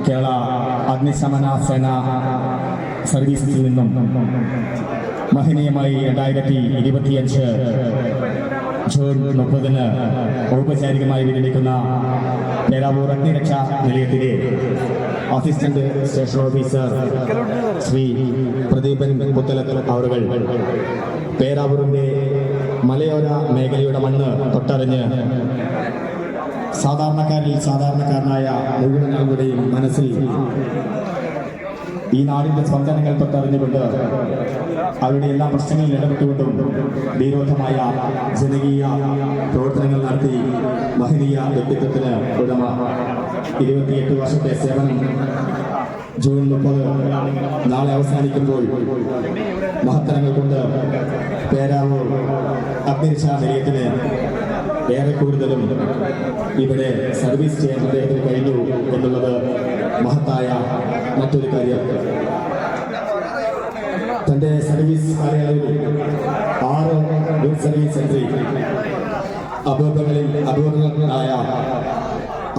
കേരള അഗ്നിശമന സേന സർവീസിൽ നിന്നും മഹനീയമായി 2025 ജൂൺ 30 ഔപചാരികമായി വിരമിക്കുന്ന പേരാവൂർ അഗ്നിരക്ഷാ നിലയത്തിലെ assistant station officer Shri Pradeepan Puthalath അവറുകൾ പേരാവൂരിന്റെ മലയോര മേഖലയുടെ മണ്ണ് തൊട്ടറിഞ്ഞ് സാധാരണക്കാരനായ മുഴുവൻ ആളുകളുടെയും മനസ്സിൽ ഈ നാടിന്റെ സ്പന്ദനങ്ങൾ തൊട്ടറിഞ്ഞുകൊണ്ട് അവരുടെ എല്ലാ പ്രശ്നങ്ങളിൽ ഇടപെട്ടുകൊണ്ടും ധീരോധമായ ജനകീയ പ്രവർത്തനങ്ങൾ നടത്തി മഹനീയ വ്യക്തിത്വത്തിന് ഉടമ 28 വർഷത്തെ സേവനം ജൂൺ 30 നാളെ അവസാനിക്കുമ്പോൾ മഹത്തരങ്ങൾ കൊണ്ട് പേരാവൂർ അഗ്നിരക്ഷാ നിലയത്തിന് ഏറെ കൂടുതലും ഇവിടെ സർവീസ് ചെയ്യാൻ അദ്ദേഹത്തിന് കഴിഞ്ഞു എന്നുള്ളത് മഹത്തായ മറ്റൊരു കാര്യം. തന്റെ സർവീസ് കാലയളവിൽ 6 ഗുഡ് സർവീസ് എൻട്രി, അപൂർവങ്ങളായ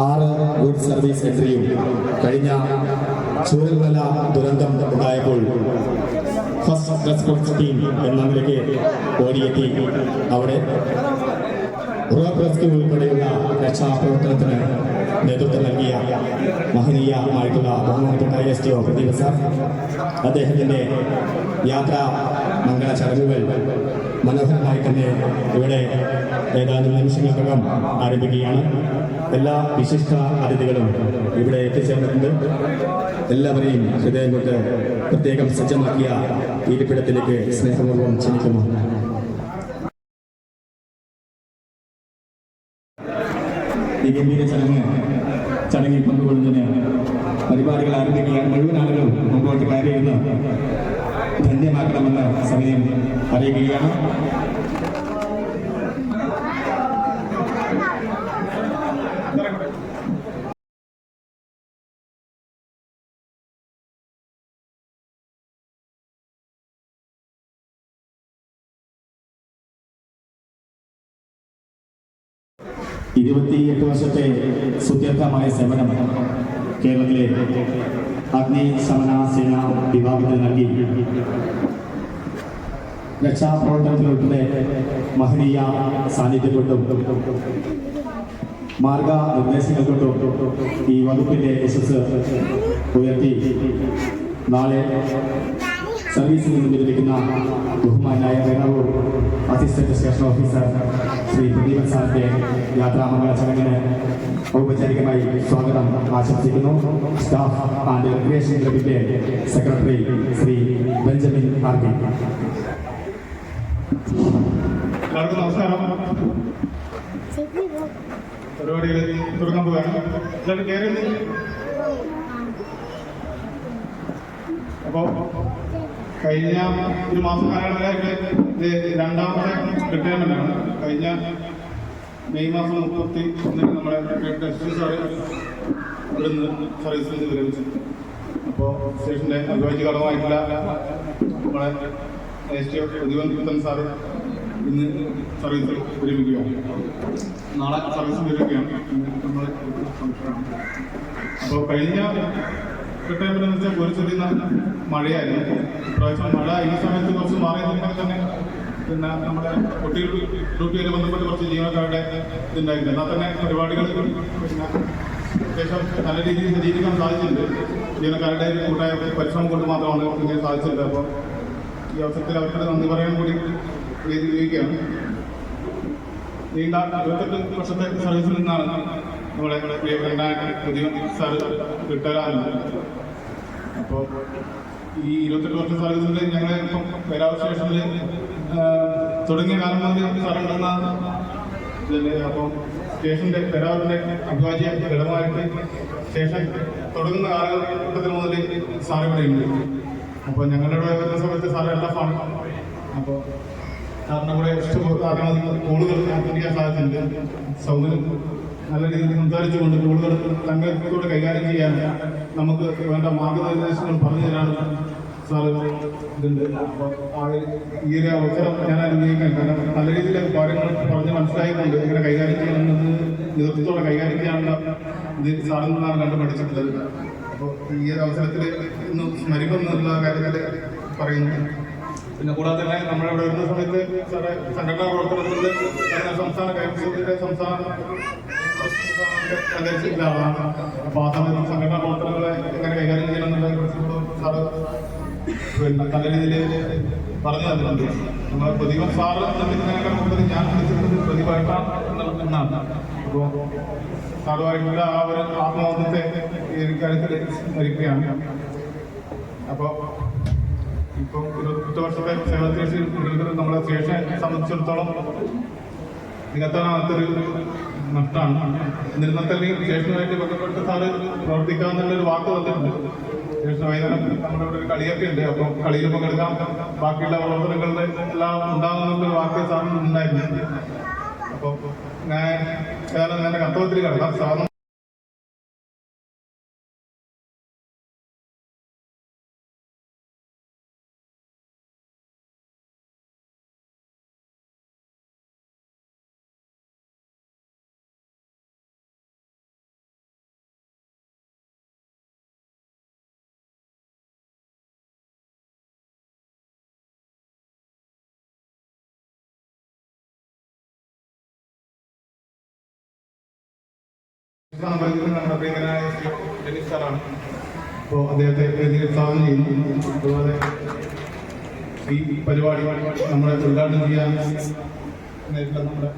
6 ഗുഡ് സർവീസ് എൻട്രിയും കഴിഞ്ഞ ചൂരൽമല ദുരന്തം ഉണ്ടായപ്പോൾ ഫസ്റ്റ് റെസ്പോൺസ് ടീം എന്ന നിലയ്ക്ക് ഓടിയെത്തി അവിടെ റോക്ക് ഉൾപ്പെടെയുള്ള രക്ഷാപ്രവർത്തനത്തിന് നേതൃത്വം നൽകിയ മഹനീയമായിട്ടുള്ള ബഹുമാനപ്പെട്ട SDO പ്രദീപ് സാർ, അദ്ദേഹത്തിൻ്റെ യാത്രാ മംഗള ചടങ്ങുകൾ മനോഹരമായി തന്നെ ഇവിടെ ഏതാനും നിമിഷങ്ങൾക്കകം ആരംഭിക്കുകയാണ്. എല്ലാ വിശിഷ്ട അതിഥികളും ഇവിടെ എത്തിച്ചേർന്നിട്ടുണ്ട്. എല്ലാവരെയും ഹൃദയം കൊണ്ട് പ്രത്യേകം സജ്ജമാക്കിയ ഇരിപ്പിടത്തിലേക്ക് സ്നേഹപൂർവ്വം ക്ഷണിക്കുന്നു. ഈ ഗംഭീര ചടങ്ങിൽ പങ്കുകൊള്ളുന്നതിന് പരിപാടികൾ ആരംഭിക്കാൻ മുഴുവൻ ആളുകളും മുമ്പോട്ട് കയറിയിരുന്ന് ധന്യമാക്കണമെന്ന് സമിതി അറിയിക്കുകയാണ്. വർഷത്തെ സുദീർഘമായ സേവനം കേരളത്തിലെ അഗ്നിശമന സേന വിഭാഗത്തിൽ നൽകി രക്ഷാപ്രവർത്തനത്തിലുൾപ്പെടെ മഹനീയ സാന്നിധ്യം കൊണ്ടും മാർഗനിർദ്ദേശങ്ങൾ കൊണ്ടും ഈ വകുപ്പിന്റെ യശസ് ഉയർത്തി നാളെ സർവീസിൽ നിന്ന് വിരമിക്കുന്ന ബഹുമാനായ Peravoor assistant station officer Shri Pradeepan സാറിന്റെ യാത്രാമംഗള ചടങ്ങിന് ഔപചാരികമായി സ്വാഗതം ആശംസിക്കുന്നു. സ്റ്റാഫ് ആൻഡ് റിക്രിയേഷൻ ക്ലബിന്റെ സെക്രട്ടറി ശ്രീ ബെഞ്ചമിൻ ആർബി. എല്ലാവർക്കും നമസ്കാരം. പരിപാടികൾ തുടങ്ങാൻ പോവുകയാണ്. എല്ലാവരും കയറി. അപ്പോൾ കഴിഞ്ഞ ഒരു മാസം കാലയളവിലായിട്ട് ഇത് 2ാമത്തെ റിട്ടയർമെന്റ് ആണ്. കഴിഞ്ഞ മെയ് മാസം 31 നമ്മളെ സാറ് ഇവിടുന്ന് സർവീസിൽ നിന്ന് വിരമിച്ചു. അപ്പോൾ സ്റ്റേഷൻ്റെ അഭിവാജ്യ ഘടകമായിട്ടുള്ള നമ്മളെ SDO പ്രദീപൻ സാറ് ഇന്ന് സർവീസിൽ വിരമിക്കുകയാണ്. നാളെ സർവീസിൽ വിരമിക്കുകയാണ്. നമ്മൾ അപ്പോൾ കഴിഞ്ഞ റിട്ടയർമെന്റ് എന്ന് വെച്ചാൽ ഒരു ചെറിയ മഴയായിരുന്നു. ഇപ്രാവശ്യം മഴ ഈ സമയത്ത് കുറച്ച് മാറി നിൽക്കാൻ തന്നെ പിന്നെ നമ്മുടെ കുട്ടികൾ ഡ്യൂട്ടിയിൽ ബന്ധപ്പെട്ട് കുറച്ച് ജീവനക്കാരുടെ ഇതുണ്ടായില്ല. എന്നാൽ തന്നെ പരിപാടികൾ പിന്നെ അത്യാവശ്യം നല്ല രീതിയിൽ സജ്ജീകരിക്കാൻ സാധിച്ചിട്ടുണ്ട്. ജീവനക്കാരുടെ കൂട്ടായ പരിശ്രമം കൊണ്ട് മാത്രമാണ് ഇങ്ങനെ സാധിച്ചിട്ടുണ്ട്. അപ്പോൾ ഈ അവസരത്തിൽ അവർക്ക് നന്ദി പറയാൻ കൂടി ഉപയോഗിക്കുകയാണ്. നീണ്ട 28 വർഷത്തെ സർവീസിൽ നിന്നാണ് നമ്മുടെ പുതിയ സാർ റിട്ടയർ ആകുന്നത്. അപ്പോൾ ഈ 28 വർഷം സർവീസിൽ ഞങ്ങളെ ഇപ്പം പേരാവൂർ സ്റ്റേഷനിൽ തുടങ്ങിയ കാലം മുതൽ സാറുണ്ടെന്ന ഇതല്ലേ. അപ്പം സ്റ്റേഷൻ്റെ പേരാവൂരിൻ്റെ അഭിവാജ്യ ഘടകമായിട്ട് സ്റ്റേഷൻ തുടങ്ങുന്ന കാലഘട്ടത്തിൽ മുതൽ സാർ ഇവിടെ ഉണ്ട്. അപ്പോൾ ഞങ്ങളുടെ വരുന്ന സമയത്ത് സാറ് LF-ആണ്. അപ്പോൾ സാറിൻ്റെ കൂടെ ഇഷ്ടം കോളുകൾ അറ്റൻഡ് സാധിച്ചിട്ടുണ്ട്. സൗകര്യം നല്ല രീതിയിൽ സംസാരിച്ചുകൊണ്ട് കൂടുതൽ തങ്കത്തോടെ കൈകാര്യം ചെയ്യാൻ നമുക്ക് വേണ്ട മാർഗനിർദ്ദേശങ്ങൾ പറഞ്ഞു തരാനും സാറ് ഇതുണ്ട്. അപ്പോൾ ഈ ഒരു അവസരം ഞാൻ അനുഭവിക്കാൻ കാരണം നല്ല രീതിയിൽ കാര്യങ്ങൾ പറഞ്ഞ് മനസ്സിലായിക്കൊണ്ട് ഇങ്ങനെ കൈകാര്യം ചെയ്യണമെന്ന് നേതൃത്വത്തോടെ കൈകാര്യം ചെയ്യാനുള്ള ഇത് സാറിൽ നിന്നാണ് കണ്ടു പഠിച്ചിട്ടുള്ളത്. അപ്പോൾ ഈ ഒരു അവസരത്തിൽ ഇന്ന് സ്മരിക്കുന്നുള്ള കാര്യത്തിൽ പറയുന്നു. പിന്നെ കൂടാതെ തന്നെ നമ്മളിവിടെ വരുന്ന സമയത്ത് സാറെ സംഘടനാ പ്രവർത്തനത്തിൻ്റെ സംസ്ഥാന കൈവശത്തിൻ്റെ സംസ്ഥാന പ്രദേശത്തിൻ്റെ ആളാണ്. അപ്പോൾ ആ സമയത്ത് സംഘടനാ പ്രവർത്തനങ്ങളെ എങ്ങനെ കൈകാര്യം ചെയ്യണമെന്നുള്ളതിനെ കുറിച്ച് സാറ് പിന്നെ നല്ല രീതിയിൽ പറഞ്ഞു തന്നിട്ടുണ്ട്. നമ്മൾ പ്രതിഭ സാറ് നിർമ്മിക്കുന്നതിനേക്കാൾ കൂടുതൽ ഞാൻ വിളിച്ചിട്ടുള്ളത് പ്രതിഭയായിട്ടാണ് എന്നാണ്. അപ്പോൾ സാറുമായിട്ടുള്ള ആ ഒരു ആത്മബന്ധത്തെ ഈ കാര്യത്തിൽ സ്മരിക്കുകയാണ്. അപ്പോൾ ഇപ്പോൾ 28 വർഷത്തെ സേവനത്തിൽ നമ്മളെ സ്റ്റേഷനെ സംബന്ധിച്ചിടത്തോളം നികത്താനാത്തൊരു നഷ്ടമാണ്. എന്നിരുന്നാൽ തന്നെ സ്റ്റേഷനുമായിട്ട് ബന്ധപ്പെട്ട് സാറ് പ്രവർത്തിക്കാമെന്നുള്ളൊരു വാക്ക് തന്നിട്ടുണ്ട്. സ്റ്റേഷൻ വൈകുന്നേരം നമ്മുടെ ഇവിടെ ഒരു കളിയൊക്കെ ഉണ്ട്. അപ്പോൾ കളിയിൽ പങ്കെടുക്കാം, ബാക്കിയുള്ള പ്രവർത്തനങ്ങളുടെ എല്ലാം ഉണ്ടാകുന്നുള്ളൊരു വാക്ക് സാറിന് ഉണ്ടായിരുന്നു. അപ്പോൾ ഞാൻ ഏതായാലും എൻ്റെ കർത്തവ്യത്തിൽ കിടക്കാം. സാറിന് നമ്മുടെ പ്രിയങ്കരനായ ഡെന്നിസ് സാറാണ്. അപ്പോൾ അദ്ദേഹത്തെ സ്വാഗതം ചെയ്യുന്നു. അതുപോലെ ഈ പരിപാടി നമ്മളെ ഉദ്ഘാടനം ചെയ്യാൻ നമ്മുടെ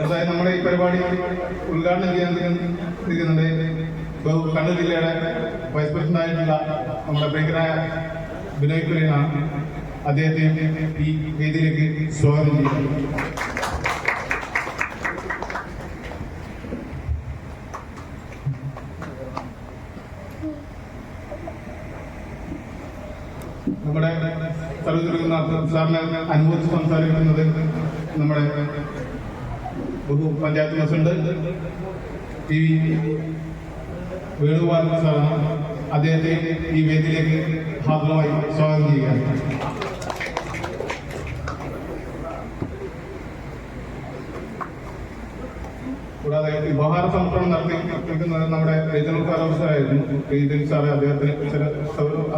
അതായത് നമ്മുടെ ഈ പരിപാടി ഉദ്ഘാടനം ചെയ്യാൻ ഇരിക്കുന്നുണ്ട്. ഇപ്പോൾ കണ്ണൂർ ജില്ലയുടെ വൈസ് പ്രസിഡന്റായിട്ടുള്ള നമ്മുടെ പ്രിയങ്കരനായ ബിനോയ് കുര്യനാണ്. അദ്ദേഹത്തെ ഈ വേദിയിലേക്ക് സ്വാഗതം ചെയ്യുന്നു. നമ്മുടെ സർവ്വ സാറിനെ അനുഭവിച്ച് സംസാരിക്കുന്നത് നമ്മുടെ panchayat president T V Venugopal സാറാണ്. അദ്ദേഹത്തെ ഈ വേദിയിലേക്ക് ഹാർദവമായി സ്വാഗതം ചെയ്യുകയാണ്. കൂടാതെ ഉപഹാര സമർപ്പണം നടത്തിയിരിക്കുന്നത് നമ്മുടെ റീജിയണൽ ഓഫീസറായിരുന്നു ഇതിൽ സാറ്. അദ്ദേഹത്തിന് ചില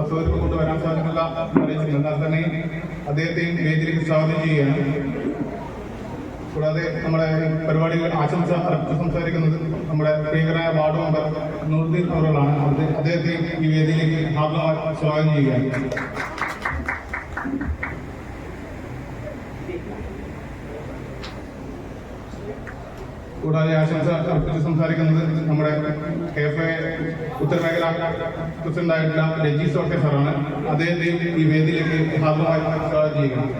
അസൗകര്യം കൊണ്ട് വരാൻ സാധിക്കില്ല അറിയിച്ചിട്ടുണ്ട്. എന്നാൽ തന്നെ അദ്ദേഹത്തെയും വേദിയിലേക്ക് സ്വാഗതം ചെയ്യുകയാണ്. കൂടാതെ നമ്മുടെ പരിപാടികൾ ആശംസ സംസാരിക്കുന്നത് നമ്മുടെ പ്രിയങ്കരനായ വാർഡ് മെമ്പർ നൂറുദ്ദീൻ അവറുകളാണ്. അദ്ദേഹത്തെ ഈ വേദിയിലേക്ക് ഹാർദവമായി സ്വാഗതം ചെയ്യുകയാണ്. കൂടാതെ ആശംസ അർപ്പിച്ച് സംസാരിക്കുന്നത് നമ്മുടെ KFA ഉത്തരമേഖല പ്രസിഡന്റായിട്ടുള്ള രജി സോട്ടെ സാറാണ്. അദ്ദേഹത്തെ ഈ വേദിയിലേക്ക് ഹാർദവമായി സ്വാഗതം ചെയ്യുകയാണ്.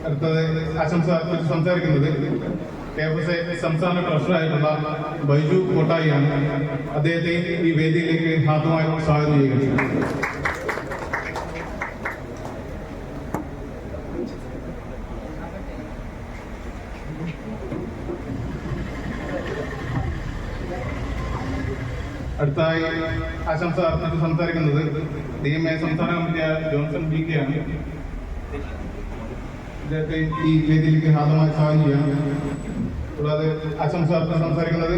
അടുത്തത് ആശംസ സംസാരിക്കുന്നത് KFA സംസ്ഥാന ട്രഷററായിട്ടുള്ള ബൈജു കോട്ടായിയാണ്. അദ്ദേഹത്തെ ഈ വേദിയിലേക്ക് ഹാർദവമായി സ്വാഗതം ചെയ്യുകയാണ്. അടുത്തായി ആശംസ അർപ്പിച്ച് സംസാരിക്കുന്നത് DMA സംസ്ഥാന കമ്മിറ്റിയായ ജോൺസൺ BK ആണ്. ഇദ്ദേഹത്തെ ഈ വേദിയിലേക്ക് ഹാർദവമായി സ്വാഗതം ചെയ്യാം. കൂടാതെ ആശംസ അർപ്പിച്ച് സംസാരിക്കുന്നത്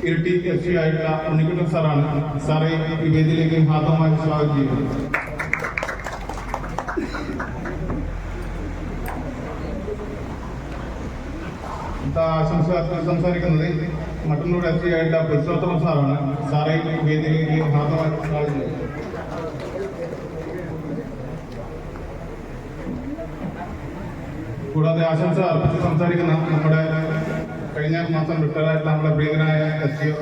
ഇരട്ടി FC ആയിട്ടുള്ള ഉണ്ണിക്കുട്ടൻ സാറാണ്. സാറെ ഈ വേദിയിലേക്ക് ഹാർദവമായി സ്വാഗതം ചെയ്യുന്നു. ആശംസ സംസാരിക്കുന്നത് മട്ടന്നൂർ FC ആയിട്ടുള്ള പുരുഷോത്തമൻ സാറാണ്. സാറെ ഈ വേദിയിലേക്ക് ഹാർദവമായി സ്വാഗതം ചെയ്യുന്നു. കൂടാതെ ആശംസ അർപ്പിച്ച് സംസാരിക്കുന്ന നമ്മുടെ കഴിഞ്ഞ മാസം റിട്ടയറായിട്ടുള്ള നമ്മുടെ പ്രിയങ്കരനായ SCO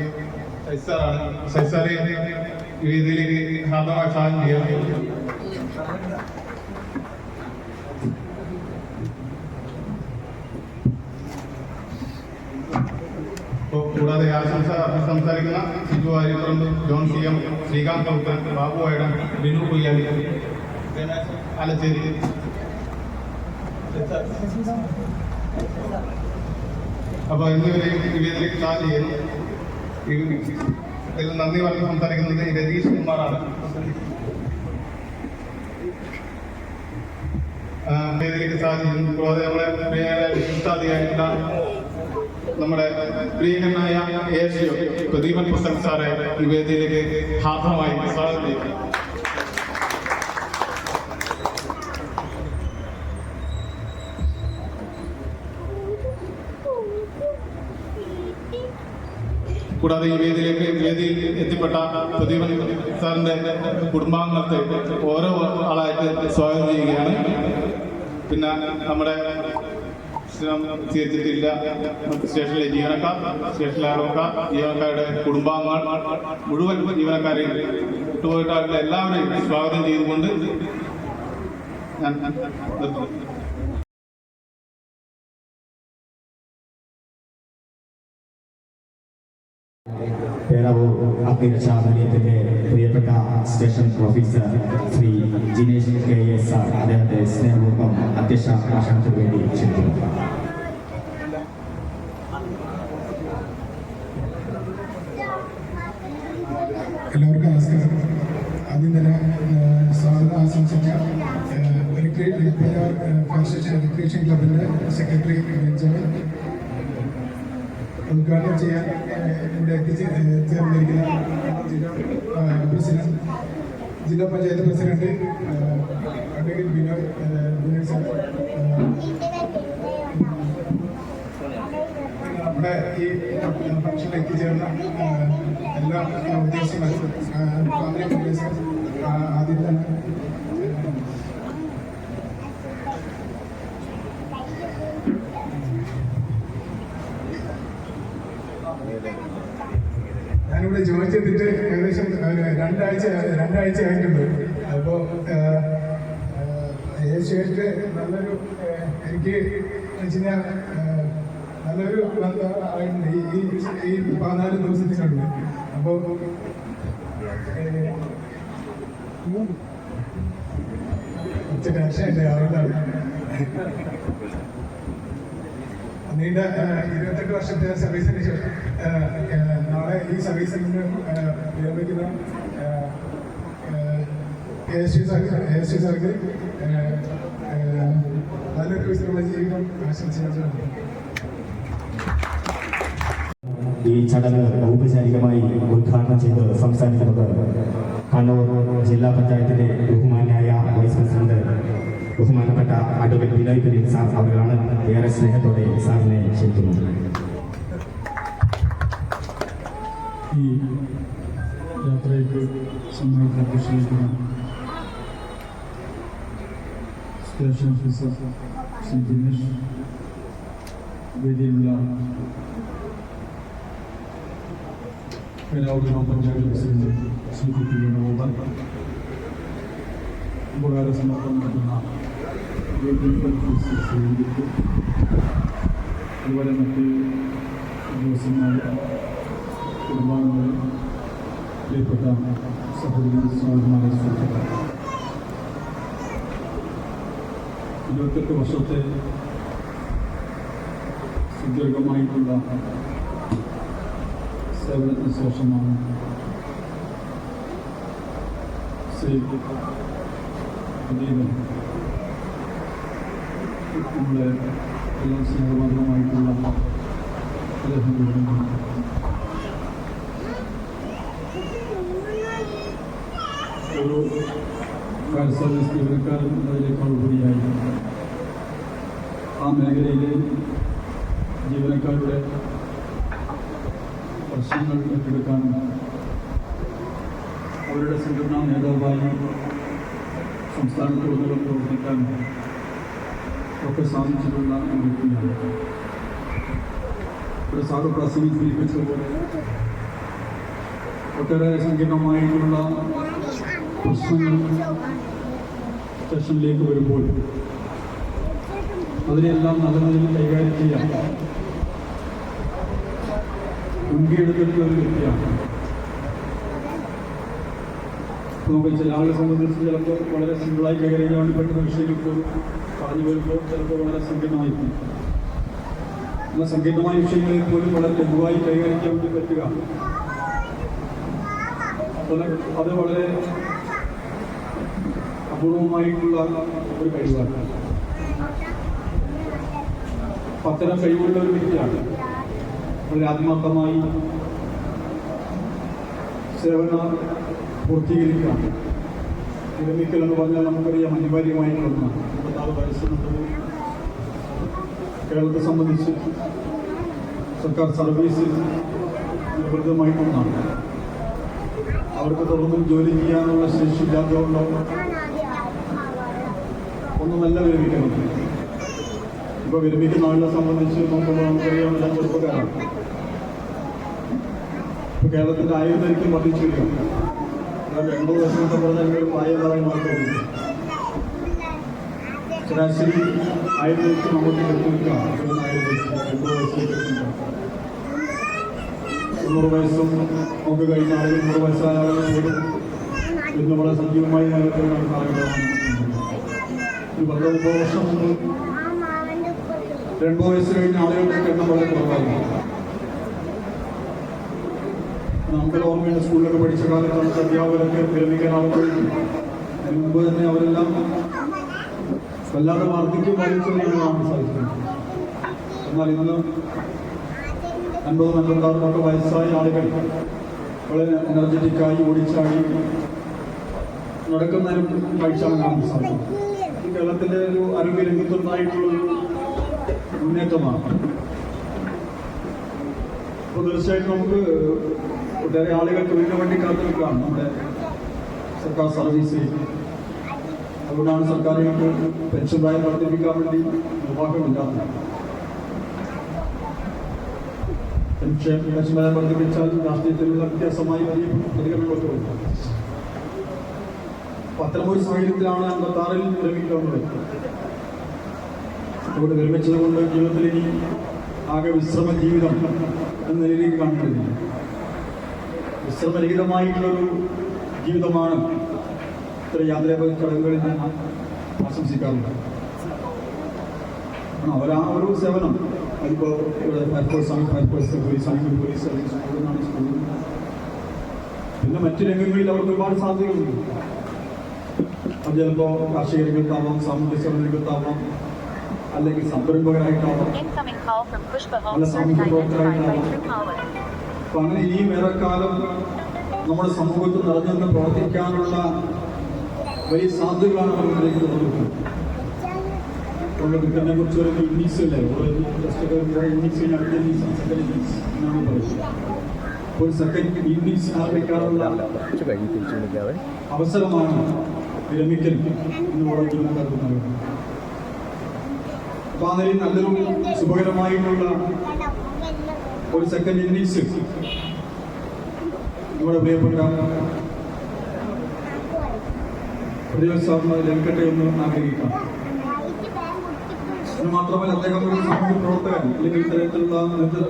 സൈസാറാണ്. സൈസാറെ ഈ വേദിയിലേക്ക് ഹാർദവമായി സ്വാഗതം ചെയ്യാം. കൂടാതെ ആശംസ സംസാരിക്കുന്ന സിജു വാര്യപ്പറമ്പ്, ജോൺ CM, ശ്രീകാന്ത് കൗക്കൻ, ബാബു വയടം, ബിനു കൊയ്യാലി, ആലച്ചേരി അപ്പോൾ എന്നിവരെയും നിവേദിലേക്ക് ചാർജ് ചെയ്യുന്നു. ഇതിൽ നന്ദി പറഞ്ഞ് സംസാരിക്കുന്നത് രതീഷ് കുമാറാണ്. വേദിയിലേക്ക് ചാർജ് ചെയ്യുന്നു. കൂടാതെ നമ്മുടെ പ്രിയയുടെ വിശിഷ്ടാധികാരികള നമ്മുടെ പ്രിയങ്കരനായ ASO പ്രദീപൻ പുസ്തകം സാറെ ഈ വേദിയിലേക്ക് ഹാർദമായി സ്വാഗതം ചെയ്യുന്നു. കൂടാതെ ഈ വേദിയിൽ എത്തിപ്പെട്ട പ്രദീപൻ സാറിന്റെ കുടുംബാംഗത്തെ ഓരോ ആളായിട്ട് സ്വാഗതം ചെയ്യുകയാണ്. പിന്നെ നമ്മുടെ സ്വീകരിച്ചിട്ടില്ല സ്റ്റേഷനിലെ ജീവനക്കാരുടെ കുടുംബാംഗങ്ങൾ മുഴുവൻ ജീവനക്കാരെയും വിട്ടുപോയിട്ടുള്ള എല്ലാവരെയും സ്വാഗതം ചെയ്തുകൊണ്ട് ഞാൻ നിർത്തുന്നു. പേരാവൂർ അഗ്നിരക്ഷാ നിലയത്തിന്റെ പ്രിയപ്പെട്ട station officer Shri Jinesh KS sir അദ്ദേഹത്തെ സ്നേഹപൂർവ്വം അധ്യക്ഷ ഭാഷണത്തിന് വേണ്ടി ക്ഷണിക്കുന്നു. എല്ലാവർക്കും നമസ്കാരം. ആദ്യം തന്നെ സ്വാഗതം ആശംസിച്ച ഫയർ സ്റ്റേഷൻ റിക്രിയേഷൻ ക്ലബിൻ്റെ സെക്രട്ടറി ബെഞ്ചമിൻ ഉദ്ഘാടനം ചെയ്യാൻ ഇവിടെ എത്തിച്ചേർന്നിരിക്കുന്ന ജില്ലാ panchayat president advocate Binoy sir, നമ്മുടെ ഈ ഫംഗ്ഷനിൽ എത്തിച്ചേർന്ന എല്ലാ ഉദ്യോഗസ്ഥരും ഫാമിലി മെമ്പേഴ്സും ആദ്യം തന്നെ ഞാനിവിടെ ജോയിൻ ചെയ്തിട്ട് ഏകദേശം രണ്ടാഴ്ച ആയിട്ടുണ്ട്. അപ്പോൾ ഏഷ്യായിട്ട് നല്ലൊരു എനിക്ക് വെച്ചുകഴിഞ്ഞാൽ നല്ലൊരു ആയിട്ടുണ്ട് ഈ 14 ദിവസത്തിനുണ്ട്. അപ്പോൾ കുറച്ച് ടെൻഷനുണ്ട് അതുകൊണ്ടാണ്. നീണ്ട 28 വർഷത്തെ സർവീസിന് ശേഷം നാളെ ഈ സർവീസിൽ നിന്ന് വിരമിക്കുന്ന ASO സാർക്ക് നല്ലൊരു വിധത്തിലുള്ള ജീവിതം ആശംസിച്ചു. ഈ ചടങ്ങ് ഔപചാരികമായി ഉദ്ഘാടനം ചെയ്ത് സംസാരിക്കുന്നത് കണ്ണൂർ ജില്ലാ പഞ്ചായത്തിലെ ബഹുമാന്യായ വൈസ് പ്രസിഡന്റ് ബഹുമാനപ്പെട്ട അഡ്വക്കേറ്റ് ബിനോയ് സാർ അവരാണ്. ഏറെ സ്നേഹത്തോടെ സാറിനെ ക്ഷണിക്കുന്നത്. ഈ യാത്രയ്ക്ക് സമയത്ത് അധ്യക്ഷിക്കുന്ന സ്റ്റേഷൻ ഓഫീസർ ശ്രീ ജിനേഷ്, വേദിയിലുള്ള പേരാവൂർ ഗ്രാമപഞ്ചായത്ത് പ്രസിഡന്റ് ശ്രീ കുട്ടി വേണുഗോപാൽ, ഉപകാര സമർപ്പണം നടത്തുന്ന അതുപോലെ മറ്റ് ഉദ്യോഗസ്ഥന്മാർ, കുടുംബാംഗങ്ങൾ, പ്രിയപ്പെട്ട സഹോദരി സഹോദരന്മാരെ സുഹൃത്തുക്കൾ, 28 വർഷത്തെ സുദീർഘമായിട്ടുള്ള സേവനത്തിന് ശേഷമാണ് ശ്രീ പ്രദീപൻ നമ്മളെ എല്ലാം സ്നേഹബന്ധമായിട്ടുള്ള അദ്ദേഹം ഒരു ഫയർ സർവീസ് ജീവനക്കാരൻ എന്നതിനേക്കാൾ ഉപരിയായി ആ മേഖലയിലെ ജീവനക്കാരുടെ പ്രശ്നങ്ങൾ ഏറ്റെടുക്കാനും അവരുടെ സംഘടനാ നേതാവായി സംസ്ഥാനത്തുടനീളം പ്രവർത്തിക്കാനും ഒക്കെ സാധിച്ചിട്ടുള്ള ഒരു വ്യക്തിയാണ്. ഇവിടെ സാറ് പ്രസംഗിച്ചതുപോലെ ഒട്ടേറെ സങ്കീർണമായിട്ടുള്ള പ്രശ്നങ്ങൾ സ്റ്റേഷനിലേക്ക് വരുമ്പോൾ അതിനെല്ലാം നല്ല നിലയിൽ കൈകാര്യം ചെയ്യാൻ മുൻകൈയെടുത്തിട്ടുള്ള ഒരു വ്യക്തിയാണ്. നമുക്ക് ചില ആളുകളെ സംബന്ധിച്ച് ചിലപ്പോൾ വളരെ സിമ്പിളായി കൈകാര്യം ചെയ്യാൻ വേണ്ടി പറ്റുന്ന വിഷയങ്ങൾക്ക് പറഞ്ഞു വരുമ്പോൾ ചിലപ്പോൾ വളരെ സങ്കീർണമായിരിക്കും. എന്നാൽ സങ്കീർണമായ വിഷയങ്ങളിൽ പോലും വളരെ ലഘുവായി കൈകാര്യം വേണ്ടി പറ്റുക അത് വളരെ അപൂർവമായിട്ടുള്ള ഒരു കഴിവാണ്. അത്തരം കഴിവുള്ള ഒരു വ്യക്തിയാണ്. വളരെ ആത്മാർത്ഥമായി സേവന പൂർത്തീകരിക്കുക. വിരമിക്കൽ എന്ന് പറഞ്ഞാൽ നമുക്കറിയാം അനിവാര്യമായിട്ടുള്ള ഒന്നാണ്. 56 വയസ്സെന്നുള്ളത് കേരളത്തെ സംബന്ധിച്ച് സർക്കാർ സർവീസിൽ നിർബന്ധമായിട്ടൊന്നാണ്. അവർക്ക് തുടർന്നും ജോലി ചെയ്യാനുള്ള ശേഷിയില്ലാത്തതുകൊണ്ടോ ഒന്നുമല്ല വിരമിക്കുന്നത്. ഇപ്പോൾ വിരമിക്കുന്ന ആളുകളെ സംബന്ധിച്ച് നോക്കുമ്പോൾ നമുക്കറിയാം എല്ലാം ചെറുപ്പക്കാരാണ്. ഇപ്പോൾ കേരളത്തിൻ്റെ ആയുർദൈർഘ്യം വർദ്ധിച്ചു വരികയാണ്. 80 വർഷത്തെ പറഞ്ഞാൽ ഒരു പ്രായമായി മാത്രമേ ശരാശരി ആയുർദൈർഘ്യം നമുക്ക് എടുത്തിരിക്കുകയാണ്. 80 വയസ്സിലേക്ക് 90 വയസ്സും ഒക്കെ കഴിഞ്ഞ ആളുകൾ 100 വയസ്സായ ആളുകൾ പോലും ഇന്ന് വളരെ സജീവമായി നിലനിൽക്കുന്ന കാലഘട്ടമാണ്. ഒരു 10-30 വർഷം മുമ്പ് 80 വയസ്സ് കഴിഞ്ഞ ആളുകളുടെ എണ്ണം വളരെ കുറവായിരുന്നു. നമുക്കെല്ലാം ഓർമ്മയുണ്ട്, സ്കൂളിലൊക്കെ പഠിച്ച കാലത്ത് നമുക്ക് അധ്യാപകരൊക്കെ വിരമിക്കാനാവുമ്പോൾ അതിന് മുമ്പ് തന്നെ അവരെല്ലാം വല്ലാതെ വാർദ്ധക്യം ബാധിച്ചതാണ് കാണാൻ സാധിക്കുന്നത്. എന്നാൽ ഇന്ന് 50-56 വയസ്സായ ആളുകൾ വളരെ എനർജറ്റിക്കായി ഓടിച്ചാടി നടക്കുന്നതിനും കാഴ്ചയാണ് കാണാൻ സാധിക്കുന്നത്. ഈ കേരളത്തിൻ്റെ ഒരു ആരോഗ്യ രംഗത്തുണ്ടായിട്ടുള്ളൊരു മുന്നേറ്റമാണ്. അപ്പോൾ തീർച്ചയായിട്ടും നമുക്ക് ഒട്ടേറെ ആളുകൾ തൊഴിലിന് വേണ്ടി കാത്തിരിക്കുകയാണ് നമ്മുടെ സർക്കാർ സർവീസിൽ. അതുകൊണ്ടാണ് സർക്കാരുകൾക്ക് പെൻഷൻ പ്രായം വർദ്ധിപ്പിക്കാൻ വേണ്ടി നിർവാഹമില്ലാത്തത്. പെൻഷൻ പ്രായം വർദ്ധിപ്പിച്ചാൽ രാഷ്ട്രീയത്തിലുള്ള വ്യത്യാസമായി വലിയ പരിഗണനകളൊക്കെ വരും. അപ്പോൾ അത്തരമൊരു സാഹചര്യത്തിലാണ് 56-ൽ വിരമിക്കുന്നത്. അതുകൊണ്ട് വിരമിച്ചത് കൊണ്ട് ജീവിതത്തിൽ ഇനി ആകെ വിശ്രമ ജീവിതം എന്ന നിലയിലേക്ക് കാണുന്നില്ല. വിശ്രമരഹിതമായിട്ടുള്ളൊരു ജീവിതമാണ് ഇത്ര യാത്രാ ചടങ്ങുകളിൽ ഞാൻ ആശംസിക്കാറുണ്ട്. അവരാ ഒരു സേവനം അതിപ്പോൾ ഇവിടെ ഫയർഫോഴ്സ് ആണ്, ഫയർഫോഴ്സ്, പോലീസ് ആണെങ്കിൽ പോലീസ് സർവീസ്, സ്കൂളിലാണ് സ്കൂളിൽ, പിന്നെ മറ്റു രംഗങ്ങളിൽ അവർക്ക് ഒരുപാട് സാധ്യതകളുണ്ട്. അത് ചിലപ്പോൾ കാർഷിക രംഗത്താവാം, സാമൂഹ്യ സേവന രംഗത്താവാം, അല്ലെങ്കിൽ സംരംഭകരായിട്ടാവാം, നല്ല സാമൂഹ്യ പ്രവർത്തകരായിട്ടാവാം. അപ്പം അങ്ങനെ ഇനിയും ഏറെക്കാലം നമ്മുടെ സമൂഹത്തിൽ നിറഞ്ഞുകൊണ്ട് പ്രവർത്തിക്കാനുള്ള വലിയ സാധ്യതകളാണ് നമ്മൾ മുന്നിലേക്ക് തുറന്നിട്ടുള്ളത്. നമ്മുടെ ക്രിക്കറ്റിനെ കുറിച്ച് ഒരു ഇന്നിങ്സ് അല്ലേ, ഇന്നിങ്സ് അടുത്ത ഇന്നിങ്സ്, സെക്കൻഡ് ഇന്നിങ്സ് എന്നാണ് പറയുന്നത്. അപ്പോൾ സെക്കൻഡ് ഇന്നിങ്സ് ആരംഭിക്കാനുള്ള അവസരമാണ് വിരമിക്കൽ എന്ന് പറയുന്നത്. അപ്പോൾ ആ നിലയിൽ നല്ലൊരു ശുഭകരമായിട്ടുള്ള ഒരു സെക്കൻഡ് ഇന്നിങ്സ് നമ്മുടെ പ്രിയപ്പെട്ട പ്രതിപക്ഷ ലഭിക്കട്ടെ എന്ന് ആഗ്രഹിക്കാം. അത് മാത്രമല്ല, അദ്ദേഹം ഒരു സാമൂഹ്യ പ്രവർത്തകൻ, അല്ലെങ്കിൽ ഇത്തരത്തിലുള്ള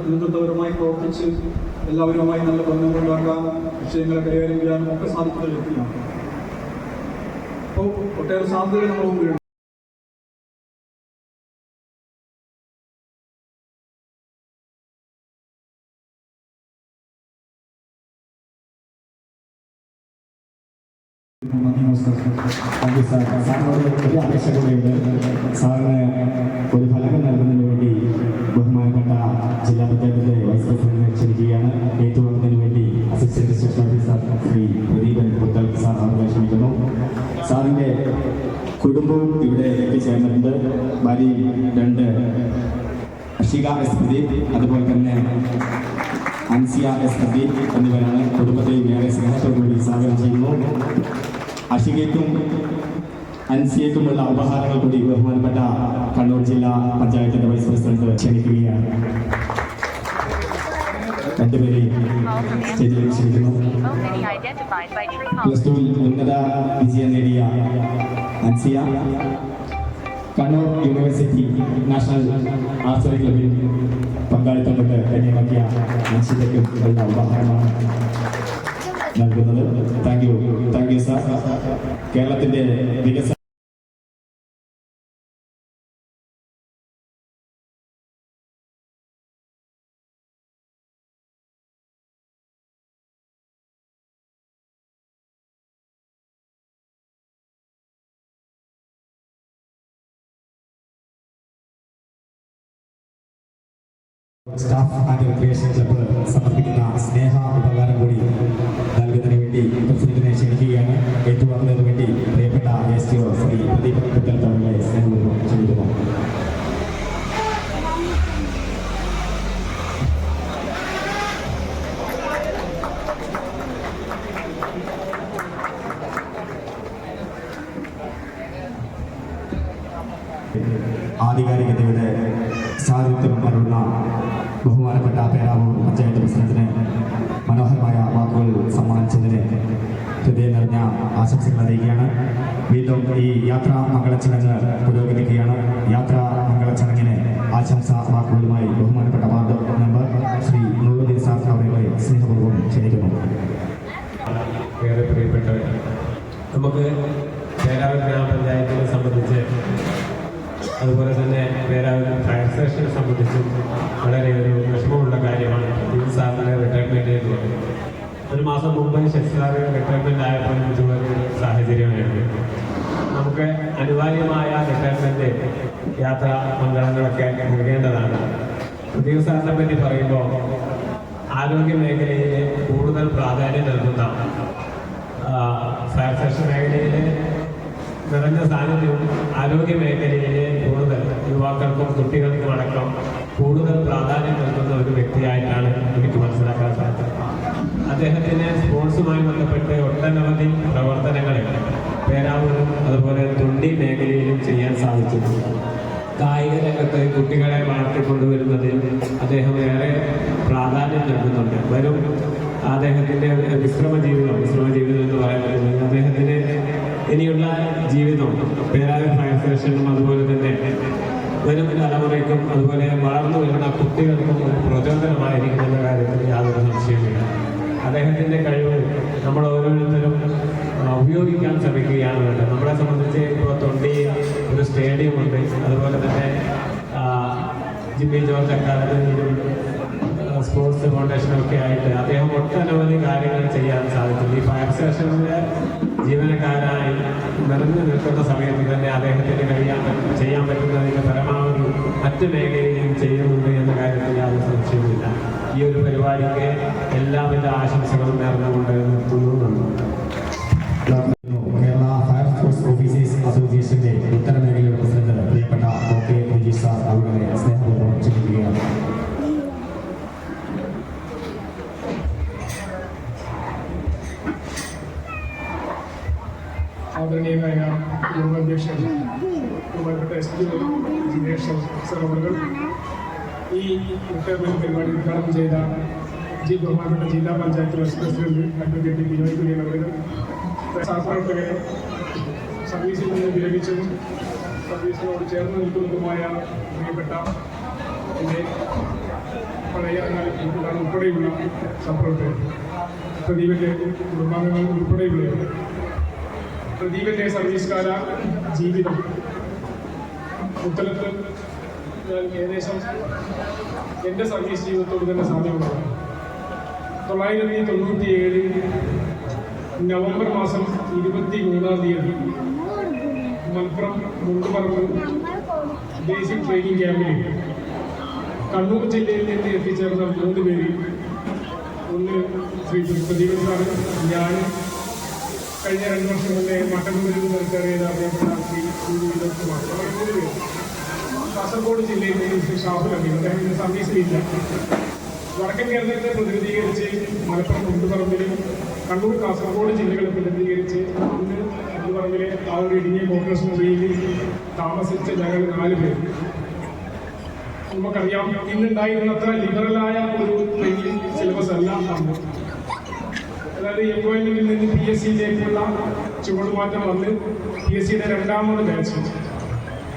നേതൃത്വപരമായി പ്രവർത്തിച്ച് എല്ലാവരുമായി നല്ല ബന്ധമുണ്ടാക്കാൻ, വിഷയങ്ങളെ കൈകാര്യം ചെയ്യാനും ഒക്കെ സാധിക്കുന്ന വ്യക്തിയാണ്. അപ്പോൾ ഒട്ടേറെ സാധ്യതകൾ നമ്മുടെ മുമ്പിലുണ്ട്. Thank you sir. സാറിനോട് ഒരു അപേക്ഷ കൂടെയുണ്ട്. സാറിന് ഒരു ഫലകം നൽകുന്നതിന് വേണ്ടി ബഹുമാനപ്പെട്ട ജില്ലാ പഞ്ചായത്തിൻ്റെ വൈസ് പ്രസിഡന്റിനെ ക്ഷണിക്കുകയാണ്. ഏറ്റുവാങ്ങുന്നതിന് വേണ്ടി assistant station officer Shri Pradeepan Puthal sir അവരെ ക്ഷണിക്കുന്നു. സാറിൻ്റെ കുടുംബവും ഇവിടെ എത്തിച്ചേർന്നിട്ടുണ്ട്. ഭാര്യ 2 അഷിക എസ് പ്രദീപ്, അതുപോലെ തന്നെ അൻസിയ എസ് പ്രദീപ് എന്നിവരാണ്. കുടുംബത്തെയും ഏറെ സ്നേഹത്തോടുകൂടി സ്വാഗതം ചെയ്യുന്നു. അഷികയ്ക്കും അൻസിയയ്ക്കുമുള്ള ഉപഹാരങ്ങൾ കൂടി ബഹുമാനപ്പെട്ട കണ്ണൂർ ജില്ലാ പഞ്ചായത്തിന്റെ വൈസ് പ്രസിഡന്റ് ക്ഷണിക്കുകയാണ്. രണ്ടുപേരെയും സ്റ്റേജിലേക്ക് ക്ഷണിക്കുന്നു. +2-ൽ ഉന്നത വിജയം നേടിയ Ansiya Kannur university national arts ക്ലബിൽ പങ്കാളിത്തം കൊണ്ട് ധന്യമാക്കിയ അൻസിയയ്ക്കും ഉള്ള ഉപഹാരമാണ് നൽകുന്നത്. Thank you sir. കേരളത്തിന്റെ വികസന സ്റ്റാഫ് ആൻഡ് റിക്രിയേഷൻ ക്ലബ്ബ് സമർപ്പിക്കുന്ന സ്നേഹ ഉപകാരം കൂടി നൽകുന്നതിന് വേണ്ടി പ്രസിഡന്റിനെ ക്ഷണിക്കുകയാണ്. ഏറ്റുവാങ്ങുന്നതിന് വേണ്ടി പ്രിയപ്പെട്ട STO ശ്രീ പ്രദീപ് കുറ്റൽ തവണയെ സ്നേഹപൂർവ്വം ക്ഷണിക്കുന്നു. ആധികാരികതയുടെ സാന്നിധ്യം പകരുന്ന ബഹുമാനപ്പെട്ട പേരാവൂർ പഞ്ചായത്ത് പ്രസിഡന്റിന് മനോഹരമായ വാക്കുകൾ സമ്മാനിച്ചതിന് ഹൃദയം നിറഞ്ഞ ആശംസകൾ അറിയിക്കുകയാണ്. വീണ്ടും ഈ യാത്രാ മംഗളച്ചടങ്ങ് പുരോഗമിക്കുകയാണ്. യാത്രാ മംഗളച്ചടങ്ങിന് ആശംസാ വാക്കുകളുമായി ബഹുമാനപ്പെട്ട ward member Shri Nooruddin sir അവരെ സ്നേഹപൂർവ്വം ക്ഷണിക്കുന്നു. ഏറെ പ്രിയപ്പെട്ടവർ, നമുക്ക് പേരാവൂർ ഗ്രാമപഞ്ചായത്തിനെ സംബന്ധിച്ച് അതുപോലെ തന്നെ പേരാവൂർ ഫയർ സ്റ്റേഷനെ സംബന്ധിച്ചും വളരെ ഒരു വിഷമമുള്ള കാര്യമാണ് ഈ സാറിന് റിട്ടയർമെൻറ്റ് എന്നുള്ളത്. ഒരു മാസം മുമ്പ് സാറ് റിട്ടയർമെൻറ്റ് ആയപ്പോൾ ഒരു സാഹചര്യമായിരുന്നു. നമുക്ക് അനിവാര്യമായ റിട്ടയർമെൻറ്റ് യാത്രാ മംഗളങ്ങളൊക്കെ നൽകേണ്ടതാണ്. പ്രദീപ് സാറിനെ പറ്റി പറയുമ്പോൾ ആരോഗ്യ മേഖലയിൽ കൂടുതൽ പ്രാധാന്യം നൽകുന്ന ഫയർ സ്റ്റേഷൻ മേഖലയിൽ നിറഞ്ഞ സാന്നിധ്യവും ആരോഗ്യ മേഖലയിൽ കൂടുതൽ യുവാക്കൾക്കും കുട്ടികൾക്കും അടക്കം കൂടുതൽ പ്രാധാന്യം നൽകുന്ന ഒരു വ്യക്തിയായിട്ടാണ് എനിക്ക് മനസ്സിലാക്കാൻ സാധിച്ചത്. അദ്ദേഹത്തിന് സ്പോർട്സുമായി ബന്ധപ്പെട്ട് ഒട്ടനവധി പ്രവർത്തനങ്ങൾ പേരാവൂരും അതുപോലെ തൊണ്ടി മേഖലയിലും ചെയ്യാൻ സാധിച്ചിട്ടുണ്ട്. കായിക രംഗത്ത് കുട്ടികളെ വളർത്തിക്കൊണ്ടുവരുന്നതിൽ അദ്ദേഹം ഏറെ പ്രാധാന്യം നൽകുന്നുണ്ട്. വരും അദ്ദേഹത്തിൻ്റെ വിശ്രമ ജീവിതം എന്ന് പറയുന്നത് അദ്ദേഹത്തിന് ഇനിയുള്ള ജീവിതം പേരാവൂർ ഫയർ സ്റ്റേഷനും അതുപോലെ തന്നെ വരും തലമുറയ്ക്കും അതുപോലെ വളർന്നു വരുന്ന കുട്ടികൾക്കും ഒരു പ്രചോദനമായിരിക്കുന്ന കാര്യത്തിൽ യാതൊരു സംശയമില്ല. അദ്ദേഹത്തിൻ്റെ കഴിവ് നമ്മൾ ഓരോരുത്തരും ഉപയോഗിക്കാൻ ശ്രമിക്കുകയാണ് വേണ്ടത്. നമ്മളെ സംബന്ധിച്ച് ഇപ്പോൾ തൊണ്ടിയിൽ ഒരു സ്റ്റേഡിയം ഉണ്ട്. അതുപോലെ തന്നെ ജിമ്മി ജോർജ് അക്കാദമിയിലും സ്പോർട്സ് ഫൗണ്ടേഷനൊക്കെ ആയിട്ട് അദ്ദേഹം ഒട്ടനവധി കാര്യങ്ങൾ ചെയ്യാൻ സാധിച്ചിട്ടുണ്ട്. ഈ ഫയർ സ്റ്റേഷനിലെ ജീവനക്കാരായി നിറഞ്ഞു നിൽക്കുന്ന സമയത്ത് തന്നെ അദ്ദേഹത്തിന് ചെയ്യാൻ പറ്റുന്നതിൻ്റെ പരമാവധി മറ്റ് മേഖലയിലും ചെയ്യുന്നുണ്ട് എന്ന കാര്യത്തിൽ യാതൊരു സംശയമില്ല. ഈ ഒരു പരിപാടിക്ക് എല്ലാവിധ ആശംസകളും നേർന്നുകൊണ്ട് നിർത്തുന്നു. കേരള ഫയർഫോഴ്സ് ഓഫീസേഴ്സ് അസോസിയേഷന്റെ ഉത്തരമേഖലയുടെ പ്രസിഡന്റ് പ്രിയപ്പെട്ട OK വിജയ് സാർ അവരുടെ സ്നേഹപൂർവ്വം ക്ഷണിക്കുകയാണ്. ആദരണീയനായ യോഗാധ്യക്ഷൻ ബഹുമാനപ്പെട്ട STO ജിനേഷ് സർ അവர்கள் ഈ റിട്ടയർമെൻറ്റ് പരിപാടി ഉദ്ഘാടനം ചെയ്ത ബഹുമാനപ്പെട്ട ജില്ലാ panchayat vice president advocate Binoy Kurian അവர்கள் സഹപ്രവർത്തകരെ സർവീസിൽ നിന്ന് വിരമിച്ചതും സർവീസിനോട് ചേർന്ന് നിൽക്കുന്നതുമായ പ്രിയപ്പെട്ട എൻ്റെ പഴയ കൂട്ടുകാർ ഉൾപ്പെടെയുള്ള സഹപ്രവർത്തകർ, പ്രദീപിൻ്റെ കുടുംബാംഗങ്ങൾ ഉൾപ്പെടെയുള്ളവർ, പ്രദീപിൻ്റെ സർവീസ് കാല ജീവിതം ഉത്തരത്തിൽ ഏകദേശം എൻ്റെ സർവീസ് ജീവിതത്തോട് തന്നെ സാധ്യമാണ്. 1997 നവംബർ മാസം 23-ാം തീയതി മലപ്പുറം മുണ്ടുപറമ്പ് ബേസിക് ട്രെയിനിങ് ക്യാമ്പിൽ കണ്ണൂർ ജില്ലയിൽ നിന്ന് എത്തിച്ചേർന്ന 3 പേര്, ഒന്ന് ശ്രീ പ്രദീപൻ സാറ്, ഞാൻ കഴിഞ്ഞ 2 വർഷം മുന്നേ മട്ടന്നൂരിൽ നിന്ന് റിട്ടയർ ചെയ്ത അറിയപ്പെട്ട ശ്രീ വിനോദ്കുമാർ, അവർ 3 പേര്. കാസർഗോഡ് ജില്ലയിൽ നിന്ന് ശ്രീ ഷാഹുൽ അമീൻ, അദ്ദേഹം സർവീസിലില്ല. വടക്കൻ കേരളത്തെ പ്രതിനിധീകരിച്ച് മലപ്പുറം മുണ്ടുപറമ്പിലും കണ്ണൂർ കാസർഗോഡ് ജില്ലകളെ പ്രതിനിധീകരിച്ച് അന്ന് മുണ്ടുപറമ്പിലെ ആ ഒരു ഇടുങ്ങിയ കോൺഗ്രസ് മുറിയിൽ താമസിച്ച ഞങ്ങൾ 4 പേർ. നമുക്കറിയാം, ഇന്നുണ്ടായിരുന്നത്ര ലിബറലായ ഒരു ട്രെയിനിങ് സിലബസ് അല്ല അന്ന്. അതായത് എംപ്ലോയ്മെന്റിൽ നിന്ന് PSCയിലേക്കുള്ള ചുവടുമാറ്റം വന്ന് PSCയുടെ 2ാമത് ബാച്ച്.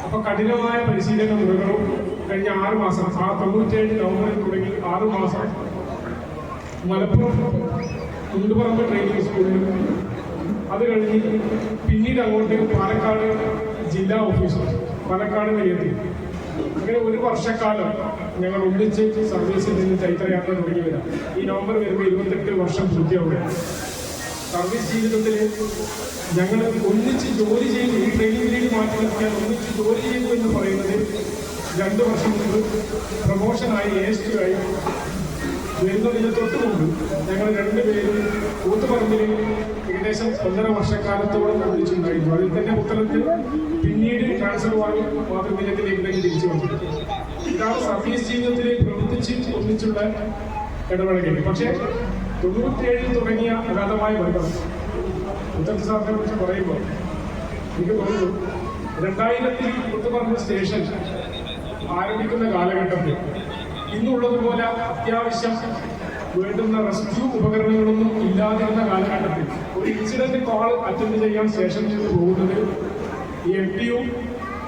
അപ്പോൾ കഠിനമായ പരിശീലന മുറകളും കഴിഞ്ഞ 6 മാസം, 97 നവംബറിൽ തുടങ്ങി 6 മാസം മലപ്പുറം മുണ്ടുപറമ്പ് ട്രെയിനിങ് സ്കൂളിൽ, അത് കഴിഞ്ഞ് പിന്നീട് അങ്ങോട്ട് പാലക്കാട് ജില്ലാ ഓഫീസ്, പാലക്കാട് വരെയെത്തി. അങ്ങനെ 1 വർഷക്കാലം ഞങ്ങൾ ഒന്നിച്ച് സർവീസിൽ നിന്ന് ചൈത്രയാത്ര തുടങ്ങി വരാം. ഈ നവംബർ വരുമ്പോൾ 28 വർഷം പൂർത്തിയാവുകയാണ്. സർവീസ് ജീവിതത്തിൽ ഞങ്ങൾ ഒന്നിച്ച് ജോലി ചെയ്തു. ഈ ട്രെയിനിങ്ങിലേക്ക് മാറ്റി നിർത്തിയാൽ ഒന്നിച്ച് ജോലി ചെയ്തു എന്ന് പറയുന്നത് 2 വർഷം മുമ്പ് പ്രൊമോഷനായി ഏസ്റ്റുമായി വരുന്നതിന് തൊട്ട് മുമ്പ് ഞങ്ങൾ 2 പേരും കൂത്തുപറമ്പിൽ ഏകദേശം 1.5 വർഷക്കാലത്തോളം ഒന്നിച്ചുണ്ടായിരുന്നു. അതിൽ തന്നെ പുത്തലത്ത് പിന്നീട് ട്രാൻസ്ഫർ വാങ്ങി മാതൃനിലയത്തിലേക്ക് തിരിച്ചു വന്നു. ഇതാണ് സർവീസ് ജീവിതത്തിൽ പ്രവർത്തിച്ച് ഒന്നിച്ചുള്ള ഇടപെടലുകൾ. പക്ഷേ 97 തുടങ്ങിയ അഗാധമായ ബന്ധം ഉത്തരത്ത് സാറിനെ കുറിച്ച് പറയുമ്പോൾ എനിക്ക് തോന്നുന്നു 2000 കൂത്തുപറമ്പ് സ്റ്റേഷൻ ആരംഭിക്കുന്ന കാലഘട്ടത്തിൽ ഇന്നുള്ളതുപോലെ അത്യാവശ്യം വേണ്ടുന്ന റെസ്ക്യൂ ഉപകരണങ്ങളൊന്നും ഇല്ലാതിരുന്ന കാലഘട്ടത്തിൽ ഒരു ഇൻസിഡന്റ് കോൾ അറ്റൻഡ് ചെയ്യാൻ സ്റ്റേഷനിൽ നിന്ന് പോകുന്നത് എംപിയും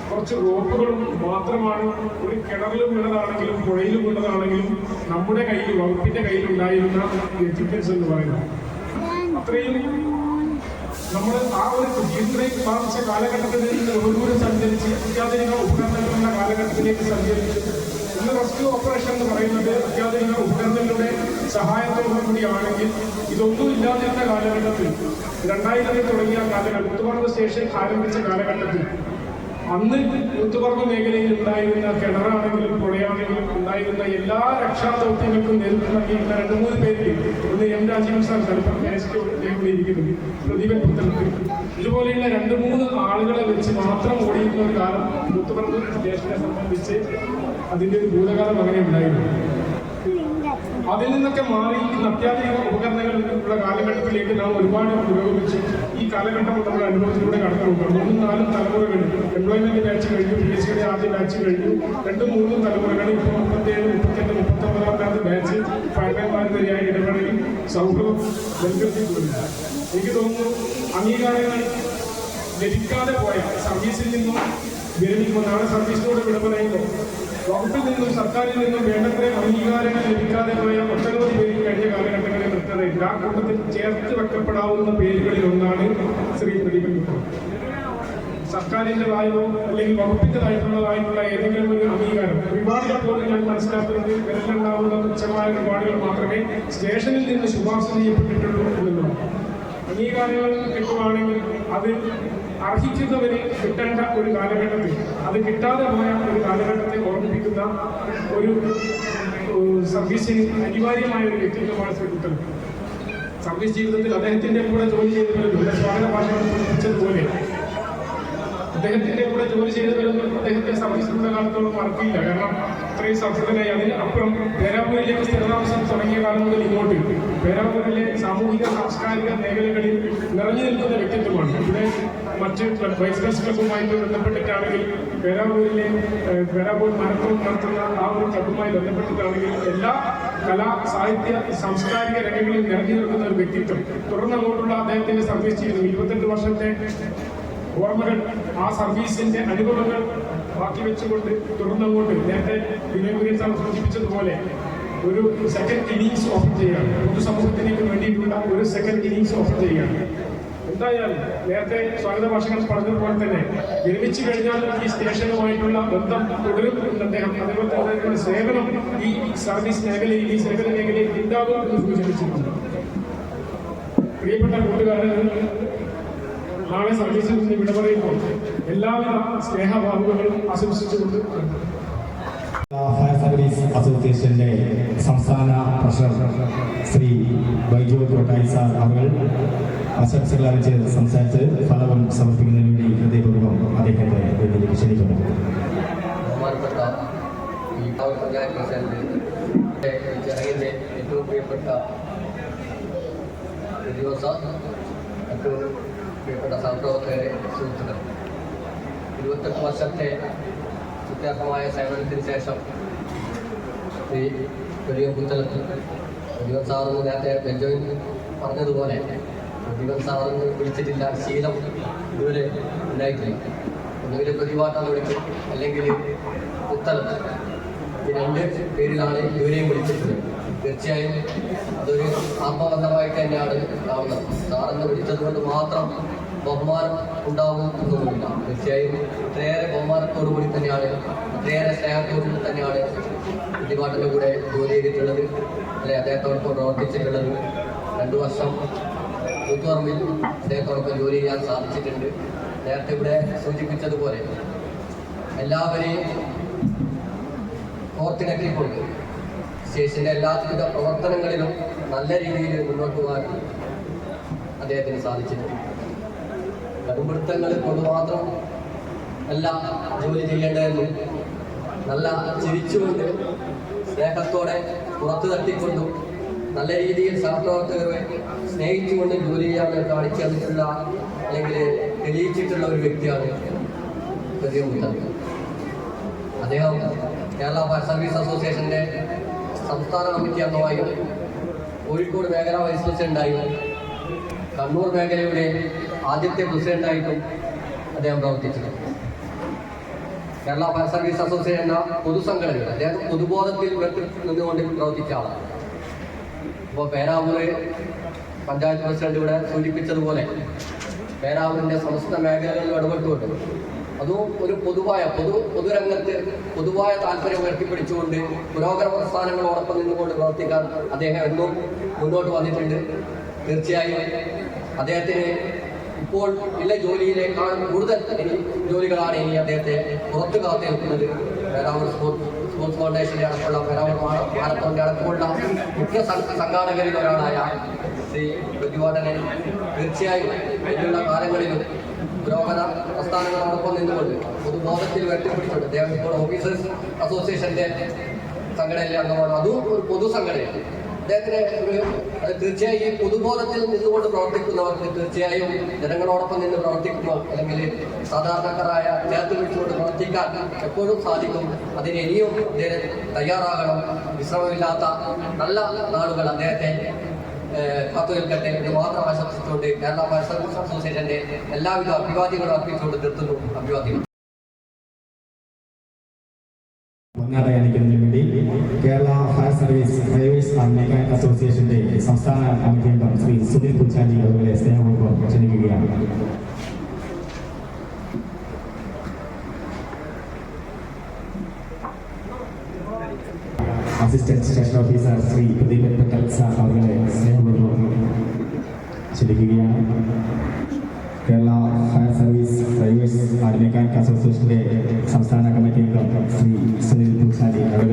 കുറച്ച് റോപ്പുകളും മാത്രമാണ്. ഒരു കിണറിൽ വീണതാണെങ്കിലും പുഴയിൽ വീണതാണെങ്കിലും നമ്മുടെ കയ്യിൽ, വകുപ്പിന്റെ കയ്യിൽ ഉണ്ടായിരുന്ന എക്യുപ്മെന്റ്സ് എന്ന് പറയുന്നത് അത്രയും നമ്മൾ ആ ഒരു ഇത്രയും ബാധിച്ച കാലഘട്ടത്തിൽ നിന്ന് ബഹുദൂരം സഞ്ചരിച്ച് അത്യാധുനിക ഉപകരണങ്ങളുള്ള കാലഘട്ടത്തിലേക്ക് സഞ്ചരിച്ച് ഇന്ന് റെസ്ക്യൂ ഓപ്പറേഷൻ എന്ന് പറയുന്നത് അത്യാധുനിക ഉപകരണങ്ങളുടെ സഹായത്തോടു കൂടിയാണെങ്കിൽ ഇതൊന്നും ഇല്ലാതിരുന്ന കാലഘട്ടത്തിൽ 2000 തുടങ്ങിയ കാലഘട്ടം കൂത്തുപറമ്പ് സ്റ്റേഷൻ ആരംഭിച്ച കാലഘട്ടത്തിൽ അന്ന് കൂത്തുപറമ്പ് മേഖലയിൽ ഉണ്ടായിരുന്ന കിണറാണെങ്കിലും പുഴയാണെങ്കിലും ഉണ്ടായിരുന്ന എല്ലാ രക്ഷാദൗത്യങ്ങൾക്കും നേതൃത്വം നൽകിയിരുന്ന 2-3 പേരിൽ ഒന്ന് എം രാജീവൻ സാർ ചിലപ്പോൾ ഇരിക്കുന്നു, പ്രതിഭൻ പുത്തലത്ത്, ഇതുപോലെയുള്ള 2-3 ആളുകളെ വെച്ച് മാത്രം ഓടിയിരുന്ന ഒരു കാലം കൂത്തുപറമ്പ് സ്റ്റേഷനെ സംബന്ധിച്ച് അതിൻ്റെ ഒരു ഭൂതകാലം അങ്ങനെ ഉണ്ടായിരുന്നു. അതിൽ നിന്നൊക്കെ മാറി ഇന്ന് അത്യാധുനിക ഉപകരണങ്ങളുള്ള കാലഘട്ടത്തിലേക്ക് നാം ഒരുപാട് പുരോഗമിച്ചു. ഈ കാലഘട്ടം നമ്മുടെ അനുഭവത്തിലൂടെ കടന്നു പോകും. 3-4 തലമുറകൾ എംപ്ലോയ്മെന്റ് ബാച്ച് കഴിഞ്ഞു, PhD ആദ്യ ബാച്ച് കഴിഞ്ഞു, 2-3 തലമുറകൾ ഇപ്പോൾ 37, 38, 39 ബാച്ച് ഫയർമാൻമാരുടെയായ ഇടപെടലിൽ സൗഹൃദം ബന്ധപ്പെട്ടിട്ടുണ്ട്. എനിക്ക് തോന്നുന്നു അംഗീകാരങ്ങൾ ലഭിക്കാതെ പോയ സർവീസിൽ നിന്നും വിരമിക്കുമ്പോൾ നാളെ സർവീസിനോട് വിട പറയുമ്പോൾ വകുപ്പിൽ നിന്നും സർക്കാരിൽ നിന്നും വേണ്ടത്ര അംഗീകാരങ്ങൾ ലഭിക്കാതെ പോയ ഒട്ടനവധി പേര് കഴിഞ്ഞ കാലഘട്ടങ്ങളിൽ നിർത്തരുത്. ആ കൂട്ടത്തിൽ ചേർത്ത് വെക്കപ്പെടാവുന്ന പേരുകളിൽ ഒന്നാണ് ശ്രീ പ്രതിഭൻ. സർക്കാരിൻ്റെതായോ അല്ലെങ്കിൽ വകുപ്പിൻ്റെതായിട്ടുള്ളതായിട്ടുള്ള ഏതെങ്കിലും ഒരു അംഗീകാരം റിവാർഡുകൾ പോലും ഞാൻ മനസ്സിലാക്കുന്നത് വിരലുണ്ടാവുന്ന തുച്ഛമായ റിവാർഡുകൾ മാത്രമേ സ്റ്റേഷനിൽ നിന്ന് ശുപാർശ ചെയ്യപ്പെട്ടിട്ടുള്ളൂ എന്നുള്ളതാണ്. അംഗീകാരങ്ങൾ കിട്ടുവാണെങ്കിൽ അത് അർഹിക്കുന്നവരെ കിട്ടേണ്ട ഒരു കാലഘട്ടത്തിൽ അത് കിട്ടാതെ പോയ ഒരു കാലഘട്ടത്തെ ഓർമ്മിപ്പിക്കുന്ന ഒരു സർവീസിന് അനിവാര്യമായ ഒരു വ്യക്തിത്വമാണ് ശ്രീ കുട്ടൻ. സർവീസ് ജീവിതത്തിൽ അദ്ദേഹത്തിന്റെ കൂടെ ജോലി ചെയ്തവരും സ്വാഗത ഭാഷ പഠിപ്പിച്ചതുപോലെ അദ്ദേഹത്തിന്റെ കൂടെ ജോലി ചെയ്തവരൊന്നും അദ്ദേഹത്തെ സർവീസിലുള്ള കാലത്തോളം മറക്കില്ല. കാരണം അത്രയും സഫലനായി അതിന് അപ്പുറം പേരാവൂരിലേക്ക് സ്ഥിരതാമസം തുടങ്ങിയ കാലം മുതൽ ഇങ്ങോട്ട് പേരാവൂരിലെ സാമൂഹിക സാംസ്കാരിക മേഖലകളിൽ നിറഞ്ഞു നിൽക്കുന്ന വ്യക്തിത്വമാണ്. ഇവിടെ മറ്റ് വൈസ്നസ് ക്ലബുമായിട്ട് ബന്ധപ്പെട്ടിട്ടാണെങ്കിൽ പേരാവൂർ മരത്തോളം നടത്തുന്ന ആ ഒരു ക്ലബുമായി ബന്ധപ്പെട്ടിട്ടാണെങ്കിൽ എല്ലാ കലാ സാഹിത്യ സാംസ്കാരിക രംഗങ്ങളിൽ നിറഞ്ഞു നിൽക്കുന്ന ഒരു വ്യക്തിത്വം. തുടർന്നങ്ങോട്ടുള്ള അദ്ദേഹത്തിന്റെ സർവീസ് ചെയ്തു 28 വർഷത്തെ ഓർമ്മകൾ, ആ സർവീസിന്റെ അനുഭവങ്ങൾ ബാക്കി വെച്ചുകൊണ്ട് തുടർന്നങ്ങോട്ട് നേരത്തെ വിനോദ് സാർ സൂചിപ്പിച്ചതുപോലെ ഒരു സെക്കൻഡ് ഇന്നിങ്സ് ഓപ്പൺ ചെയ്യുകയാണ്. പൊതുസമൂഹത്തിലേക്ക് വേണ്ടിയിട്ടുള്ള ഒരു സെക്കൻഡ് ഇന്നിങ്സ് ഓപ്പൺ ചെയ്യുകയാണ്. എന്തായാലും നേരത്തെ സ്വാഗത ഭാഷകൾ പറഞ്ഞതുപോലെ തന്നെ വിരമിച്ചു കഴിഞ്ഞാൽ ഈ സ്റ്റേഷനുമായിട്ടുള്ള ബന്ധം തുടരും എന്ന് അദ്ദേഹം, അതുപോലെ തന്നെ സേവനം ഈ സർവീസ് മേഖലയിൽ, ഈ സേവന മേഖലയിൽ ഉണ്ടാകും എന്ന് സൂചിപ്പിച്ചിട്ടുണ്ട്. പ്രിയപ്പെട്ട കൂട്ടുകാരൻ, നാളെ സർവീസിൽ നിന്ന് വിട പറയുമ്പോൾ എല്ലാവിധ സ്നേഹഭാവുകളും ആശംസിച്ചുകൊണ്ട് ഫയർ സർവീസ് അസോസിയേഷന്റെ സംസ്ഥാന പ്രസിഡന്റ് ശ്രീ ബൈജു കോട്ടായി സാർ അവർ ആശംസകൾ അറിയിച്ച് സംസാരിച്ച് ഫലവും സമർപ്പിക്കുന്നതിന് വേണ്ടി ഹൃദയപൂർവ്വം അദ്ദേഹത്തെ വേദിയിലേക്ക് ക്ഷണിക്കുന്നു. ബഹുമാനപ്പെട്ട ഈ പഞ്ചായത്ത് പ്രസിഡന്റ് ചടങ്ങിന്റെ ഏറ്റവും പ്രിയപ്പെട്ട ഉദ്യോഗസ്ഥ, മറ്റു പ്രിയപ്പെട്ട സഹപ്രവർത്തകരെ, സുഹൃത്തുക്കൾ, 28 വർഷത്തെ വ്യത്യാസമായ സേവനത്തിന് ശേഷം ശ്രീ വലിയ പുത്തലത്ത് പ്രതിഭൻ സാറെന്ന് നേരത്തെ ബെഞ്ചമിൻ പറഞ്ഞതുപോലെ പ്രതിഭൻ സാറെന്ന് വിളിച്ചിട്ടില്ല, ശീലം ഇതുവരെ ഉണ്ടായിട്ടില്ല. ഒന്നുകിൽ പ്രതിഭാട്ടെന്ന് വിളിക്കും, അല്ലെങ്കിൽ പുത്തലത്ത്. ഈ 2 പേരിലാണ് ഇവരെയും വിളിച്ചിട്ടുള്ളത്. തീർച്ചയായും അതൊരു ആത്മബന്ധമായിട്ട് തന്നെയാണ് കാണുന്നത്. സാറെന്ന് വിളിച്ചത് കൊണ്ട് മാത്രം ബഹുമാനം ഉണ്ടാകും എന്നൊന്നുമില്ല. തീർച്ചയായും ഒത്തിരിയേറെ ബഹുമാനത്തോടു കൂടി തന്നെയാണ്, ഒത്തിരിയേറെ സ്നേഹത്തോടു തന്നെയാണ് പ്രതിഭാട്ടിൻ്റെ കൂടെ ജോലി ചെയ്തിട്ടുള്ളത്, അല്ലെ അദ്ദേഹത്തോടൊപ്പം പ്രവർത്തിച്ചിട്ടുള്ളത്. 2 വർഷം കൂത്തുപറമ്പിൽ അദ്ദേഹത്തോടൊപ്പം ജോലി ചെയ്യാൻ സാധിച്ചിട്ടുണ്ട്. നേരത്തെ ഇവിടെ സൂചിപ്പിച്ചതുപോലെ എല്ലാവരെയും കോർത്തിണക്കിക്കൊണ്ട് സ്റ്റേഷൻ്റെ എല്ലാവിധ പ്രവർത്തനങ്ങളിലും നല്ല രീതിയിൽ മുന്നോട്ട് പോകാൻ അദ്ദേഹത്തിന് സാധിച്ചിട്ടുണ്ട്. കടുംപിടുത്തങ്ങൾ കൊണ്ട് മാത്രം അല്ല ജോലി ചെയ്യേണ്ടതെന്നും നല്ല ചിരിച്ചുകൊണ്ട് സ്നേഹത്തോടെ പുറത്തു തട്ടിക്കൊണ്ടും നല്ല രീതിയിൽ സഹപ്രവർത്തകരെ സ്നേഹിച്ചുകൊണ്ട് ജോലി ചെയ്യാൻ കാണിച്ചു തന്നിട്ടുള്ള അല്ലെങ്കിൽ തെളിയിച്ചിട്ടുള്ള ഒരു വ്യക്തിയാണ് മുത്തൻ. അദ്ദേഹം കേരള ഫയർ സർവീസ് അസോസിയേഷൻ്റെ സംസ്ഥാന കമ്മിറ്റി അംഗമായും കോഴിക്കോട് മേഖല വൈസ് പ്രസിഡന്റായും കണ്ണൂർ മേഖലയുടെ ആദ്യത്തെ പ്രസിഡന്റായിട്ടും അദ്ദേഹം പ്രവർത്തിച്ചിട്ടുണ്ട്. കേരള ഫയർ സർവീസ് അസോസിയേഷൻ എന്ന പൊതുസംഘടനകൾ അദ്ദേഹം പൊതുബോധത്തിൽ നിന്നുകൊണ്ട് പ്രവർത്തിച്ച ആളാണ്. അപ്പോൾ പേരാവൂർ പഞ്ചായത്ത് പ്രസിഡന്റ് ഇവിടെ സൂചിപ്പിച്ചതുപോലെ പേരാവൂരിൻ്റെ സമസ്ത മേഖലകളിൽ ഇടപെട്ടുകൊണ്ട് അതും ഒരു പൊതുരംഗത്ത് പൊതുവായ താല്പര്യം ഉയർത്തിപ്പിടിച്ചുകൊണ്ട് പുരോഗമന പ്രസ്ഥാനങ്ങളോടൊപ്പം നിന്നുകൊണ്ട് പ്രവർത്തിക്കാൻ അദ്ദേഹം എന്നും മുന്നോട്ട് വന്നിട്ടുണ്ട്. തീർച്ചയായും അദ്ദേഹത്തിന് ഇപ്പോൾ ഉള്ള ജോലിയിലേക്കാൾ കൂടുതൽ ജോലികളാണ് ഇനി അദ്ദേഹത്തെ പുറത്തു കാത്തിരിക്കുന്നത്. പേരാവൂർ സ്പോർട്സ് ഫൗണ്ടേഷൻ്റെ അടക്കമുള്ള പേരാവൂർ മാരത്തോണിൻ്റെ അടക്കമുള്ള മുഖ്യ സംഘാടകരിൽ ഒരാളായ ശ്രീ പ്രതിവാടനെ തീർച്ചയായും ഇതിലുള്ള കാലങ്ങളിലും പുരോഗമന പ്രസ്ഥാനങ്ങളോടൊപ്പം നിന്നുകൊണ്ട് പൊതുബോധത്തിൽ ഉയർത്തിപ്പിടിച്ചുകൊണ്ട് അദ്ദേഹം ഇപ്പോൾ ഓഫീസേഴ്സ് അസോസിയേഷൻ്റെ സംഘടനയിലെ അംഗമാണ്. അതും ഒരു പൊതുസംഘടനയാണ്. അദ്ദേഹത്തിന് തീർച്ചയായും ഈ പൊതുബോധത്തിൽ നിന്നുകൊണ്ട് പ്രവർത്തിക്കുന്നവർക്ക് തീർച്ചയായും ജനങ്ങളോടൊപ്പം നിന്ന് പ്രവർത്തിക്കുന്നു അല്ലെങ്കിൽ സാധാരണക്കാരായ ചേർത്ത് പിടിച്ചുകൊണ്ട് പ്രവർത്തിക്കാൻ എപ്പോഴും സാധിക്കും. അതിന് ഇനിയും അദ്ദേഹം തയ്യാറാകണം. വിശ്രമമില്ലാത്ത നല്ല നാളുകൾ അദ്ദേഹത്തെ കാത്തു നിൽക്കട്ടെ എന്ന് മാത്രം ആശംസിച്ചുകൊണ്ട് കേരള ഫയർ സർവീസ് അസോസിയേഷന്റെ എല്ലാവിധ അഭിവാദ്യങ്ങളും അർപ്പിച്ചുകൊണ്ട് നിർത്തുന്നു. അഭിവാദ്യങ്ങൾ. പൊന്നാടയണിക്കുന്നതിന് വേണ്ടി Kerala fire service drivers and mechanic അസോസിയേഷന്റെ സംസ്ഥാന കമ്മിറ്റി അംഗം ശ്രീ സുനിൽ പുച്ചാലി അവരുടെ സ്നേഹപൂർവ്വം ക്ഷണിക്കുകയാണ്. Assistant station officer Shri Pradeepan Patel sir അവരുടെ സ്നേഹപൂർവ്വം ക്ഷണിക്കുകയാണ്. Kerala fire service drivers and mechanic അസോസിയേഷന്റെ സംസ്ഥാന കമ്മിറ്റി അംഗം ശ്രീ സുനിൽ പുച്ചാലി അവർ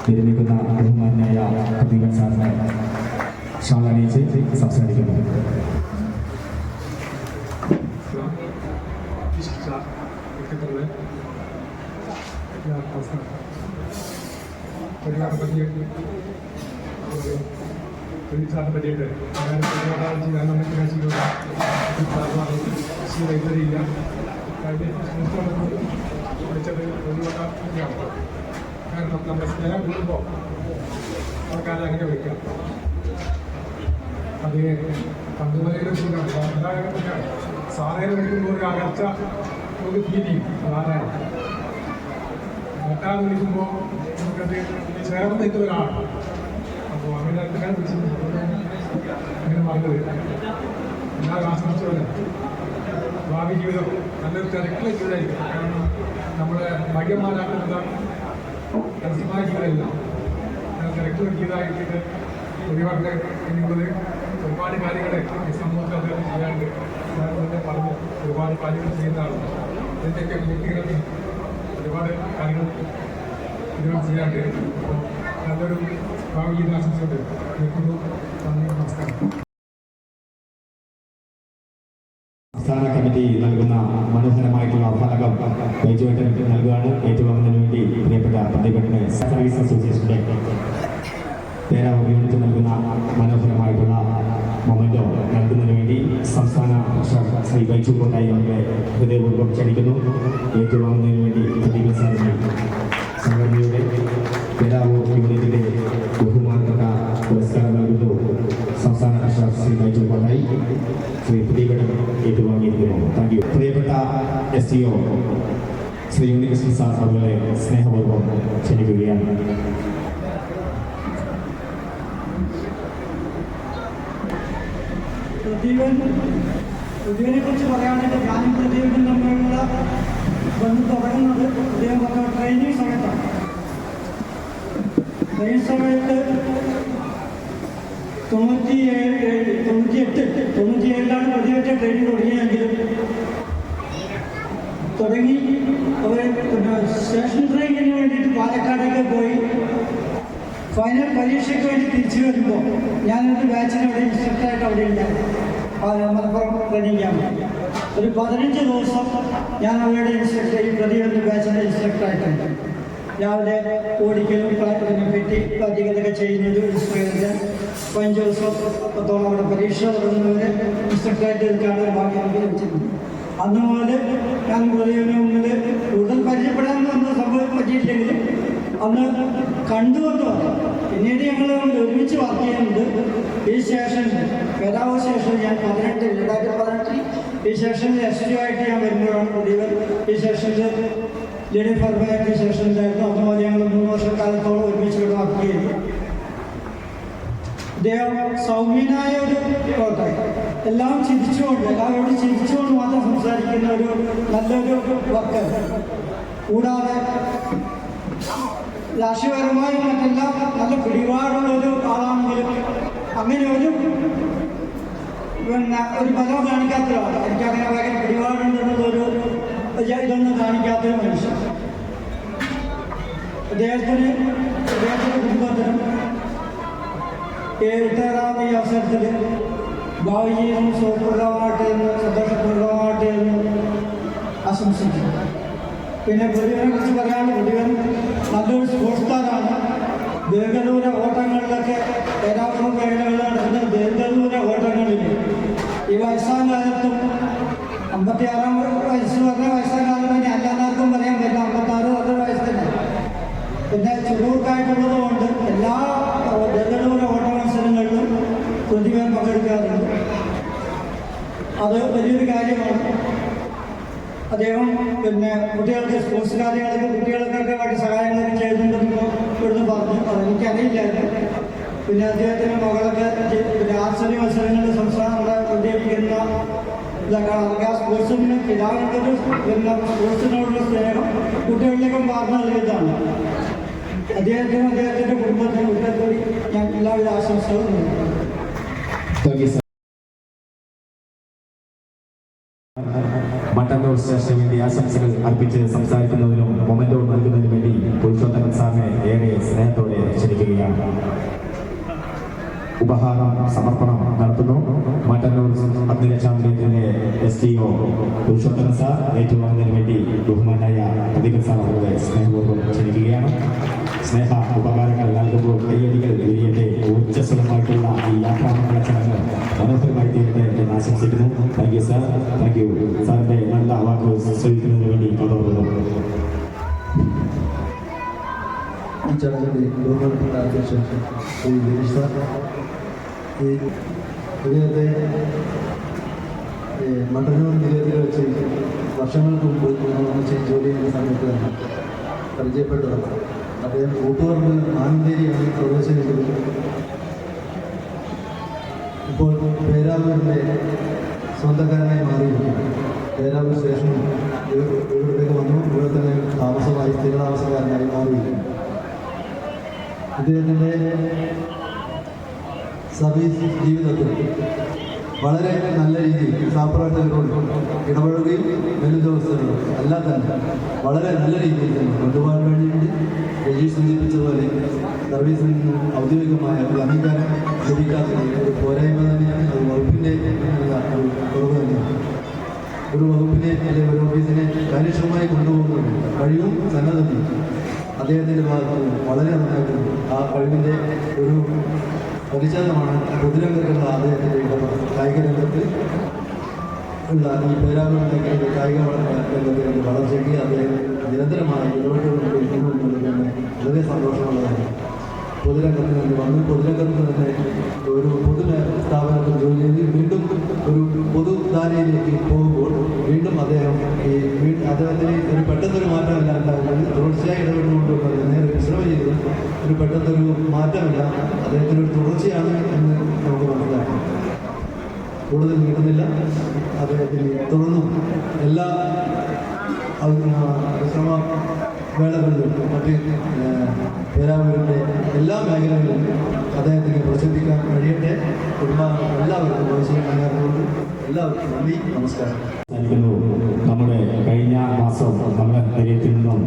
വിരമിക്കുന്ന ബഹുമാനായ പ്രദീപൻ സാറിനെ ഷാൾ അണിയിച്ച് സംസാരിക്കുന്നു. സാറിനെ പറ്റിയിട്ട് ഇല്ല പഠിച്ചത് കാരണം നമ്മുടെ സ്നേഹം കൂടുമ്പോൾ ആൾക്കാരെ അങ്ങനെ വിളിക്കാം. അത് കന്നുമലയിലും എല്ലാവരും സാറേ വിളിക്കുമ്പോൾ ഒരു അകർച്ച ഒരു ഫീൽ ചെയ്യും. സാറാണ് മറ്റാൾ വിളിക്കുമ്പോൾ നമുക്കത് ചേർന്ന് നിൽക്കുന്നൊരാളാണ്. അപ്പോൾ അങ്ങനെ അടുത്തക്കാൻ വിളിച്ചത് അങ്ങനെ പറഞ്ഞത് എല്ലാവരും ആശ്രമിച്ചവരെ ഭാവി ജീവിതം നല്ലൊരു തിരക്കുള്ള ജീവിതമായിരിക്കും. കാരണം നമ്മളെ ഭാഗ്യന്മാരാക്കുന്നത് രസമായ ജീവിതമല്ല, തിരക്കുള്ള ജീവിതമായിട്ട് ഒഴിവാക്കുക എന്നുള്ളത് ഒരുപാട് കാര്യങ്ങൾ ഈ സമൂഹത്തിൽ അത് ചെയ്യാണ്ട് തന്നെ പറഞ്ഞ് ഒരുപാട് കാര്യങ്ങൾ ചെയ്യുന്ന ആളുകൾ ഇതിൻ്റെയൊക്കെ വ്യക്തികളെ ഒരുപാട് കാര്യങ്ങൾ ഇതിനും ചെയ്യാണ്ട്. അപ്പോൾ നല്ലൊരു ഭാവി ജീവിതം ആശംസിച്ചുകൊണ്ട് നിൽക്കുന്നു. നന്ദി, നമസ്കാരം. സംസ്ഥാന കമ്മിറ്റി നൽകുന്ന മനോഹരമായിട്ടുള്ള ഫലകം ബൈജുവേട്ടൻ നൽകുകയാണ്. ഏറ്റുവാങ്ങുന്നതിന് വേണ്ടി പ്രിയപ്പെട്ട പ്രതിഭടനെ സർവീസ് അസോസിയേഷന്റെ പേരാവൂർ യൂണിറ്റ് നൽകുന്ന മനോഹരമായിട്ടുള്ള മൊമെന്റോ നൽകുന്നതിന് വേണ്ടി സംസ്ഥാന ശ്രീ ബൈജു കോട്ടായി അവരുടെ ഹൃദയപൂർവ്വം ക്ഷണിക്കുന്നു. ഏറ്റുവാങ്ങുന്നതിന് വേണ്ടി പ്രദീപ സാറിനെ സംഘടനയുടെ പേരാവൂർ യൂണിറ്റിന്റെ ബഹുമാനപ്പെട്ട പുരസ്കാരം നൽകുന്നു. സംസ്ഥാന ശ്രീ ബൈജു കോട്ടായി ശ്രീ പ്രദീപൻ ഏറ്റുവാങ്ങിയിരിക്കുന്നു. Thank you. പ്രിയപ്പെട്ട STO ശ്രീ ഉണ്ണികൃഷ്ണൻ സാർ അവരുടെ സ്നേഹപൂർവ്വം ക്ഷണിക്കുകയാണ്. പ്രതിഭനെ കുറിച്ച് പറയുകയാണെങ്കിൽ ഞാനും പ്രദീപനും തമ്മിലുള്ള ബന്ധം തുടങ്ങുന്നത് അദ്ദേഹം പറഞ്ഞ ട്രെയിനിങ് സമയത്താണ്. ട്രെയിനിങ് സമയത്ത് 97-98 പ്രതിഭറ്റ ട്രെയിനിങ് തുടങ്ങിയെങ്കിൽ തുടങ്ങി അവർ സ്റ്റേഷൻ ട്രെയിനിങ്ങിന് വേണ്ടിയിട്ട് പാലക്കാട് പാലക്കാടേക്ക് പോയി ഫൈനൽ പരീക്ഷയ്ക്ക് വേണ്ടി തിരിച്ചു വരുമ്പോൾ ഞാനൊരു ബാച്ചിന് അവിടെ ഇൻസ്ട്രക്ടറായിട്ട് അവിടെ ഉണ്ടായിരുന്നു. മലപ്പുറം ട്രെയിനിങ് ക്യാമ്പ് ഒരു 15 ദിവസം ഞാൻ അവരുടെ ഇൻസ്ട്രക്ടർ ഈ പ്രതിബന്ധ ബാച്ചിൻ്റെ ഇൻസ്ട്രക്ടറായിട്ടുണ്ട്. രാവിലെ ഓടിക്കലും പിന്നെ പെറ്റി അധികതൊക്കെ ചെയ്യുന്നത് ഇൻസ്ട്രക്ടറിൻ്റെ 15 ദിവസത്തോളം അവിടെ പരീക്ഷ തുടങ്ങുന്നവരെ ഇൻസ്ട്രക്ടറായിട്ട് എടുക്കാനുള്ള ഭാഗ്യം എനിക്ക് ലഭിച്ചിട്ടുണ്ട്. അന്ന് മുതൽ ഞാൻ പ്രതിബന്ധ മുന്നിൽ കൂടുതൽ പരിചയപ്പെടാനൊന്നും സംഭവം പറ്റിയിട്ടില്ലെങ്കിൽ അന്ന് കണ്ടുകൊണ്ട് വന്നു. പിന്നീട് ഞങ്ങൾ ഒരുമിച്ച് വർക്ക് ചെയ്യുന്നുണ്ട്. ഈ സ്റ്റേഷനിൽ പേരാവൂർ സ്റ്റേഷനിൽ ഞാൻ 2018 ഈ സ്റ്റേഷനിൽ SDO ആയിട്ട് ഞാൻ വരുമ്പോഴാണ് പ്രതികൾ ഈ സ്റ്റേഷനിൽ ലേഡി ഫർമായിട്ട് ഈ സ്റ്റേഷനിലായിരുന്നു. അതുപോലെ ഞങ്ങൾ 3 വർഷക്കാലത്തോളം ഒരുമിച്ച് ഇവിടെ വർക്ക് ചെയ്തു. അദ്ദേഹം സൗമ്യനായ ഒരു പ്രവർത്തകൻ, എല്ലാം ചിരിച്ചുകൊണ്ട് എല്ലാവരോടും ചിരിച്ചുകൊണ്ട് മാത്രം സംസാരിക്കുന്ന ഒരു നല്ലൊരു വർക്കർ. കൂടാതെ രാഷ്ട്രീയപരമായും മറ്റെല്ലാം നല്ല പിടിപാടുള്ള ഒരു ആളാണെങ്കിലും അങ്ങനെ ഒരു ബലം കാണിക്കാത്ത ഒരാൾ. എനിക്കങ്ങനെ ഭയങ്കര പിടിപാടുണ്ടെന്നുള്ളൊരു ഇതൊന്നും കാണിക്കാത്തൊരു മനുഷ്യൻ. അദ്ദേഹത്തിൻ്റെ കുടുംബത്തിനും 70 ഈ അവസരത്തിൽ ഭാവി ജീവിതം സുഖപ്രദമാകട്ടെ എന്ന് സന്തോഷപ്രദമാകട്ടെ എന്ന് ആശംസിക്കുന്നു. പിന്നെ പ്രതിഭനെ കുറിച്ച് പറയാനുള്ള പ്രതിഭൻ നല്ലൊരു സ്പോർട്സ് താരമാണ്. ദീർഘദൂര ഓട്ടങ്ങളിലൊക്കെ ഏതാനും മേഖലകളിൽ നടക്കുന്ന ദീർഘദൂര ഓട്ടങ്ങളിൽ ഈ വയസ്സാം കാലത്തും 56 വയസ്സ് പറഞ്ഞ വയസ്സാം കാലം തന്നെ എല്ലാവർക്കും പറയാൻ പറ്റില്ല. 56 വയസ്സ് തന്നെ. പിന്നെ ചുരുക്കായിട്ടുള്ളത് കൊണ്ട് എല്ലാ ദീർഘദൂര ഓട്ട മത്സരങ്ങളിലും പ്രതിഭൻ പങ്കെടുക്കാറുണ്ട്. അത് വലിയൊരു കാര്യമാണ്. അദ്ദേഹം പിന്നെ കുട്ടികൾക്ക് സ്പോർട്സ് കാര്യങ്ങൾക്ക് കുട്ടികൾക്കൊക്കെ വേണ്ടി സഹായങ്ങളൊക്കെ ചെയ്യുന്നുണ്ടെന്ന് ഇവിടുന്ന് പറഞ്ഞു. അതെനിക്കറിയില്ലായിരുന്നു. പിന്നെ അദ്ദേഹത്തിൻ്റെ മകളൊക്കെ പിന്നെ ആർച്ചറി മത്സരങ്ങളിൽ സംസ്ഥാനങ്ങളെ ഉദ്ദേശിക്കുന്ന ഇതൊക്കെ അതൊക്കെ ആ സ്പോർട്സിന് പിതാവിൻ്റെ ഒരു പിന്നെ സ്പോർട്സിനോടുള്ള സ്നേഹം കുട്ടികളിലേക്കും പറഞ്ഞു നൽകിയതാണ്. അദ്ദേഹത്തിൻ്റെ കുടുംബത്തിനും കുട്ടികൾക്കൂടി ഞാൻ എല്ലാവിധ ആശംസകളും നൽകുന്നു. മട്ടന്നൂർ സ്റ്റേഷന് വേണ്ടി ആശംസകൾ അർപ്പിച്ച് സംസാരിക്കുന്നതിനും മൊമെന്റോ നൽകുന്നതിനു വേണ്ടി പുരുഷോത്തമൻ സാറിനെ ഏറെ സ്നേഹത്തോടെ ക്ഷണിക്കുകയാണ്. ഉപഹാരം സമർപ്പണം നടത്തുന്നു. മട്ടന്നൂർ അഗ്നിരക്ഷാനിലയത്തിന്റെ SDO പുരുഷോത്തമൻ സാർ ഏറ്റുവാങ്ങുന്നതിന് വേണ്ടി ബഹുമാനായ പ്രതികൾ സാർ അവരുടെ സ്നേഹപൂർവ്വം ക്ഷണിക്കുകയാണ്. സ്നേഹ ഉപകാരങ്ങൾ നൽകുമ്പോൾ കയ്യടികൾ ഉയരട്ടെ. ഊർജ്ജസ്വലമായിട്ടുള്ള ഈ യാത്രാമംഗള ചടങ്ങ് മനോഹരമായി തീരട്ടെ എന്ന് ആശംസിക്കുന്നു. Thank you sir. Thank you സാറിന്റെ നല്ല വാക്കുകൾ സ്വീകരിക്കുന്നതിന് വേണ്ടി പദവുന്നു. ഈ ചടങ്ങിൻ്റെ ബഹുമാനപ്പെട്ട അധ്യക്ഷൻ ശ്രീ ഗിരീഷ് സാർ, ഈ ഇദ്ദേഹത്തെ മട്ടന്നൂർ നിലയത്തിൽ വെച്ച് വർഷങ്ങൾക്ക് മുമ്പ് ഒന്നിച്ച് ജോലി ചെയ്യുന്ന സമയത്ത് തന്നെ പരിചയപ്പെട്ടതാണ്. അദ്ദേഹം കൂട്ടുപറമ്പ് ആനന്ദേരിയാണ് പ്രവേശിക്കുന്നത്. ഇപ്പോൾ പേരാവൂരിൻ്റെ സ്വന്തക്കാരനായി മാറിയിരിക്കുന്നു. പേരാവൂർ സ്റ്റേഷനും ഇവിടത്തേക്ക് വന്നു. ഇവിടെ തന്നെ താമസമായി സ്ഥിരതാമസക്കാരനായി മാറിയിരിക്കുന്നു. അദ്ദേഹത്തിൻ്റെ സർവീസ് ജീവിതത്തിൽ വളരെ നല്ല രീതിയിൽ സഹപ്രവർത്തകരോട് ഇടപഴകുകയും മേലുദ്യോഗസ്ഥരോട് എല്ലാം തന്നെ വളരെ നല്ല രീതിയിൽ തന്നെ കൊണ്ടുപോകാൻ വേണ്ടിയിട്ട് രജീഷ് സൂചിപ്പിച്ചതുപോലെ സർവീസിൽ നിന്ന് ഔദ്യോഗികമായ ഒരു അംഗീകാരം ലഭിക്കാത്ത ഒരു പോരായ്മ തന്നെയാണ്. അത് വകുപ്പിൻ്റെ ഒരു കുറവ് തന്നെയാണ്. ഒരു വകുപ്പിനെ അല്ലെങ്കിൽ ഒരു ഓഫീസിനെ കാര്യക്ഷമമായി കൊണ്ടുപോകുന്നത് കഴിവും സന്നദ്ധതയും അദ്ദേഹത്തിൻ്റെ ഭാഗത്ത് വളരെ നന്നായിട്ടുണ്ട്. ആ കഴിവിൻ്റെ ഒരു പരിചരണമാണ് പൊതുരംഗത്തുള്ള അദ്ദേഹത്തിൻ്റെ ഇടപെടൽ. കായിക രംഗത്ത് ഉള്ള ഈ പേരാവൂർ മേഖലയിലെ കായിക രംഗത്തിൻ്റെ വളർച്ചയ്ക്ക് അദ്ദേഹം നിരന്തരമായി ഇടപെട്ടുകൊണ്ടിരിക്കുന്നു എന്നുള്ളത് തന്നെ വളരെ സന്തോഷമുള്ളതാണ്. പൊതുരംഗത്ത് നിന്ന് വന്ന് പൊതുരംഗത്ത് തന്നെ ഒരു പൊതു സ്ഥാപനത്തിൽ ജോലി ചെയ്ത് വീണ്ടും ഒരു പൊതുധാരയിലേക്ക് പോകുമ്പോൾ വീണ്ടും അദ്ദേഹം അദ്ദേഹത്തിന് ഒരു പെട്ടെന്നൊരു മാറ്റമല്ല ഉണ്ടാകുന്നത്. തുടർച്ചയായി ഇടപെട്ടുകൊണ്ടുള്ളത് നേരെ വിശ്രമം ചെയ്തത് ഒരു പെട്ടെന്നൊരു മാറ്റമല്ല, അദ്ദേഹത്തിന് ഒരു തുടർച്ചയാണ് എന്ന് നമുക്ക് മനസ്സിലാക്കാം. കൂടുതൽ നീട്ടുന്നില്ല. അദ്ദേഹത്തിന് തുടർന്നും എല്ലാ വിശ്രമ വേളകളിലും മറ്റ് പേരാവൂരിൻ്റെ എല്ലാ മേഖലകളിലും അദ്ദേഹത്തിന് പ്രസിദ്ധിക്കാൻ കഴിയട്ടെ. കുടുംബാംഗങ്ങൾ എല്ലാവർക്കും ആവശ്യം എല്ലാവർക്കും നന്ദി, നമസ്കാരം. നമ്മുടെ കഴിഞ്ഞ മാസം മാസവും നമ്മുടെ നിലയത്തിൽ നിന്നും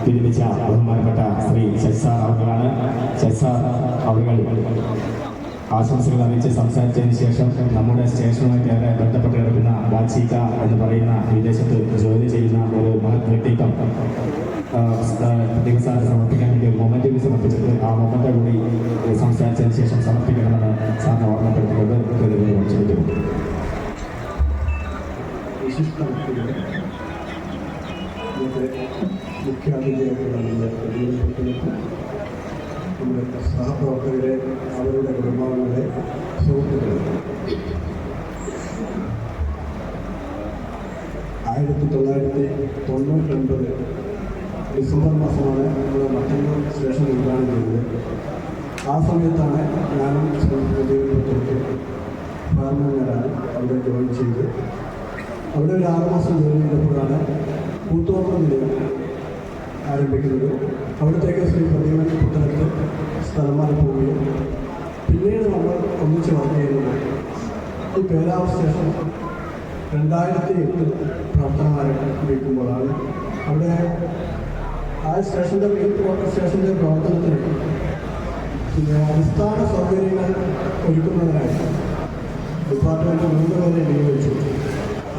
വിരമിച്ച ബഹുമാനപ്പെട്ട ശ്രീ ശശിസാർ അവർകളാണ്. ശശിസാർ അവർ ആശംസകൾ അറിയിച്ച് സംസാരിച്ചതിന് ശേഷം നമ്മുടെ സ്റ്റേഷനുമായിട്ട് ഏറെ ബന്ധപ്പെട്ട് കിടക്കുന്ന ബാച്ചിക എന്ന് പറയുന്ന വിദേശത്ത് ജോലി ചെയ്യുന്ന ഒരു മഹത് വ്യക്തിത്വം ദിവസം സമർപ്പിക്കാൻ വേണ്ടി ഒരു മൊമെന്റ് സമർപ്പിച്ചിട്ട് ആ മൊമെന്റ് കൂടി സംസാരിച്ചതിന് ശേഷം സമർപ്പിക്കണമെന്ന് സാറിനെ ഓർമ്മപ്പെടുത്തിക്കൊണ്ട് ക്ഷണിക്കുന്നു. വിശിഷ്ട മുഖ്യാതിഥിയായിട്ടുള്ള നമ്മുടെ സഹപ്രവർത്തകരെ, അവരുടെ കുടുംബാംഗങ്ങളെ, സുഹൃത്തുക്കളെ, 1999 ഡിസംബർ മാസമാണ് നമ്മൾ മട്ടന്നൂർ സ്റ്റേഷൻ ഉദ്ഘാടനം ചെയ്തത്. ആ സമയത്താണ് ഞാനും ഫാർമറാണ് അവിടെ ജോയിൻ ചെയ്ത് അവിടെ ഒരു 6 മാസം ജോലി ചെയ്തപ്പോഴാണ് കൂത്തുപറമ്പ് നിലയം ആരംഭിക്കുന്നത്. അവിടത്തേക്ക് ശ്രീ പ്രതിമൻ പുത്തനത്ത് സ്ഥലം മാറി പോവുകയും പിന്നീട് നമ്മൾ ഒന്നിച്ച് വർക്ക് ചെയ്യുന്നത് ഈ പേരാവൂർ സ്റ്റേഷൻ 2008 പ്രവർത്തനം ആരംഭിക്കുമ്പോഴാണ്. അവിടെ ആ സ്റ്റേഷൻ്റെ സ്റ്റേഷൻ്റെ പ്രവർത്തനത്തിന് പിന്നെ അടിസ്ഥാന സൗകര്യങ്ങൾ ഒരുക്കുന്നതിനായി ഡിപ്പാർട്ട്മെൻറ്റ് 3 പേരെ നിയോഗിച്ചു.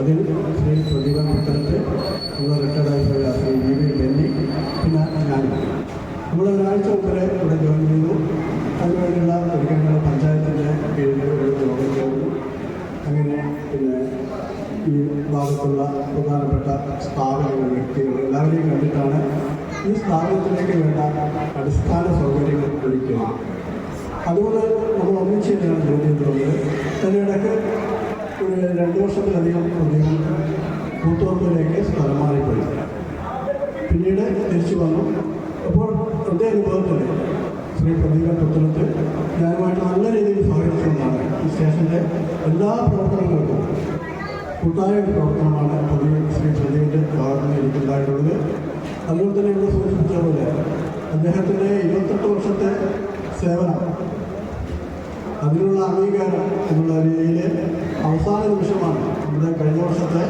അതിൽ ശ്രീ പ്രതിഭ പുത്തനത്ത്, നമ്മൾ റിട്ടയർഡായിട്ടുള്ള ശ്രീ വി ബെന്നി, പിന്നെ ഞാൻ. നമ്മൾ ഒരാഴ്ച മുമ്പേ ഇവിടെ ജോയിൻ ചെയ്തു. അതിനുവേണ്ടിയുള്ള ഒരുക്കങ്ങൾ പഞ്ചായത്തിൻ്റെ കീഴിൽ ഒരു യോഗം ചേർന്നു. അങ്ങനെ പിന്നെ ഈ ഭാഗത്തുള്ള പ്രധാനപ്പെട്ട സ്ഥാപനങ്ങൾ, വ്യക്തികൾ എല്ലാവരെയും കണ്ടിട്ടാണ് ഈ സ്ഥാപനത്തിലേക്ക് വേണ്ട അടിസ്ഥാന സൗകര്യങ്ങൾ ഒരുക്കുന്നത്. അതുകൊണ്ട് നമ്മൾ ഒന്നിച്ച് തന്നെയാണ് ജോലി ചെയ്തിട്ടുള്ളത്. അതിനിടയ്ക്ക് ഒരു 2 വർഷത്തിലധികം കൂത്തുപറമ്പിലേക്ക് സ്ഥലം മാറിപ്പോയി. പിന്നീട് തിരിച്ചു വന്നു. അപ്പോൾ എൻ്റെ അനുഭവത്തിൽ ശ്രീ പ്രതിഭ പുത്തനത്ത് ഞാനുമായിട്ട് നല്ല രീതിയിൽ സഹകരിച്ചുകൊണ്ടാണ് ഈ സ്റ്റേഷൻ്റെ എല്ലാ പ്രവർത്തനങ്ങൾക്കും കൂട്ടായ ഒരു പ്രവർത്തനമാണ് ശ്രീ പ്രതിഭയുടെ ഭാഗത്ത് എനിക്കുണ്ടായിട്ടുള്ളത്. അതുകൊണ്ട് തന്നെ ഇവിടെ സൂചിപ്പിച്ച പോലെ അദ്ദേഹത്തിൻ്റെ 28 വർഷത്തെ സേവനം, അതിനുള്ള അംഗീകാരം എന്നുള്ള രീതിയിൽ അവസാന നിമിഷമാണ് നമ്മുടെ കഴിഞ്ഞ വർഷത്തെ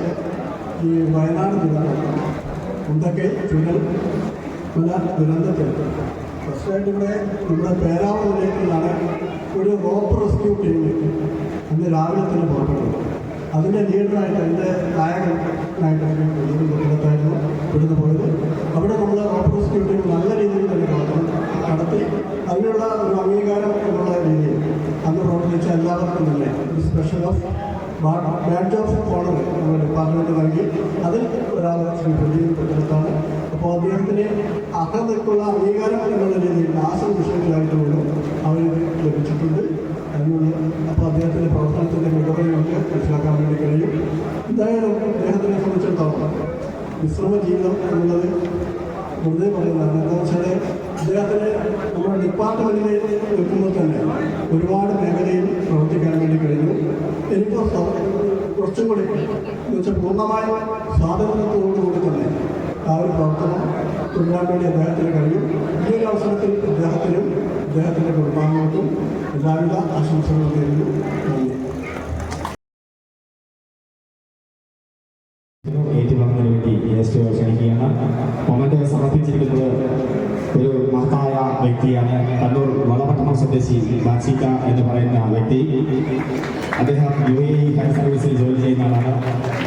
ഈ വയനാട് ദുരന്തം, ഉണ്ടക്കെ ചുഴൽ മല ദുരന്തത്തിൽ ഫസ്റ്റായിട്ട് ഇവിടെ നമ്മുടെ പേരാവൂർ നിലയത്തിലാണ് ഒരു റോപ്പ് റെസ്ക്യൂ ടീം അന്ന് രാവിലെ തന്നെ പുറപ്പെട്ടു. അതിൻ്റെ ലീഡറായിട്ട് അതിൻ്റെ നായകനായിട്ട് കുടുംബത്തായിരുന്നു ഇവിടുന്ന് പോയത്. അവിടെ നമ്മൾ റോപ്പ് റെസ്ക്യൂ ടീം നല്ല രീതിയിൽ തന്നെ പ്രവർത്തനം നടത്തി. അതിനുള്ള ഒരു അംഗീകാരം എന്നുള്ള രീതിയിൽ അന്ന് പ്രവർത്തിച്ച എല്ലാവർക്കും തന്നെ ഒരു സ്പെഷ്യൽ ബാഡ്ജ് ഓഫ് ഓണർ നമ്മുടെ ഡിപ്പാർട്ട്മെൻറ്റ് നൽകി. അതിൽ ഒരാൾ ശ്രീ പ്രദീപ് പുത്തനത്താണ്. അപ്പോൾ അദ്ദേഹത്തിന് അർഹതയ്ക്കുള്ള അംഗീകാരം എന്നുള്ള രീതിയിൽ ആശം വിഷയത്തിലായിട്ടുള്ളൂ അവരിത് ലഭിച്ചിട്ടുണ്ട്. അപ്പോൾ അദ്ദേഹത്തിൻ്റെ പ്രവർത്തനത്തിൻ്റെ മികവ് നമുക്ക് മനസ്സിലാക്കാൻ വേണ്ടി കഴിയും. എന്തായാലും അദ്ദേഹത്തിനെ സംബന്ധിച്ചിടത്തോളം വിശ്രമ ജീവിതം എന്നുള്ളത് വെറുതെ പറയുന്നതാണ്. എന്താണെന്ന് വെച്ചാൽ അദ്ദേഹത്തിന് നമ്മുടെ ഡിപ്പാർട്ട്മെൻറ്റിൽ നിൽക്കുമ്പോൾ തന്നെ ഒരുപാട് മേഖലയിൽ പ്രവർത്തിക്കാൻ വേണ്ടി കഴിഞ്ഞു. എനിക്ക് കുറച്ചും കൂടി എന്ന് വെച്ചാൽ പൂർണ്ണമായ സ്വാതന്ത്ര്യത്തോടുകൂടി തന്നെ ആ ഒരു പ്രവർത്തനം തുടരാൻ വേണ്ടി അദ്ദേഹത്തിന് കഴിയും. ഈ ഒരു അവസരത്തിൽ അദ്ദേഹത്തിനും അദ്ദേഹത്തിൻ്റെ കുടുംബാംഗങ്ങൾക്കും എല്ലാവിധ ആശംസകളും നേരുന്നു. നന്ദി. ഏറ്റുവാങ്ങുന്നതിന് വേണ്ടി ക്ഷണിക്കുകയാണ്. മൊമെന്റ് സമർപ്പിച്ചിരിക്കുന്നത് ഒരു മഹത്തായ വ്യക്തിയാണ്. കണ്ണൂർ വളപട്ടണം സ്വദേശി ബാച്ചിക എന്ന് പറയുന്ന വ്യക്തി. അദ്ദേഹം UAE ഹയർ സർവീസിൽ ജോലി ചെയ്യുന്ന ആളാണ്.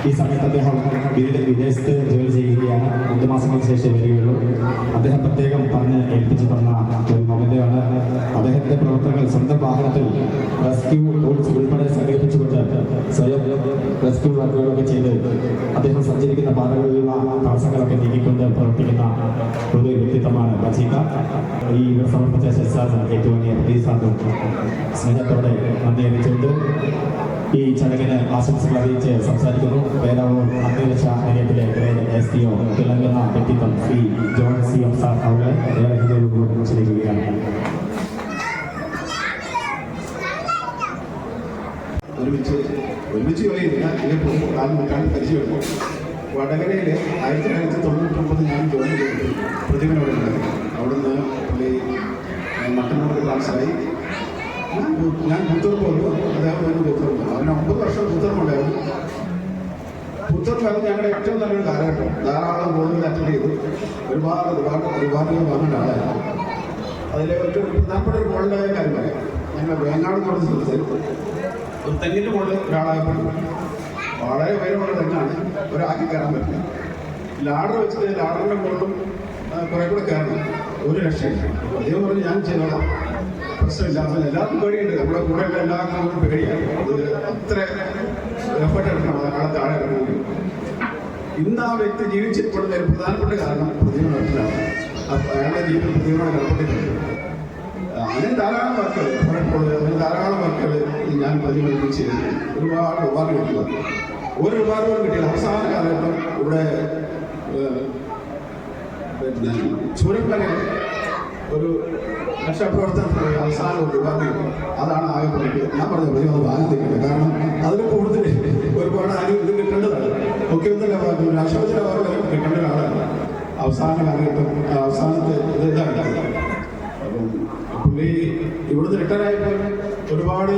ഈ സമയത്ത് അദ്ദേഹം വിദേശത്ത് ജോലി ചെയ്യുകയാണ്. 2 മാസങ്ങൾക്ക് ശേഷം വരികയുള്ളൂ. അദ്ദേഹം പ്രത്യേകം പറഞ്ഞ് ഏൽപ്പിച്ചു തന്ന ഒരു മൊമെന്റാണ്. അദ്ദേഹത്തിന്റെ പ്രവർത്തനങ്ങൾ സ്വന്തം വാഹനത്തിൽ റെസ്ക്യൂ ടൂൾസ് ഉൾപ്പെടെ സംഘടിപ്പിച്ചുകൊണ്ട് സ്വയം റെസ്ക്യൂ വർക്കുകളൊക്കെ ചെയ്ത് അദ്ദേഹം സഞ്ചരിക്കുന്ന പാതകളിലുള്ള തടസ്സങ്ങളൊക്കെ നീക്കിക്കൊണ്ട് പ്രവർത്തിക്കുന്ന ഒരു വ്യക്തിത്വമാണ് ബാച്ചിക. ഈ സമർപ്പിച്ച ശശാസൻ ഏറ്റുവാങ്ങിയ പ്രതിസാദും സ്നേഹത്തോടെ നന്ദി അറിയിച്ചുകൊണ്ട് ഈ ചടങ്ങിന് ആശംസകൾ അറിയിച്ച് സംസാരിക്കുന്നു. പേരാവൂർ അന്തരിച്ച നിലയത്തിലെ ഗ്രേഡ് SDO തിളങ്ങുന്ന വ്യക്തിത്വം ശ്രീ ജോൺ CM സാർ അവരെ ക്ഷണിക്കുകയാണ്. ഒരുമിച്ച് കളിയില്ല. ഇതിപ്പോൾ 4 നൂറ്റാണ്ട് പരിചയമുണ്ട്. വടകരയിൽ 1999 ഞാൻ ജോയിൻ ചെയ്തിട്ട് പ്രതിമനോട് ഉണ്ടായിരുന്നു. അവിടുന്ന് പുള്ളി മട്ടന്നൂർ ട്രാൻസ്ഫറായി. ഞാൻ കൂത്തുപറമ്പ് വന്നു. അദ്ദേഹം വന്ന് കൂത്തുപറമ്പ്. അവന് 9 വർഷം കൂത്തുപറമ്പുണ്ടായിരുന്നു. പുത്തൻകാലം ഞങ്ങളുടെ ഏറ്റവും നല്ലൊരു കാലഘട്ടം. ധാരാളം ഗോളുകൾ അറ്റൻഡ് ചെയ്തു, ഒരുപാട് റിവാർഡുകൾ വാങ്ങേണ്ട ആളായിരുന്നു. അതിലെ ഒരു പ്രധാനപ്പെട്ട ഒരു ഗോളിൻ്റെ കാര്യം പറയാം. ഞങ്ങൾ വേങ്ങാട് എന്ന് പറഞ്ഞ സ്ഥലത്ത് ഒരു തെങ്ങിൻ്റെ മുകളിൽ ഒരാളായപ്പോൾ വളരെ ഉയരമുള്ള തെങ്ങാണ്, ഒരാൾക്ക് കയറാൻ പറ്റില്ല. ലാഡർ വെച്ചിട്ട് ലാഡറിൻ്റെ മുകളിലും കുറെ കൂടെ കയറണം, ഒരു രക്ഷയില്ല. അദ്ദേഹം പറഞ്ഞ് ഞാൻ ചെയ്തോളാം, പ്രശ്നമില്ല. അങ്ങനെ എല്ലാവർക്കും പേടിയുണ്ട്, നമ്മുടെ കൂടെയുള്ള എല്ലാവർക്കും പേടിയാണ്. അത് അത്ര എഫേർട്ട് എടുക്കണം ആളെ താഴെ ഇറങ്ങുന്നത്. ഇന്ന് ആ വ്യക്തി ജീവിച്ചിരിപ്പെടുന്ന ഒരു പ്രധാനപ്പെട്ട കാരണം പ്രതിമ നടത്തിലാണ്. അയാളുടെ ജീവിതം പ്രതിമയോട് കടപ്പെട്ടിട്ടുണ്ട്. അങ്ങനെ ധാരാളം വർക്കുകൾ അങ്ങനെ ധാരാളം വർക്കുകൾ ഞാൻ പ്രതിമ ചെയ്തിട്ടുണ്ട്. ഒരുപാട് റിവാർഡ് കിട്ടുക, ഒരു റിവാർഡുകൾ കിട്ടിയത് അവസാന കാലഘട്ടം ഇവിടെ പിന്നെ ചൂരപ്പനയിൽ ഒരു രക്ഷാപ്രവർത്തനത്തിന് അവസാനം ഒരു റിവാർഡ് കിട്ടും. അതാണ് ആകെ പഠിക്കുക. ഞാൻ പറഞ്ഞത് പ്രതിമ അത് വാങ്ങിത്തിട്ടുണ്ട്. കാരണം അതിന് കൂടുതൽ ഒരുപാട് ആരും ഇത് കിട്ടേണ്ടതാണ്. മുഖ്യമന്ത്രി രാഷ്ട്രപതിയുടെ അവർക്ക് കിട്ടേണ്ട ഒരാളാണ്. അവസാന കാലഘട്ടം അവസാനത്തെ ഇതാണ്. അപ്പം പുള്ളി ഇവിടുന്ന് റിട്ടയറായപ്പോൾ ഒരുപാട്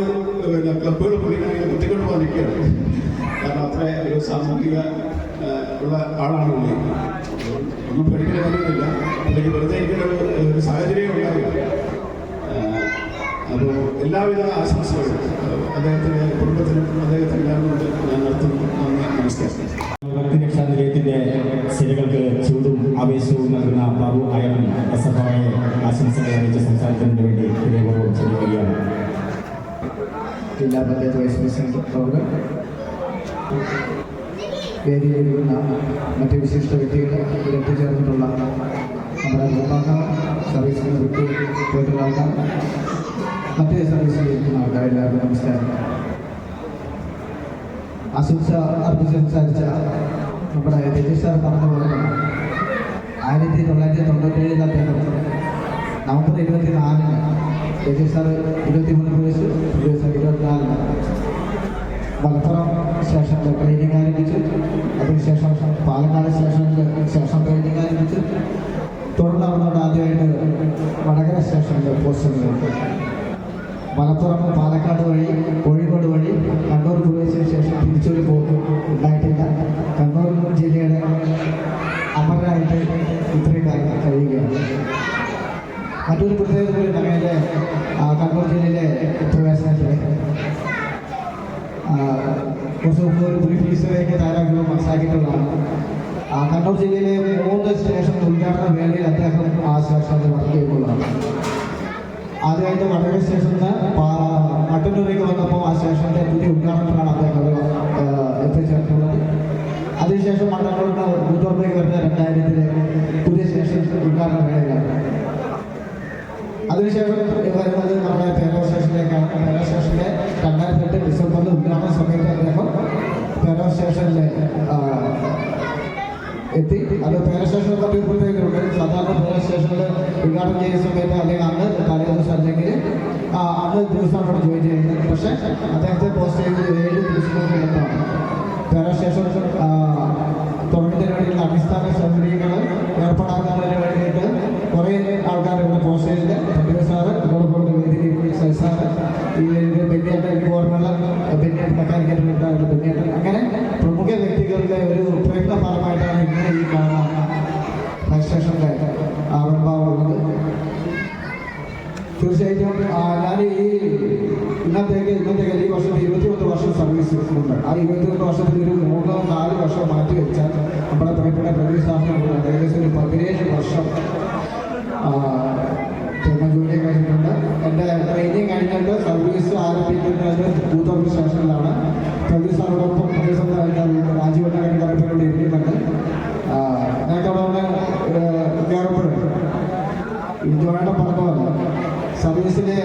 ക്ലബുകൾ പുള്ളിനെ കുത്തിക്കൊണ്ട് പോകാൻ നിൽക്കുകയാണ്. കാരണം അത്ര ഒരു സാമൂഹിക ഉള്ള ആളാണ് പുള്ളി. ഒന്നും പഠിക്കുന്ന കാര്യമൊന്നുമില്ല. പുള്ളിക്ക് വെറുതെ ഇരിക്കുന്ന ഒരു സാഹചര്യം ഉണ്ടാവില്ല. അപ്പോൾ എല്ലാവിധ ആശംസകളും അദ്ദേഹത്തിൻ്റെ കുടുംബത്തിനും അദ്ദേഹത്തിന് എല്ലാവരും ഞാൻ നടത്തുന്നു. നന്ദി, നമസ്കാരം. ഭക്തിരക്ഷാ നിലയത്തിന്റെ ശിലകൾക്ക് ചൂടും ആവേശവും നൽകുന്ന ബാബു അയ്യപ്പൻ SFI ആശംസകൾ അറിയിച്ച സംസാരത്തിന് വേണ്ടി ഹൃദയപൂർവ്വം ക്ഷണിക്കുകയാണ്. ജില്ലാ പഞ്ചായത്ത് വൈസ് പ്രസിഡന്റ് വേദിയിലിരിക്കുന്ന മറ്റ് വിശിഷ്ട വ്യക്തികൾ എത്തിച്ചേർന്നിട്ടുള്ള നമ്മുടെ ഭൂമാക്കൾ, സർവീസിന് വിട്ടു പോയിട്ടുള്ള ആൾക്കാർ, മറ്റ് സർവീസിലിരിക്കുന്ന ആൾക്കാർ, എല്ലാവർക്കും നമസ്കാരം. ആശംസ അർപ്പിച്ച് സംസാരിച്ച നമ്മുടെ രജീഷ് സാർ പറഞ്ഞ പോലെ 1997 അദ്ദേഹം നവംബർ 24 രജീഷ് സാർ 23 വയസ്സ്, 24 മലപ്പുറം സ്റ്റേഷനിൽ ട്രെയിനിങ് ആരംഭിച്ചു. അതിനുശേഷം പാലക്കാട് സ്റ്റേഷനിൽ ശേഷം ട്രെയിനിങ് ആരംഭിച്ചു. തുടർന്ന് അവരോട് ആദ്യമായിട്ട് വടകര സ്റ്റേഷനിൽ പോസ്റ്റുകളുണ്ട്. മലപ്പുറം പാലക്കാട് വഴി കോഴിക്കോട് വഴി കണ്ണൂർ പ്രവേശിച്ച ശേഷം തിരിച്ചൊരു പോക്ക് ഉണ്ടായിട്ടില്ല. കണ്ണൂർ ജില്ലയുടെ അമരനായിട്ട് ഇത്രയും കാര്യം കഴിയുകയാണ്. മറ്റൊരു പ്രത്യേകത കൂടി ഞങ്ങളുടെ കണ്ണൂർ ജില്ലയിലെ പ്രവേശനത്തിൽ ഒരു ബ്രീഫ് ലിസ്റ്റിലേക്ക് ധാരാളം മനസ്സിലാക്കിയിട്ടുള്ളതാണ്. കണ്ണൂർ ജില്ലയിലെ 3 സ്റ്റേഷൻ ഉദ്ഘാടന വേളയിൽ അദ്ദേഹം ആ സ്റ്റേഷനിൽ വർക്ക് ചെയ്യുന്നതാണ്. ആദ്യമായിട്ട് വടകര സ്റ്റേഷനിൽ നിന്ന് മട്ടന്നൂരേക്ക് വന്നപ്പോൾ ആ സ്റ്റേഷൻ്റെ പുതിയ ഉദ്ഘാടനത്തിലാണ് അദ്ദേഹം എത്തിച്ചേർത്തുള്ളത്. അതിനുശേഷം മട്ടന്നൂരിന് കൂത്തുപറമ്പിലേക്ക് വരുന്ന 2000-ലെ പുതിയ സ്റ്റേഷൻ ഉദ്ഘാടന വേളയിലാണ്. അതിനുശേഷം വരുന്നത് നമ്മുടെ പേരോ സ്റ്റേഷനിലേക്കാണ്. പേരോ സ്റ്റേഷനിലെ 2008 ഡിസംബറിൽ ഉദ്ഘാടന സമയത്ത് അദ്ദേഹം പേരോ സ്റ്റേഷനിൽ എത്തി. അത് പേരോ സ്റ്റേഷനെ പറ്റി പ്രത്യേകതയുണ്ട്. സാധാരണ പേരോ സ്റ്റേഷനിൽ ഉദ്ഘാടനം ചെയ്യുന്ന സമയത്ത് അല്ലെങ്കിൽ അന്ന് തലേ ദിവസം അല്ലെങ്കിൽ അന്ന് ദിവസമാണ് അവിടെ ജോയിൻ ചെയ്യുന്നത്. പക്ഷേ അദ്ദേഹത്തെ പോസ്റ്റ് ചെയ്ത് 7 ദിവസങ്ങൾക്ക് മുമ്പാണ്. പേരോ സ്റ്റേഷൻ തുടങ്ങുന്നതിന് വേണ്ടിയുള്ള അടിസ്ഥാന സൗകര്യങ്ങൾ ഏർപ്പാടാക്കുന്നതിന് വേണ്ടിയിട്ട് കുറേ ആൾക്കാർ ഇവിടെ പോസ്റ്റ് ചെയ്തിട്ട് പ്രതിഭ സാറ് അതോടൊപ്പം വേദിയിൽ സാറ് ഈ ബെന്നിയായിട്ട് എനിക്ക് ഓർമ്മയുള്ള ബെന്നിയായിട്ട് മെക്കാനിക്കായിട്ടുണ്ടായിരുന്ന ബെന്നിയായിട്ട് അങ്ങനെ പ്രമുഖ വ്യക്തികളുടെ ഒരു പ്രയത്ന ഫലമായിട്ടാണ് ഇന്ന് ഈ കാണുന്ന രജിസ്ട്രേഷൻ്റെ ആവിർഭാവമുള്ളത്. തീർച്ചയായിട്ടും ഞാൻ ഇന്നത്തേക്ക് ഈ വർഷം 21 വർഷം സർവീസ് ഉണ്ട്. ആ 21 വർഷത്തിൽ ഒരു 3-4 വർഷം മാറ്റി വെച്ചാൽ നമ്മുടെ പ്രിയപ്പെട്ട പ്രതിസ്ഥാപനങ്ങളുണ്ട്. ഏകദേശം ഒരു 17 വർഷം ജോലി കഴിഞ്ഞിട്ടുണ്ട്. എൻ്റെ ട്രെയിനിങ് കഴിഞ്ഞിട്ട് സർവീസ് ആരംഭിക്കുന്നത് കൂത്തുപറമ്പ് സ്റ്റേഷനിലാണ്. സർവീസിനോടൊപ്പം രാജീവണ്ണ കാര്യങ്ങളോട് ഇരിക്കുന്നുണ്ട്. ഞങ്ങൾക്ക് അവിടെ കയറുമ്പോൾ ഇതുവേണ്ട പറഞ്ഞതല്ല, സർവീസിലെ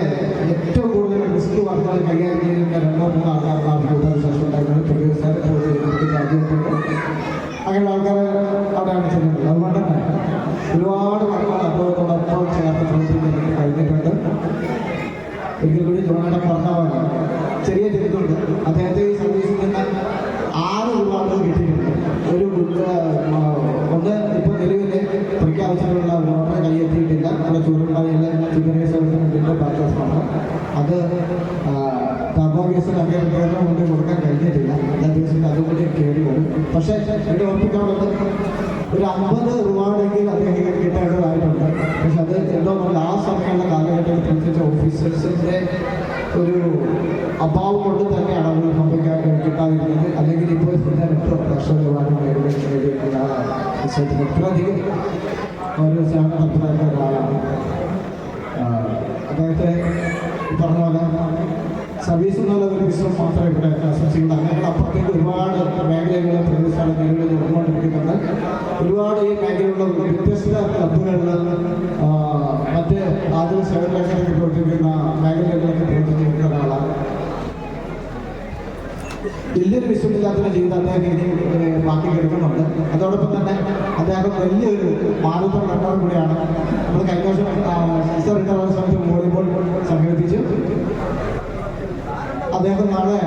ഏറ്റവും കൂടുതൽ റിസ്ക് വർക്കുകൾ കൈകാര്യം ചെയ്യുന്ന 2-3 ആൾക്കാരാണ് കൂത്തുപറമ്പ് സ്റ്റേഷൻ ഉണ്ടായിരുന്നത്. പ്രതിസ്ഥാനം രാജ്യത്തുണ്ട്. അങ്ങനെയുള്ള ആൾക്കാർ അവിടെയാണ് ചെല്ലുന്നത്. അതുകൊണ്ട് തന്നെ ഒരുപാട് വർക്കുകൾ അദ്ദേഹത്തോടൊപ്പം ചേർത്ത് പ്രവർത്തിക്കാൻ കഴിഞ്ഞിട്ടുണ്ട്. ഒരിക്കൽ കൂടി ജോണേട്ടൻ പറഞ്ഞ പോലെ ചെറിയ തിരുത്തുണ്ട്. അദ്ദേഹത്തെ ഈ സർവീസിൽ നിന്ന് 6 റിവാർഡുകൾ കിട്ടിയിട്ടുണ്ട്. ഒന്ന് ഇപ്പോൾ നിലവിൽ പ്രഖ്യാപിച്ചിട്ടുള്ള ലോട്ടറി കൈയെത്തിയിട്ടില്ല. നമ്മുടെ ചൂരമ്പാടിയിലെ ചുമരിയ സർവീസിൻ്റെ പാർട്ടേഴ്സാണ്. അത് നിർഭാഗ്യവശാൽ അങ്ങനെ കൊണ്ട് കൊടുക്കാൻ കഴിഞ്ഞിട്ടില്ല. എല്ലാ ദിവസവും അതുകൂടി കയറി വരും. പക്ഷേ ഇവിടെ ഓർപ്പിക്കാനുള്ളത് ഒരു 50 റിവാർഡെങ്കിലും അദ്ദേഹം കിട്ടേണ്ടതായിട്ടുണ്ട്. പക്ഷെ അത് എന്തോ നമ്മൾ ആ സമയമുള്ള കാലഘട്ടത്തിൽ പ്രത്യേകിച്ച് ഓഫീസേഴ്സിൻ്റെ ഒരു അഭാവം കൊണ്ട് തന്നെയാണ് അവർ സംഭവിക്കാൻ കിട്ടാതിരുന്നത്. അല്ലെങ്കിൽ ഇപ്പോൾ നാഷണൽ റിവാർഡ് നേടിയിട്ടുള്ള ഇത്രയധികം ഒരു സേവനം നടത്തുന്ന ഒരാളാണ് അദ്ദേഹത്തെ. പറഞ്ഞ പോലെ സർവീസ് എന്നുള്ള ഒരു വിശ്വം മാത്രമേ ഇവിടെ ആശംസിക്കുന്നത്. അങ്ങനെ അപ്പുറത്തേക്ക് ഒരുപാട് മേഖലകൾ പ്രതിസ്ഥാന മേഖലകളിൽ നടന്നുകൊണ്ടിരിക്കുന്നുണ്ട്. ഒരുപാട് ഈ മേഖലയിലുള്ള വ്യത്യസ്ത ക്ലബുകളിൽ മറ്റ് ആദ്യ സേവന മേഖലയിൽ പ്രവർത്തിക്കുന്ന മേഖലകളിലേക്ക് പ്രവർത്തിച്ചിരിക്കുന്ന ഒരാളാണ്. വലിയൊരു വിശ്വമില്ലാത്ത ജീവിതം അദ്ദേഹം ബാക്കി കിടക്കുന്നുണ്ട്. അതോടൊപ്പം തന്നെ അദ്ദേഹം വലിയൊരു മാരത്തോൺ റണ്ണർ കൂടിയാണ്. നമ്മൾ കഴിഞ്ഞ വർഷം റിട്ടയർ സമയത്ത് വോളിബോൾ സംഘടിപ്പിച്ചു. അദ്ദേഹം നാളെ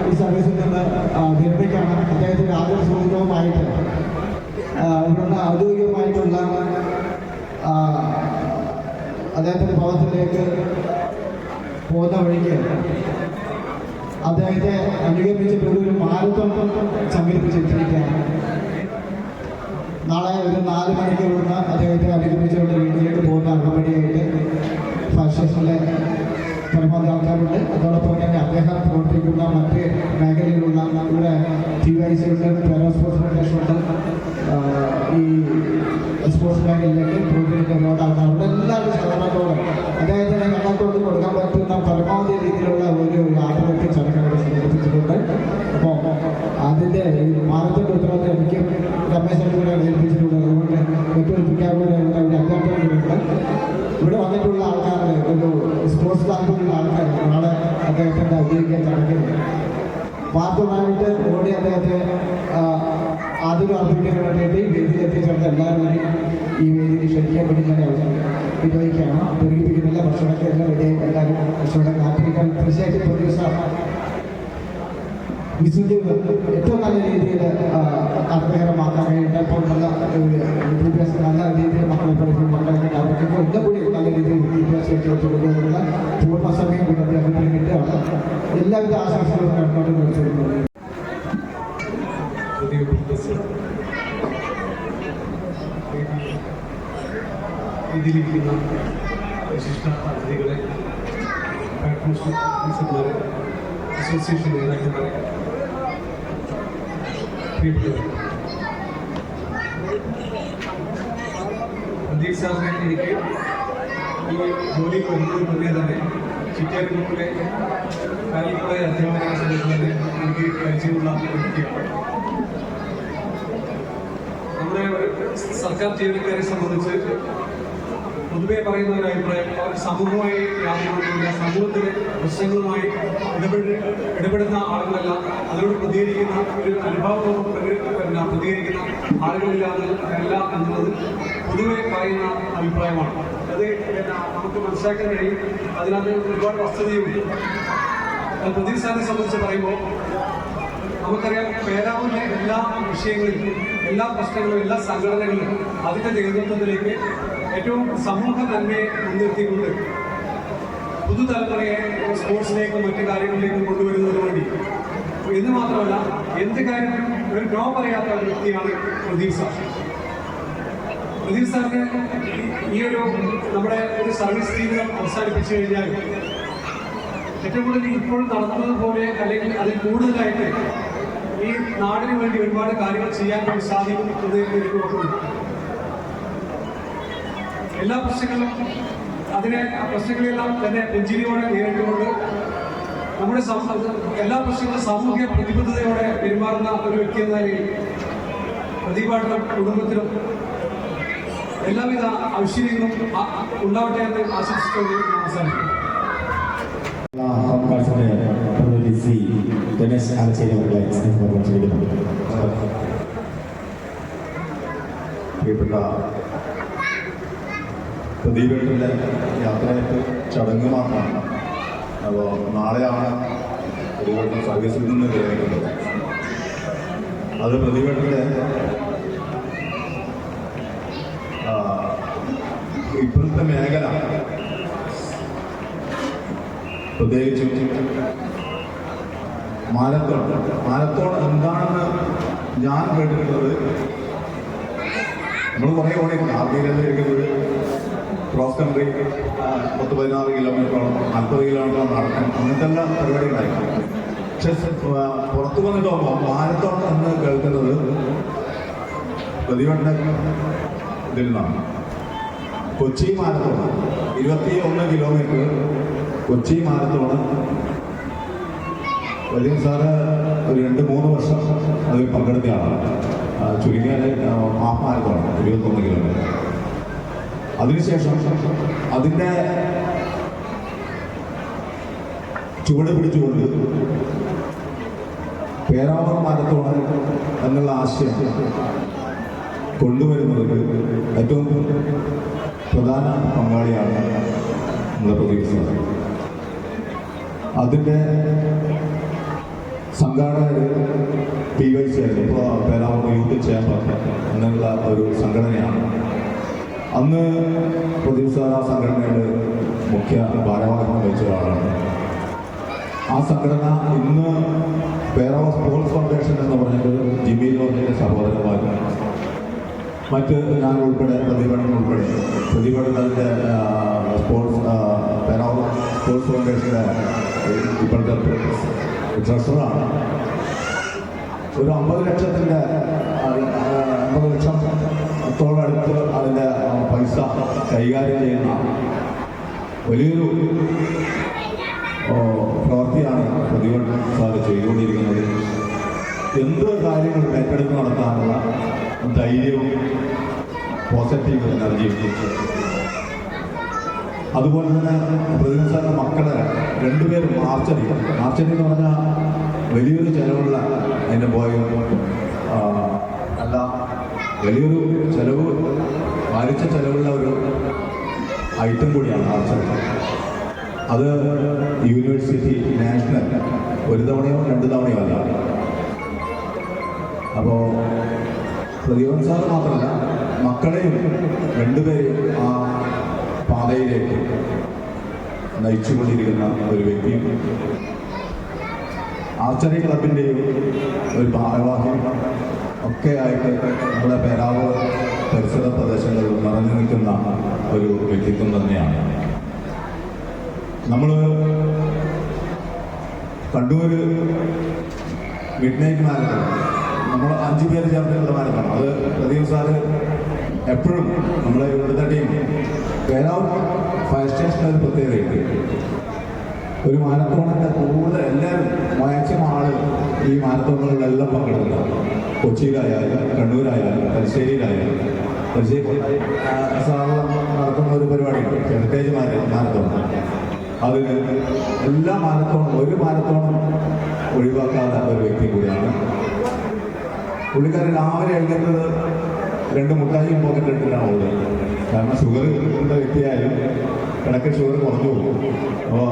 ഈ സർവീസിൽ നിന്ന് വിരമിക്കാണ്. അദ്ദേഹത്തിൻ്റെ ആദ്യ സൂചകവുമായിട്ട് ഇവിടുന്ന് ഔദ്യോഗികമായിട്ടുള്ള അദ്ദേഹത്തിൻ്റെ ഭവനത്തിലേക്ക് പോകുന്ന വഴിക്ക് അദ്ദേഹത്തെ അനുഗമിച്ചിട്ടുള്ള ഒരു മാരത്തോൺ സംഘടിപ്പിച്ചിരിക്കുകയാണ്. നാളെ ഒരു 4 മണിക്ക് ഇവിടുന്ന് അദ്ദേഹത്തെ അനുഗമിച്ചുകൊണ്ട് വീട്ടിലേക്ക് പോകുന്ന അകമ്പടിയായിട്ട് ഫയർ സ്റ്റേഷനിലെ പരമാവധി ആൾക്കാരുണ്ട്. അതോടൊപ്പം തന്നെ അദ്ദേഹം പ്രവർത്തിക്കുന്ന മറ്റ് മേഖലയിലുള്ള ഇവിടെ TYC ഉണ്ട്, പാരാ സ്പോർട്സ് ഫെഡറേഷൻ ഉണ്ട്. ഈ സ്പോർട്സ് മേഖലയിലേക്ക് പ്രവർത്തിക്കുന്ന ഒരുപാട് ആൾക്കാർ അവിടെ എല്ലാവരും സഹകരണത്തോടെ അദ്ദേഹത്തിന് ഞങ്ങൾക്കൊണ്ട് കൊടുക്കാൻ പറ്റുന്ന പരമാവധി രീതിയിലുള്ള ഒരു ആദരവൊക്കെ ചടങ്ങുകൾ സംഘടിപ്പിച്ചിട്ടുണ്ട്. അപ്പോൾ അതിൻ്റെ മാനത്തിൻ്റെ ഉത്തരവാദിത്തം എനിക്ക് രമേശ് കൂടെ ഏൽപ്പിച്ചിട്ടുണ്ട്. അതുകൊണ്ട് ഏറ്റവും പ്രഖ്യാപനമുള്ള ഒരു അഭ്യർത്ഥനയുണ്ട്. ഇവിടെ വന്നിട്ടുള്ള ആൾക്കാരുടെ ഒരു സ്പോർട്സ് താല്പര്യമുള്ള ആൾക്കാർ നാളെ അദ്ദേഹത്തിൻ്റെ ഔദ്യോഗിക ചടങ്ങിൽ പാർട്ടുമായിട്ട് ഓടി അദ്ദേഹത്തെ ആദ്യം അർപ്പിക്കാൻ വേണ്ടിയിട്ട് ഈ വേദിയിൽ എത്തിച്ചേർന്ന എല്ലാവരും ഈ വേദിയിൽ ക്ഷണിക്കാൻ വേണ്ടി ഞാൻ വിനിയോഗിക്കുകയാണ്. പെരുകിപ്പിക്കുന്നില്ല. ഭക്ഷണത്തെ എല്ലാം റെഡിയായി എല്ലാവരും ഭക്ഷണം കാത്തിരിക്കാൻ തീർച്ചയായിട്ടും പ്രതീക്ഷയാണ്. വിശുദ്ധീവ് ഏറ്റവും നല്ല രീതിയിൽ അർത്ഥകരമാക്കാൻ കഴിയുന്ന ഇപ്പോൾ നല്ല വിദ്യാഭ്യാസം നല്ല രീതിയിൽ മക്കളെ പഠിക്കും. മക്കളെ അവർക്ക് ഒന്നും കൂടി നല്ല രീതിയിൽ വിദ്യാഭ്യാസം കൊടുക്കുന്നതിനുള്ള പൂർണ്ണ സമയം കൂടി അദ്ദേഹത്തിന് കിട്ടുകയാണ്. എല്ലാവിധ ആശംസകളും കടന്നോട്ട് കൊടുത്തിരുന്നത്. ഇതിലിരിക്കുന്ന വിശിഷ്ട അതിഥികളെ, പാട്രോൺസ് ഓഫീസർമാരെ, അസോസിയേഷൻ നേതാക്കന്മാരെ, പ്രിയപ്പെട്ടവരെ, പ്രദീപ് സാറിനെ എനിക്ക് ഈ ജോലി വരുന്നതിന് മുന്നേ തന്നെ ചിറ്റാരിക്കുള്ളിലെ കാലിക്കുള അധ്യാപന സമയത്ത് തന്നെ എനിക്ക് പരിചയമുള്ള വ്യക്തിയാണ്. നമ്മുടെ സർക്കാർ ജീവനക്കാരെ സംബന്ധിച്ച് പൊതുവെ പറയുന്ന ഒരു അഭിപ്രായം, അവർ സമൂഹമായി യാതൊരു സമൂഹത്തിലെ പ്രശ്നങ്ങളുമായി ഇടപെടുന്ന ആളുകളല്ല, അതിനോട് പ്രതികരിക്കുന്ന ഒരു അനുഭവത്തോട് പ്രതികരിക്കുന്ന ആളുകളില്ലാതെ അല്ല എന്നുള്ളത് പൊതുവെ പറയുന്ന അഭിപ്രായമാണ്. അത് നമുക്ക് മനസ്സിലാക്കാൻ കഴിയും. അതിനകത്ത് ഒരുപാട് വസ്തുതയുണ്ട്. പ്രദീപ് സാറിനെ സംബന്ധിച്ച് പറയുമ്പോൾ നമുക്കറിയാം, പേരാവൂരിലെ എല്ലാ വിഷയങ്ങളിലും എല്ലാ പ്രശ്നങ്ങളും എല്ലാ സംഘടനകളിലും അതിൻ്റെ നേതൃത്വത്തിലേക്ക് ഏറ്റവും സമൂഹ നന്മയെ മുൻനിർത്തിക്കൊണ്ട് പുതുതലമുറയെ സ്പോർട്സിലേക്കും മറ്റു കാര്യങ്ങളിലേക്കും കൊണ്ടുവരുന്നതിന് വേണ്ടി എന്ന് മാത്രമല്ല എന്ത് കാര്യത്തിലും ഒരു നോ പറയാത്ത ഒരു വ്യക്തിയാണ് പ്രദീപ് സാർ. പ്രദീപ് സാറിന് ഈ ഒരു നമ്മുടെ ഒരു സർവീസ് ജീവിതം അവസാനിപ്പിച്ചു കഴിഞ്ഞാൽ ഏറ്റവും കൂടുതൽ ഇപ്പോൾ നടന്നത് പോലെ അല്ലെങ്കിൽ അതിൽ കൂടുതലായിട്ട് ഈ നാടിന് വേണ്ടി ഒരുപാട് കാര്യങ്ങൾ ചെയ്യാൻ വേണ്ടി സാധിക്കും എന്ന് എനിക്ക് ഓർക്കുന്നു. എല്ലാ പ്രശ്നങ്ങളും ആ പ്രശ്നങ്ങളെല്ലാം തന്നെ പുഞ്ചിരിയോടെ നേരിട്ടുകൊണ്ട് നമ്മുടെ എല്ലാ പ്രശ്നങ്ങളും സാമൂഹിക പ്രതിബദ്ധതയോടെ പെരുമാറുന്ന ഒരു വ്യക്തി എന്ന നിലയിൽ പ്രദീപാട്ടനും കുടുംബത്തിനും എല്ലാവിധ ഐശ്വര്യങ്ങളും ഉണ്ടാവട്ടെ എന്ന് ആശംസിച്ചുകൊണ്ട് അവസാനിക്കും. രമേശ് ആലച്ചേരി അവരുടെ സ്നേഹപൂർവ്വം ക്ഷണിക്കുന്നു. പ്രിയപ്പെട്ട പ്രദീപേട്ടൻ്റെ യാത്രയപ്പ് ചടങ്ങ് മാത്രമാണ്. അപ്പോൾ നാളെയാണ് പ്രദീപേട്ടൻ സർവീസിൽ നിന്ന് വിരമിക്കുന്നത്. അത് പ്രദീപേട്ടൻ്റെ ഇപ്പോഴത്തെ മേഖല പ്രത്യേകിച്ചും മാരത്തോൺ എന്താണെന്ന് ഞാൻ കേട്ടിട്ടുള്ളത് നമ്മൾ കുറേ ഓടിയിട്ടുണ്ട് ആർമിയിലിരിക്കുന്നത് ക്രോസ് കൺട്രി 16 കിലോമീറ്ററോളം 40 കിലോമീറ്ററോളം നടക്കണം അങ്ങനത്തെ എല്ലാ പരിപാടി ഉണ്ടായിരുന്നു. പക്ഷെ പുറത്തു വന്നിട്ട് നോക്കുമ്പോൾ മാരത്തോൺ എന്ന് കേൾക്കുന്നത് പ്രതിവണ്ട ഇതിൽ നിന്നാണ്. Kochi marathon 21 kilometre Kochi marathon വലിയ സാറ് ഒരു 2-3 വർഷം അതിൽ പങ്കെടുത്തയാണ്. ചുരുങ്ങിയാൽ ഹാഫ് മാരത്തോൺ 21 കിലോമീറ്റർ. അതിനുശേഷം അതിൻ്റെ ചുവട് പിടിച്ചുകൊണ്ട് പേരാവൂർ മാരത്തോൺ എന്നുള്ള ആശയം കൊണ്ടുവരുന്നതിൽ ഏറ്റവും പ്രധാന പങ്കാളിയാണ് നമ്മുടെ പ്രദീപ് സാർ. അതിൻ്റെ സംഘാടകർ PYC ആയിരുന്നു. ഇപ്പോൾ പേരാവൂർ യൂത്ത് ചേംബർ എന്നുള്ള ഒരു സംഘടനയാണ്. അന്ന് പ്രദീപ് സാർ ആ സംഘടനയുടെ മുഖ്യ ഭാരവാഹിത്വം വഹിച്ച ഒരാളാണ്. ആ സംഘടന ഇന്ന് പേരാവൂർ സ്പോർട്സ് ഫൗണ്ടേഷൻ എന്ന് പറഞ്ഞിട്ട് ജിമ്മി ജോർജിൻ്റെ സഹോദരന്മാരും മറ്റ് ഞാൻ ഉൾപ്പെടെ പ്രതിഭടൻ ഉൾപ്പെടെ പ്രതിഭടൻ അതിൻ്റെ സ്പോർട്സ് പേരാവൂർ സ്പോർട്സ് ഫൗണ്ടേഷൻ്റെ ഇപ്പോഴത്തെ ട്രഷറാണ്. ഒരു 50 ലക്ഷത്തോളം അടുത്ത് അതിൻ്റെ പൈസ കൈകാര്യം ചെയ്യുന്ന വലിയൊരു പ്രവൃത്തിയാണ് പ്രതിഭടൻ സാർ ചെയ്തുകൊണ്ടിരിക്കുന്നത്. എന്ത് കാര്യങ്ങളും ഏറ്റെടുത്ത് നടത്താനുള്ള ധൈര്യവും പോസിറ്റീവ് എനർജിയും. അതുപോലെ തന്നെ പ്രതിഭടൻ സാറിൻ്റെ മക്കളെ 2 പേരും ആർച്ചറി എന്ന് പറഞ്ഞാൽ വലിയൊരു ചെലവുള്ള അതിൻ്റെ പോയും അല്ല വലിയൊരു ചെലവ് ഭാരിച്ച ചെലവുള്ള ഒരു ഐറ്റം കൂടിയാണ് ആർച്ചറി. അത് യൂണിവേഴ്സിറ്റി നാഷണൽ 1 തവണയോ 2 തവണയോ അല്ല. അപ്പോൾ പ്രതിഭടൻ സാർ മാത്രമല്ല മക്കളെയും 2 പേരെയും ആ പാതയിലേക്ക് നയിച്ചുകൊണ്ടിരിക്കുന്ന ഒരു വ്യക്തിയും ആർച്ചറി ക്ലബിൻ്റെയും ഒരു ഭാരവാഹിയും ഒക്കെ ആയിട്ട് നമ്മുടെ പേരാവൂർ പരിസര പ്രദേശങ്ങളിൽ നിറഞ്ഞു നിൽക്കുന്ന ഒരു വ്യക്തിത്വം തന്നെയാണ്. നമ്മൾ കണ്ണൂർ മിഡ് നൈറ്റ് മാരത്തോൺ നമ്മൾ 5 പേര് ചേർന്നിട്ടുള്ള മാരത്തോൺ. അത് പ്രദീപ് സാറ് എപ്പോഴും നമ്മളെ ഇവിടുത്തെ ടീം പേരാവൂർ ഫയർ സ്റ്റേഷനിൽ പ്രത്യേകതയുണ്ട്. ഒരു മാരത്തോണിൻ്റെ കൂടുതൽ എല്ലാവരും മാക്സിമം ആളുകൾ ഈ മാരത്തോണുകളിലെല്ലാം പങ്കെടുക്കുന്നത്. കൊച്ചിയിലായാലും കണ്ണൂരായാലും തലശ്ശേരിയിലായാലും തലശ്ശേരി സാറ് നടത്തുന്ന ഒരു പരിപാടിയുണ്ട് ഹെറിറ്റേജ് മാരത്തോൺ. അതിന് എല്ലാ മാരത്തോണും ഒരു മാരത്തോണും ഒഴിവാക്കാത്ത ഒരു വ്യക്തി കൂടിയാണ് പുള്ളിക്കാരൻ. രാവിലെ എഴുന്നേറ്റത് 2 മുട്ടായിയും പോക്കറ്റിട്ടിട്ടാണ് ഉള്ളത്. കാരണം ഷുഗർ ഉള്ള വ്യക്തിയായാലും ഇടയ്ക്ക് ഷുഗർ കുറഞ്ഞു പോകും. അപ്പോൾ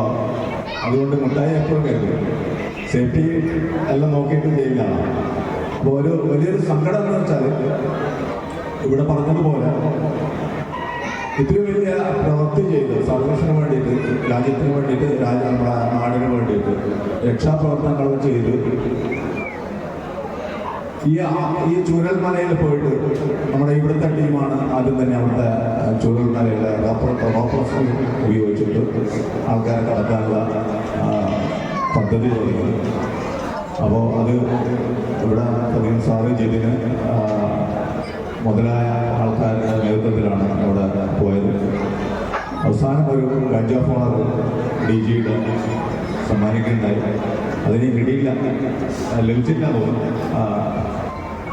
അതുകൊണ്ട് മുട്ടായി എപ്പോഴും കരുതും. സേഫ്റ്റി എല്ലാം നോക്കിയിട്ട് ചെയ്യുന്നതാണ്. അപ്പോൾ വലിയൊരു സങ്കടം എന്ന് വെച്ചാൽ ഇവിടെ പറഞ്ഞതുപോലെ ഇത്രയും വലിയ പ്രവൃത്തി ചെയ്ത് സർവീസിന് വേണ്ടിയിട്ട് രാജ്യത്തിന് വേണ്ടിയിട്ട് നമ്മുടെ നാടിന് വേണ്ടിയിട്ട് രക്ഷാപ്രവർത്തനങ്ങൾ ചെയ്ത് ഈ ചൂരൽമലയിൽ പോയിട്ട് നമ്മുടെ ഇവിടുത്തെ ടീമാണ് ആദ്യം തന്നെ അവിടുത്തെ ചൂരൽമലയിലെ റോപ്പേഴ്സ് ഉപയോഗിച്ചിട്ട് ആൾക്കാരെ കടക്കാനുള്ള പദ്ധതി തുടങ്ങി. അപ്പോൾ അത് ഇവിടെ പ്രദീപ് സാറ് ജിതിന് മുതലായ ആൾക്കാരുടെ നേതൃത്വത്തിലാണ് അവിടെ പോയത്. അവസാനം ഒരു ഗഞ്ച ഫോണർ DGയുടെ സമ്മാനിക്കുകയുണ്ടായി. അതിന് കിട്ടിയില്ല, ലഭിച്ചില്ല തോന്നുന്നു.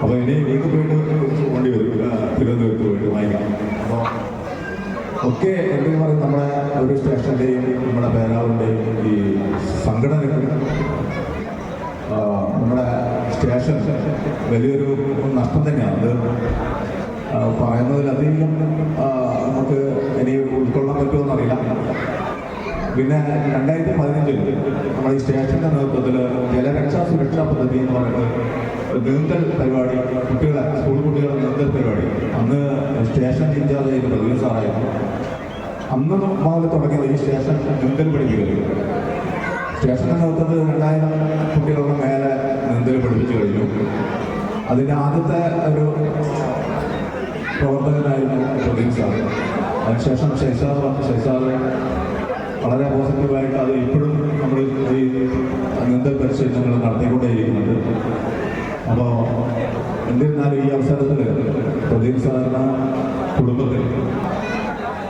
അപ്പോൾ ഇനി വീട്ടിൽ പോയിട്ട് വേണ്ടി വരും, തിരുവനന്തപുരത്ത് പോയിട്ട് വാങ്ങിക്കാം. അപ്പോൾ ഒക്കെ എന്തെങ്കിലും പറയും നമ്മുടെ ഒരു സ്റ്റേഷൻ്റെയും നമ്മുടെ പേരാവിൻ്റെയും ഈ സംഘടനകൾ നമ്മുടെ സ്റ്റേഷൻ വലിയൊരു നഷ്ടം തന്നെയാണ്. അത് പറയുന്നതിലധികം നമുക്ക് ഇനി ഉൾക്കൊള്ളാൻ പറ്റുമെന്നറിയില്ല. പിന്നെ 2015 നമ്മൾ ഈ സ്റ്റേഷൻ്റെ നേതൃത്വത്തിൽ ജലരക്ഷാ സുരക്ഷാ പദ്ധതി എന്ന് പറഞ്ഞിട്ട് നീന്തൽ പരിപാടി, കുട്ടികളെ സ്കൂൾ കുട്ടികളുടെ നീന്തൽ പരിപാടി അന്ന് സ്റ്റേഷൻ ഇൻചാർജ് ചെയ്ത് പ്രദീപ് സാറായിരുന്നു. അന്ന് മുതൽ തുടങ്ങിയത് ഈ സ്റ്റേഷൻ നീന്തൽ പഠിപ്പിക്കൽ. സ്റ്റേഷൻ്റെ നേതൃത്വത്തിൽ 2000 കുട്ടികളുടെ മേലെ നീന്തൽ പഠിപ്പിച്ചു കഴിഞ്ഞു. അതിൻ്റെ ആദ്യത്തെ ഒരു പ്രവർത്തകനായിരുന്നു പ്രദീപ് സാർ. അതിനുശേഷം ശേഷാർ വളരെ പോസിറ്റീവായിട്ട് അത് ഇപ്പോഴും നമ്മൾ ഈ നീന്തൽ പരിശീലനങ്ങൾ നടത്തിക്കൊണ്ടേയിരിക്കുന്നുണ്ട്. അപ്പോൾ എന്നിരുന്നാലും ഈ അവസരത്തിൽ പ്രദീപ് സാറിന് കുടുംബത്തിൽ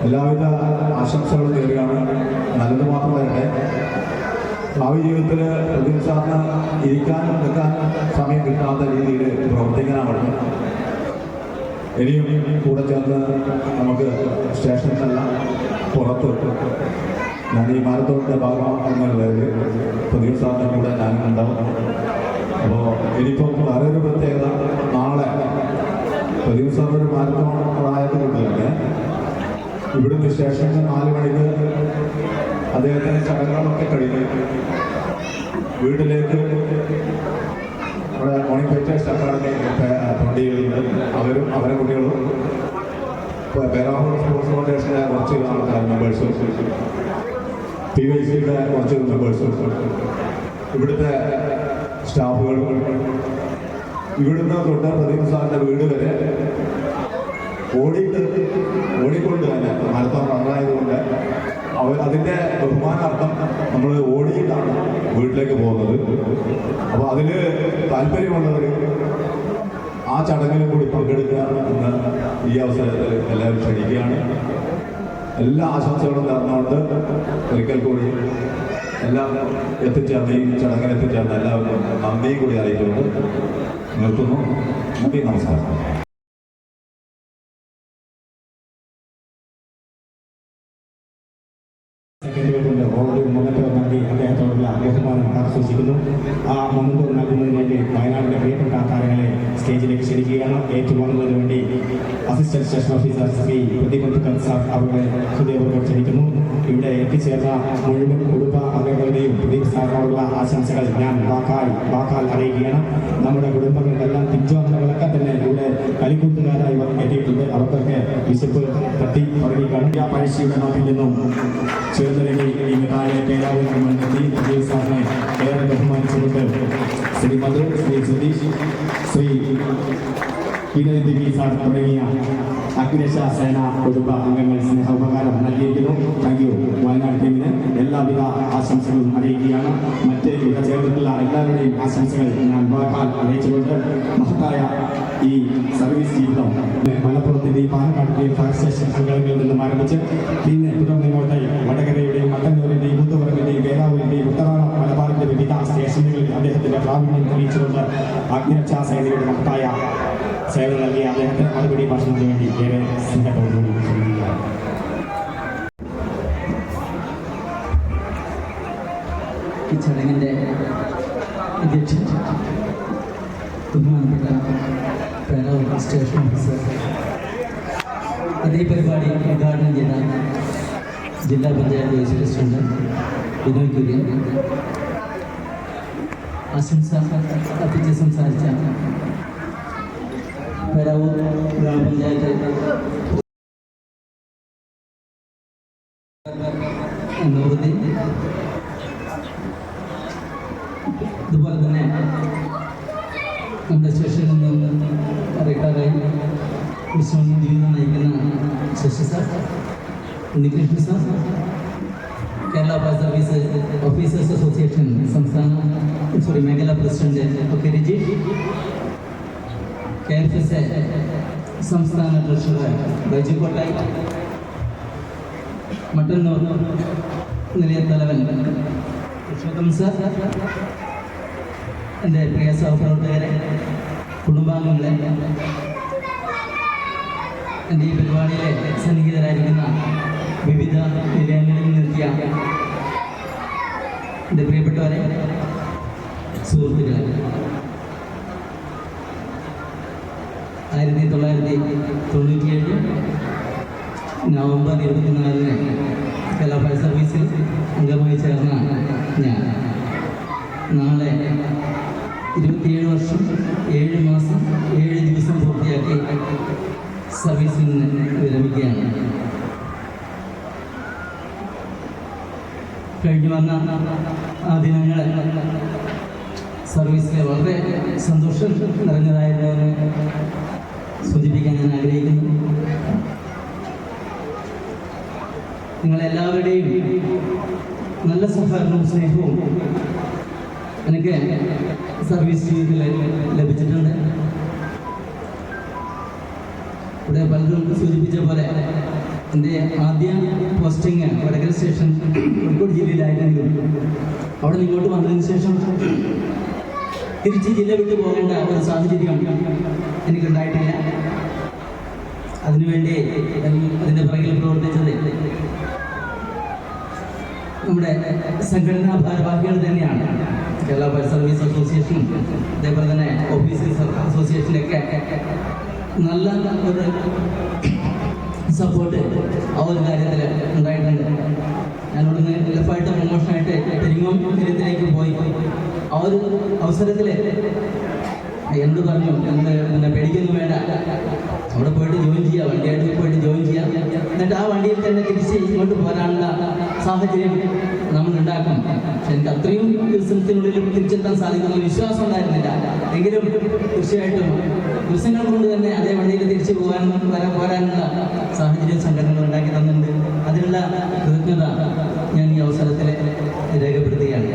എല്ലാവിധ ആശംസകളും നേരുകയാണ്. നല്ലത് മാത്രമല്ല, ഭാവി ജീവിതത്തിൽ പ്രദീപ് സാറിന് ഇരിക്കാനും നിൽക്കാനും സമയം കിട്ടാത്ത രീതിയിൽ പ്രവർത്തിക്കാനാവട്ടെ. ഇനിയും കൂടെ ചേർന്ന് നമുക്ക് സ്റ്റേഷനിലല്ല പുറത്ത് ഞാൻ ഈ മാരത്തോണിൻ്റെ ഭാഗമാകുന്നുള്ളത് പ്രദീപ് സാറിൻ്റെ കൂടെ ഞാനും ഉണ്ടാവും. അപ്പോൾ ഇനിയിപ്പോൾ വേറെ ഒരു പ്രത്യേകത, നാളെ പ്രദീപ് സാറിൻ്റെ മാരത്തോൺ ആയതുകൊണ്ട് തന്നെ ഇവിടുന്ന് സ്റ്റേഷനിൽ 4 മണിക്ക് അദ്ദേഹത്തിൻ്റെ ചടങ്ങുകളൊക്കെ കഴിഞ്ഞ് വീട്ടിലേക്ക് നമ്മുടെ മോർണിംഗ് ഫൈറ്റേഴ്സ് അക്കാദമി തൊണ്ടികളുണ്ട്. അവരും അവരുടെ കുട്ടികളും പേരാവൂർ സ്പോർട്സ് ഫൗണ്ടേഷൻ്റെ കുറച്ച് ആൾക്കാർ മെമ്പേഴ്സും PYCയുടെ കുറച്ച് മെമ്പേഴ്സും ഇവിടുത്തെ സ്റ്റാഫുകളും ഇവിടുന്ന് തൊട്ട് പ്രദീപ് സാറിൻ്റെ വീട് വരെ ഓടിക്കൊണ്ട് തന്നെ മാരത്തോൺ റണ്ണായതുകൊണ്ട് അതിൻ്റെ ബഹുമാനാർത്ഥം നമ്മൾ ഓടിയിട്ടാണ് വീട്ടിലേക്ക് പോകുന്നത്. അപ്പോൾ അതിൽ താല്പര്യമുള്ളവർ ആ ചടങ്ങിലും കൂടി പങ്കെടുക്കുക എന്ന് ഈ അവസരത്തിൽ എല്ലാവരും ക്ഷണിക്കുകയാണ്. എല്ലാ ആശംസകളും നേർന്നുകൊണ്ട് ഒരിക്കൽ കൂടി എല്ലാം എത്തിച്ചേർന്ന് ഈ ചടങ്ങിൽ എത്തിച്ചേർന്ന് എല്ലാവർക്കും നന്ദിയും കൂടി അറിയിച്ചുകൊണ്ട് നിർത്തുന്നു. നന്ദി, നമസ്കാരം. സെക്രട്ടറിയുടെ ഓർഡർ മൊമെന്റോ നൽകി അദ്ദേഹത്തോടുള്ള ബഹുമാനം ആഘോഷിക്കുന്നു. ആ മൊമെന്റോ നൽകുന്നതിലേക്ക് വയനാടിന്റെ പ്രിയപ്പെട്ട താരങ്ങളെ സ്റ്റേജിലേക്ക് ക്ഷണിക്കുകയാണ്. ഏറ്റുവാങ്ങുന്നതിന് വേണ്ടി assistant station officer Shri Prathibandhan sir അവരുടെ ഹൃദയപൂർവ്വം ക്ഷണിക്കുന്നു. ഇവിടെ എത്തിച്ചേർന്ന മുഴുവൻ കുടുംബ അംഗങ്ങളുടെയും പ്രദീപ് സാറിനോടുള്ള ആശംസകൾ ഞാൻ വാക്കാൽ അറിയിക്കുകയാണ്. നമ്മുടെ കുടുംബങ്ങൾക്കെല്ലാം തിരിച്ചുവന്നവരൊക്കെ തന്നെ ഇവിടെ കളിക്കൂട്ടുകാരായി എത്തിയിട്ടുണ്ട്. അവർക്കൊക്കെ വിശപ്പ് തട്ടി തുടങ്ങിക്കാണ്. പഴശ്ശിയുടെ നാട്ടിൽ നിന്നും ചേർന്നിറങ്ങി ഈ താഴെ പേരാവിൽ നിന്നെത്തി പ്രദീപ് സാറിനെ ഏറെ ബഹുമാനിച്ചുകൊണ്ട് ശ്രീ മധു, ശ്രീ സതീഷ്, ശ്രീ വിനയ് സാർ തുടങ്ങിയ അഗ്നിരക്ഷാ സേന കുടുംബ അംഗങ്ങൾ സ്നേഹോപകാരം നൽകിയിരിക്കുന്നു. Thank you. വയനാട് ടീമിന് എല്ലാവിധ ആശംസകളും അറിയിക്കുകയാണ്. മറ്റ് ഇവിടെ ചേർന്നിട്ടുള്ള എല്ലാവരുടെയും ആശംസകൾ ഞാൻ വാക്കാൽ അറിയിച്ചുകൊണ്ട് മഹത്തായ ഈ സർവീസ് ജീവിതം മലപ്പുറത്തിൻ്റെയും പാലക്കാടിൻ്റെയും ഫയർ സ്റ്റേഷൻ അംഗങ്ങളിൽ നിന്നും ആരംഭിച്ച് പിന്നെ തുടർന്ന് ഇങ്ങോട്ട് വടകരയുടെയും മട്ടന്നൂരിൻ്റെയും മുത്തുപുറത്തിൻ്റെയും പേരാവൂരിൻ്റെയും ഉത്തരാട മലബാറിൻ്റെ വിവിധ സ്റ്റേഷനുകളിൽ അദ്ദേഹത്തിൻ്റെ പ്രാവീണ്യം തെളിയിച്ചുകൊണ്ട് അഗ്നിരക്ഷാ സേനയുടെ മഹത്തായ സേവനം നൽകിയ അദ്ദേഹത്തിന് മറുപടി ഭാഷണത്തിന് വേണ്ടി ഏറെ സ്നേഹത്തോടുകൂടി ക്ഷണിക്കുകയാണ്. ഈ ചടങ്ങിൻ്റെ അധ്യക്ഷൻ ബഹുമാനപ്പെട്ട പേരാവൂർ സ്റ്റേഷൻ ഓഫീസർ, അതേ പരിപാടി ഉദ്ഘാടനം ചെയ്ത ജില്ലാ പഞ്ചായത്ത് വൈസ് പ്രസിഡന്റ് വിനോയ് കുര്യൻ, അർപ്പിച്ച് സംസാരിച്ച പേരാവൂർ ഗ്രാമപഞ്ചായത്ത് നൂറുദ്ദീൻ, അതുപോലെ തന്നെ നമ്മുടെ സ്റ്റേഷനിൽ നിന്ന് റിട്ടയറായി വിശ്രമ ജീവിതം നയിക്കുന്ന Sasi sir, Unnikrishnan sir, Kerala fire service officers association മേഖല പ്രസിഡന്റ് ഒക്കെ രജീഷ്, KFSA സംസ്ഥാന ട്രഷറർ ബൈജു കോട്ടായി, മട്ടന്നൂർ നിലയത്തലവൻ പുരുഷോത്തം സാർ, എൻ്റെ പ്രിയ സഹപ്രവർത്തകരെ, കുടുംബാംഗങ്ങളെ, എൻ്റെ ഈ പരിപാടിയിലെ സന്നിഹിതരായിരിക്കുന്ന വിവിധ നിലയങ്ങളിൽ നിർത്തിയ എൻ്റെ പ്രിയപ്പെട്ടവരെ, സുഹൃത്തുക്കളെ, 1997 നവംബർ 24 കേരള ഫയർ സർവീസിൽ അംഗമായി ചേർന്ന ഞാൻ നാളെ 27 വർഷം 7 മാസം 7 ദിവസം പൂർത്തിയാക്കി സർവീസിൽ നിന്ന് വിരമിക്കുകയാണ്. കഴിഞ്ഞു വന്ന ആ ദിനങ്ങളെ സർവീസിലെ വളരെ സന്തോഷം നിറഞ്ഞതായിരുന്നു എന്ന് സൂചിപ്പിക്കാൻ ഞാൻ ആഗ്രഹിക്കുന്നു. നിങ്ങളെല്ലാവരുടെയും നല്ല സഹകരണവും സ്നേഹവും എനിക്ക് സർവീസ് ജീവിതത്തിൽ ലഭിച്ചിട്ടുണ്ട്. ഇവിടെ പലരും സൂചിപ്പിച്ച പോലെ എൻ്റെ ആദ്യ പോസ്റ്റിങ് വടകര സ്റ്റേഷൻ കോഴിക്കോട് ജില്ലയിലായിരുന്നെങ്കിലും അവിടെ നിന്ന് ഇങ്ങോട്ട് വന്നതിന് ശേഷം തിരിച്ച് ജില്ല വിട്ടു പോകേണ്ട ഒരു സാഹചര്യം എനിക്കുണ്ടായിട്ടില്ല. അതിനുവേണ്ടി അതിൻ്റെ പുറകിൽ പ്രവർത്തിച്ചത് നമ്മുടെ സംഘടനാ ഭാരവാഹികൾ തന്നെയാണ്. കേരള ഫയർ സർവീസ് അസോസിയേഷനും അതേപോലെ തന്നെ ഓഫീസേഴ്സ് അസോസിയേഷനൊക്കെ നല്ല ഒരു സപ്പോർട്ട് ആ ഒരു കാര്യത്തിൽ ഉണ്ടായിട്ടുണ്ട്. ഞാനിവിടുന്ന് ലഫായിട്ട് പ്രൊമോഷനായിട്ട് പെരിങ്ങോം നിരത്തിലേക്ക് പോയി. ആ ഒരു അവസരത്തിൽ എന്നോട് പറഞ്ഞു, പിന്നെ പേടിക്കൊന്നും വേണ്ട, അവിടെ പോയിട്ട് ജോയിൻ ചെയ്യാം, വണ്ടിയായിട്ട് പോയിട്ട് ജോയിൻ ചെയ്യാം, എന്നിട്ട് ആ വണ്ടിയിൽ തന്നെ തിരിച്ച് ഇങ്ങോട്ട് പോരാനുള്ള സാഹചര്യം നമ്മൾ ഉണ്ടാക്കും. പക്ഷെ എനിക്ക് അത്രയും ദിവസത്തിനുള്ളിൽ തിരിച്ചെത്താൻ സാധിക്കുന്ന വിശ്വാസം ഉണ്ടായിരുന്നില്ല. എങ്കിലും തീർച്ചയായിട്ടും ദിവസങ്ങൾ കൊണ്ട് തന്നെ അതേ വണ്ടിയിൽ തിരിച്ചു പോരാനുള്ള സാഹചര്യം സംഘടനകൾ ഉണ്ടാക്കി തന്നിട്ടുണ്ട്. അതിനുള്ള കൃതജ്ഞത ഞാൻ ഈ അവസരത്തിൽ രേഖപ്പെടുത്തുകയാണ്.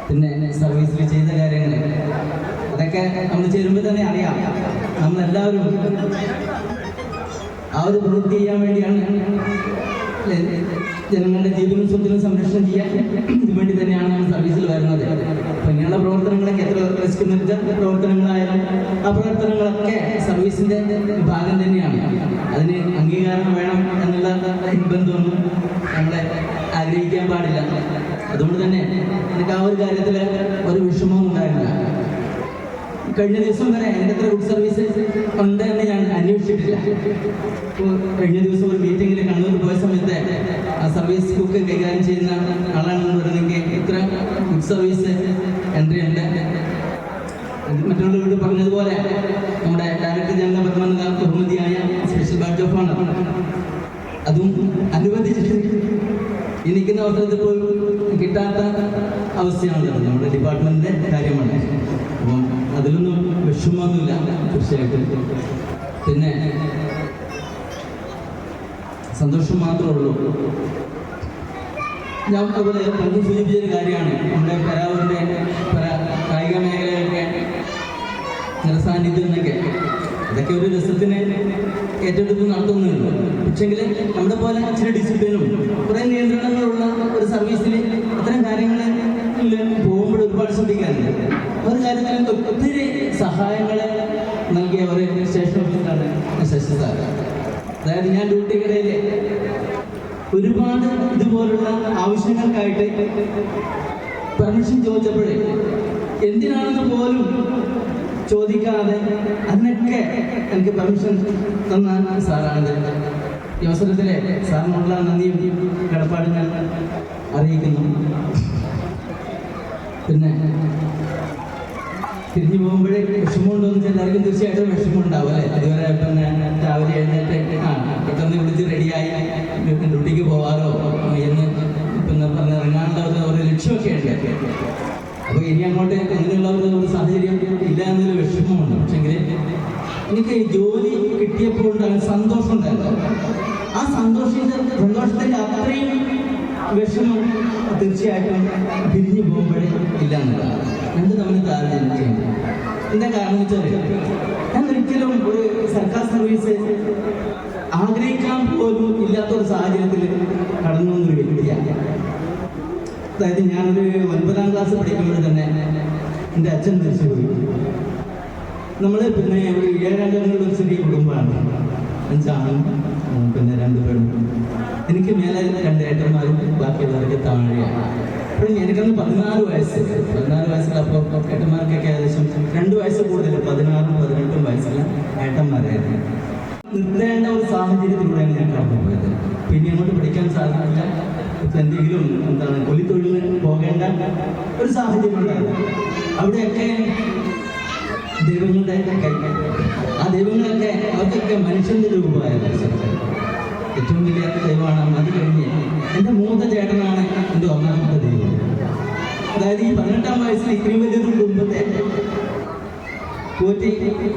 പിന്നെ സർവീസിൽ ചെയ്ത കാര്യങ്ങൾ അതൊക്കെ നമ്മൾ ചേരുമ്പോൾ തന്നെ അറിയാം. നമ്മളെല്ലാവരും ആ ഒരു പ്രവൃത്തി ചെയ്യാൻ വേണ്ടിയാണ്, ജനങ്ങളുടെ ജീവനും സ്വത്തിനും സംരക്ഷണം ചെയ്യാൻ ഇതുവേണ്ടി തന്നെയാണ് നമ്മൾ സർവീസിൽ വരുന്നത്. അപ്പോൾ ഇങ്ങനെയുള്ള പ്രവർത്തനങ്ങളൊക്കെ എത്ര റിസ്ക് നിറഞ്ഞ പ്രവർത്തനങ്ങളായാലും ആ പ്രവർത്തനങ്ങളൊക്കെ സർവീസിൻ്റെ ഭാഗം തന്നെയാണ്. അതിന് അംഗീകാരം വേണം എന്നുള്ള നിർബന്ധമൊന്നും നമ്മളെ ആഗ്രഹിക്കാൻ പാടില്ല. അതുകൊണ്ട് തന്നെ എനിക്ക് ആ ഒരു കാര്യത്തിൽ ഒരു വിഷമവും ഉണ്ടായിരുന്നില്ല. കഴിഞ്ഞ ദിവസം വരെ എൻ്റെ എത്ര ഗുഡ് സർവീസ് ഉണ്ട് എന്ന് ഞാൻ അന്വേഷിച്ചിട്ടില്ല. ഇപ്പോൾ കഴിഞ്ഞ ദിവസം ഒരു മീറ്റിങ്ങിൽ കണ്ണൂർ പോയ സമയത്ത് ആ സർവീസ് ബുക്ക് കൈകാര്യം ചെയ്യുന്ന ആളാണെന്ന് പറഞ്ഞെങ്കിൽ ഇത്ര ഗുഡ് സർവീസ് എൻട്രി ഉണ്ട്. മറ്റുള്ളവരോട് പറഞ്ഞതുപോലെ നമ്മുടെ ഡയറക്ടർ ജനറൽ ബഹുമതിയായ സ്പെഷ്യൽ ബാഡ്ജ് ഓഫ് ഓണർ അതും അനുവദിച്ചിട്ടുണ്ട്. ഈ നിൽക്കുന്ന അവസരത്തിൽ പോലും കിട്ടാത്ത അവസ്ഥയാണുള്ളത്. നമ്മുടെ ഡിപ്പാർട്ട്മെന്റിന്റെ കാര്യമാണ്. അപ്പം അതിലൊന്നും വിഷമമൊന്നുമില്ല തീർച്ചയായിട്ടും. പിന്നെ സന്തോഷം മാത്രമേ ഉള്ളൂ. ഞാൻ അതുപോലെ പണ്ട് സൂചിപ്പിച്ചൊരു കാര്യമാണ്, നമ്മുടെ പരാവൂരിൻ്റെ കായിക മേഖലയൊക്കെ നിറസാന്നിധ്യം എന്നൊക്കെ അതൊക്കെ ഒരു രസത്തിന് ഏറ്റെടുത്ത് നടത്തുന്നുണ്ട്. പക്ഷെങ്കിൽ നമ്മുടെ പോലെ ചില ഡിസിപ്ലിനും കുറേ നിയന്ത്രണങ്ങളുള്ള ഒരു സർവീസിൽ അത്തരം കാര്യങ്ങളിൽ പോകുമ്പോൾ ഒരുപാട് ശ്രദ്ധിക്കാറുണ്ട്. ഒരു കാര്യത്തിൽ ഒത്തിരി സഹായങ്ങൾ നൽകിയ ഒരു സ്റ്റേഷൻ ഓഫീസറാണ് ശശി സാർ. അതായത് ഞാൻ ഡ്യൂട്ടിക്കിടയിൽ ഒരുപാട് ഇതുപോലുള്ള ആവശ്യങ്ങൾക്കായിട്ട് പെർമിഷൻ ചോദിച്ചപ്പോഴേ എന്തിനാണെന്ന് പോലും ചോദിക്കാതെ അതിനൊക്കെ എനിക്ക് പെർമിഷൻ തന്ന സാറാണ്. ഈ അവസരത്തിൽ സാറിനുള്ള നന്ദിയും കടപ്പാടും ഞാൻ അറിയിക്കുന്നു. പിന്നെ തിരിഞ്ഞു പോകുമ്പോഴേ വിഷമമുണ്ടോ എന്ന് എല്ലാവർക്കും തീർച്ചയായിട്ടും വിഷമമുണ്ടാവും അല്ലേ? അതുവരെ പിന്നെ രാവിലെ എഴുന്നേറ്റ് പെട്ടെന്ന് വിളിച്ച് റെഡിയായി ഡ്യൂട്ടിക്ക് പോകാറോ എന്ന് പിന്നെ പറഞ്ഞ് ഇറങ്ങാനുള്ള ഒരു ലക്ഷ്യമൊക്കെ ഉണ്ട്. അപ്പോൾ ഇനി അങ്ങോട്ട് അങ്ങനെയുള്ള ഒരു സാഹചര്യം ഇല്ല എന്നൊരു വിഷമമുണ്ട്. പക്ഷെങ്കിൽ എനിക്ക് ജോലി കിട്ടിയപ്പോൾ ഉണ്ടാകുന്ന സന്തോഷം ഉണ്ടായിരുന്നു. ആ സന്തോഷത്തിൻ്റെ അത്രയും വിഷമം തീർച്ചയായിട്ടും പിരിഞ്ഞു പോകുമ്പോഴേ ഇല്ല എന്നുള്ളതാണ്. രണ്ട് തമ്മിൽ താരതമ്യം ചെയ്യുന്നത്. എന്താ കാരണം വെച്ചാൽ ഞാൻ ഒരിക്കലും ഒരു സർക്കാർ സർവീസ് ആഗ്രഹിക്കാൻ പോലും ഇല്ലാത്തൊരു സാഹചര്യത്തിൽ കടന്നു വന്നൊരു വ്യക്തിയാണ്. അതായത് ഞാനൊരു 9ാം ക്ലാസ് പഠിക്കുമ്പോൾ തന്നെ എൻ്റെ അച്ഛൻ മരിച്ചുപോയി. നമ്മൾ പിന്നെ ഒരു 7 അംഗങ്ങളുടെ ഒരു ചെറിയ കുടുംബമാണ്. 5 ആണും പിന്നെ 2 പെണ്ണും. എനിക്ക് മേലെ 2 ഏട്ടന്മാരും ബാക്കിയുള്ളവരൊക്കെ താഴെയാണ്. അപ്പോൾ എനിക്കന്ന് 14 വയസ്സ്. 14 വയസ്സിലപ്പോൾ ഏട്ടന്മാർക്കൊക്കെ ഏകദേശം 2 വയസ്സ് കൂടുതൽ, 16ഉം 18ഉം വയസ്സുള്ള ഏട്ടന്മാരായിരുന്നു. നിർത്തേണ്ട ഒരു സാഹചര്യത്തിലൂടെയാണ് ഞാൻ കടന്നു പോയത്. പിന്നെ അങ്ങോട്ട് പഠിക്കാൻ സാധിക്കില്ല. എന്തെങ്കിലും കൊല്ലിത്തൊഴിലിന് പോകേണ്ട ഒരു സാഹചര്യം ഉണ്ടായിരുന്നു. അവിടെയൊക്കെ ദൈവങ്ങളുടെ ആ ദൈവങ്ങളൊക്കെ അവർക്കൊക്കെ മനുഷ്യന്റെ രൂപമായ ഏറ്റവും വലിയ ദൈവമാണ്. അത് കഴിഞ്ഞ് എൻ്റെ മൂത്ത ചേട്ടനാണ് എൻ്റെ 1ാമത്തെ ദൈവം. അതായത് ഈ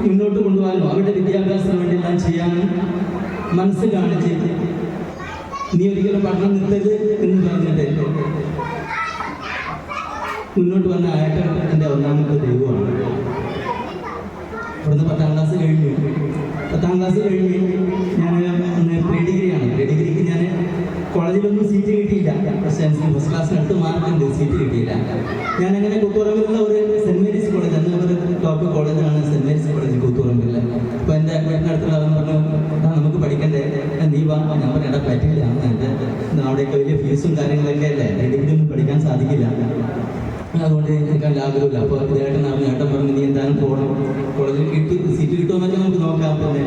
മുന്നോട്ട് കൊണ്ടുപോകാനും അവരുടെ വിദ്യാഭ്യാസത്തിന് വേണ്ടി എല്ലാം ചെയ്യാനും മനസ്സ് കാണിച്ച് നീ ഒരിക്കലും പഠനം നിർത്തരുത് എന്ന് പറഞ്ഞിട്ട് മുന്നോട്ട് വന്ന ആയിട്ട് എൻ്റെ ഒന്നാമത്തെ ദൈവമാണ്. ഇവിടുന്ന് 10ാം ക്ലാസ് കഴിഞ്ഞു. 10ാം ക്ലാസ് കഴിഞ്ഞ് ഞാൻ പ്രീ ഡിഗ്രിയാണ്. പ്രീ ഡിഗ്രിക്ക് ഞാൻ കോളേജിലൊന്നും സീറ്റ് കിട്ടിയില്ല. ഫസ്റ്റ് ക്ലാസ്സിന് 8 മാർക്കുണ്ട്, സീറ്റ് കിട്ടിയില്ല. ഞാനങ്ങനെ കൂത്തുപറമ്പിലുള്ള ഒരു സെൻറ് മേരീസ് കോളേജ്, അന്ന് ഒരു ടോപ്പ് കോളേജാണ് സെൻറ് മേരീസ് കോളേജ് കൂത്തുപറമ്പിൽ. അപ്പോൾ എൻ്റെ വീടിനടുത്തുള്ള അവൻ പറഞ്ഞു, നമുക്ക് പഠിക്കണ്ടേ, നീ വാ. ഞാൻ പറഞ്ഞ പറ്റില്ല, എൻ്റെ അവിടെയൊക്കെ വലിയ ഫീസും കാര്യങ്ങളൊക്കെ അല്ലേ, ഡിഗ്രി ഒന്നും പഠിക്കാൻ സാധിക്കില്ല, അതുകൊണ്ട് എനിക്ക് അതിൻ്റെ ആഗ്രഹമില്ല. അപ്പോൾ ഏട്ടൻ പറഞ്ഞു, നീ എന്തായാലും പോകണം, കോളേജിൽ സീറ്റ് കിട്ടുമെന്നൊക്കെ നമുക്ക് നോക്കാം. പിന്നെ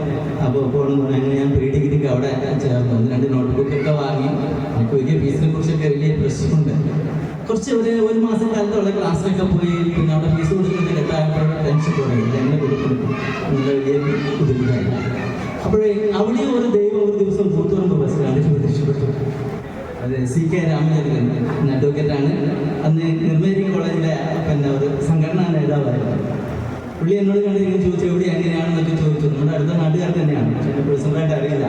അപ്പോൾ പോകണം എന്ന് അങ്ങനെ ഞാൻ പ്രീ ഡിഗ്രിക്ക് അവിടെ ചേർന്നു. 2 നോട്ട്ബുക്കൊക്കെ വാങ്ങി. എനിക്ക് വലിയ ഫീസിനെ കുറിച്ചൊക്കെ വലിയ പ്രശ്നമുണ്ട്. കുറച്ച് ഒരു മാസം കാലത്തുള്ള ക്ലാസ്സിലൊക്കെ പോയി. പിന്നെ അവിടെ ഫീസ് കൊടുക്കുന്നത് കെട്ടായപ്പോൾ ടെൻഷൻ തുടങ്ങി, എങ്ങനെ കൊടുക്കും എന്നുള്ള വലിയ ബുദ്ധിമുട്ടായി. അപ്പോഴേ അവിടെ ഒരു ദൈവം ഒരു ദിവസം കൂത്തുപറമ്പ് ബസ്സിലാണ് പ്രത്യക്ഷപ്പെട്ടു. അത് CK രാമചന്ദ്രൻ അഡ്വക്കേറ്റാണ്. അന്ന് നിർമ്മേരി കോളേജിലെ പിന്നെ ഒരു സംഘടനാ നേതാവായിരുന്നു. പുള്ളി എന്നോട് കണ്ട് ഇങ്ങനെ ചോദിച്ചു, എവിടെ എങ്ങനെയാണെന്നൊക്കെ ചോദിച്ചു. നമ്മുടെ അടുത്ത നാട്ടുകാർ തന്നെയാണ്, പക്ഷെ എൻ്റെ പേഴ്സണലായിട്ട് അറിയില്ല.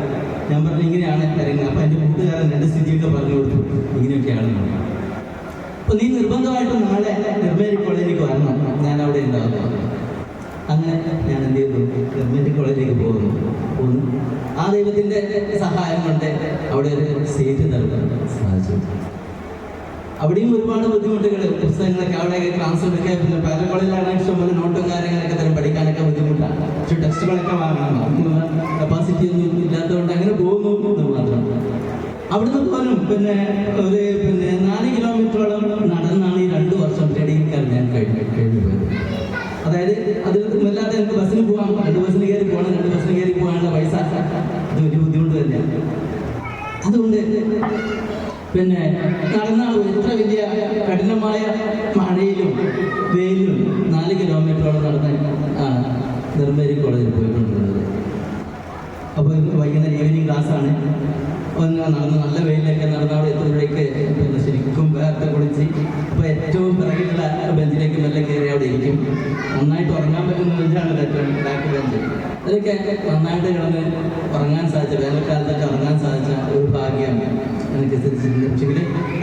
ഞാൻ പറഞ്ഞു ഇങ്ങനെയാണ് കാര്യങ്ങൾ. അപ്പം എൻ്റെ കൂട്ടുകാരൻ എൻ്റെ സ്ഥിതിയൊക്കെ പറഞ്ഞു കൊടുത്തു, ഇങ്ങനെയൊക്കെയാണ്. അപ്പോൾ നീ നിർബന്ധമായിട്ടും നാളെ നിർമ്മേരി കോളേജിലേക്ക് വരണം, ഞാൻ അവിടെ ഉണ്ടാകുന്നു. അങ്ങനെ ഞാൻ എന്ത് ചെയ്തു, ഗവൺമെൻറ് കോളേജിലേക്ക് പോകുന്നു. ആ ദൈവത്തിൻ്റെ സഹായം കൊണ്ട് അവിടെ ഒരു സീറ്റ് നൽകാൻ സാധിച്ചു. അവിടെയും ഒരുപാട് ബുദ്ധിമുട്ടുകൾ, പുസ്തകങ്ങളൊക്കെ അവിടെ ക്ലാസ് എടുക്കാൻ, പിന്നെ പല കോളേജിലാണ് ഇഷ്ടംപോലെ നോട്ടും കാര്യങ്ങളൊക്കെ തരം പഠിക്കാനൊക്കെ ബുദ്ധിമുട്ടാണ്. പക്ഷെ ടെക്സ്റ്റുകളൊക്കെ വാങ്ങണം, അതിനുള്ള കപ്പാസിറ്റി ഒന്നും ഇല്ലാത്തതുകൊണ്ട് അങ്ങനെ പോകുന്നു എന്ന് മാത്രം. അവിടുന്ന് പോലും പിന്നെ 4 കിലോമീറ്ററോളം നടന്നാണ് ഈ 2 വർഷം ഡിഗ്രിക്കാർ ഞാൻ കഴിഞ്ഞു പോയത്. അതായത് അതിൽ വല്ലാതെ എനിക്ക് ബസ്സിന് പോകാൻ, 2 ബസ്സിന് കയറി പോകണം, 2 ബസ്സിന് കയറി പോകാനുള്ള പൈസ അത് വലിയ ബുദ്ധിമുട്ട് തന്നെയാണ്. അതുകൊണ്ട് പിന്നെ നടന്നാൾ എത്ര വലിയ കഠിനമായ മഴയിലും വെയിലും 4 കിലോമീറ്ററോളം നടന്ന് നിർമ്മേരി കോളേജിൽ പോയിട്ടുള്ളത്. അപ്പോൾ വൈകുന്നേരം ഈവനിങ് ക്ലാസ്സാണ്. നടന്ന് നല്ല വെയിലൊക്കെ നടന്ന് അവിടെ എത്തുമ്പോഴേക്ക് പിന്നെ ശരിക്കും വേർത്ത് കുളിച്ച് അപ്പോൾ ഏറ്റവും പിറകിലുള്ള ബെഞ്ചിലേക്ക് മെല്ലെ കയറി അവിടെ ഇരിക്കും. നന്നായിട്ട് ഉറങ്ങാൻ പറ്റുന്ന ബെഞ്ചാണ് ഏറ്റവും ബാക്ക് ബെഞ്ച്. അതൊക്കെ നന്നായിട്ട് കിടന്ന് ഉറങ്ങാൻ സാധിച്ച, വേനൽക്കാലത്തൊക്കെ ഉറങ്ങാൻ സാധിച്ച ഒരു ഭാഗ്യം എനിക്ക് എത്തിച്ചിട്ടുണ്ട്. പക്ഷേ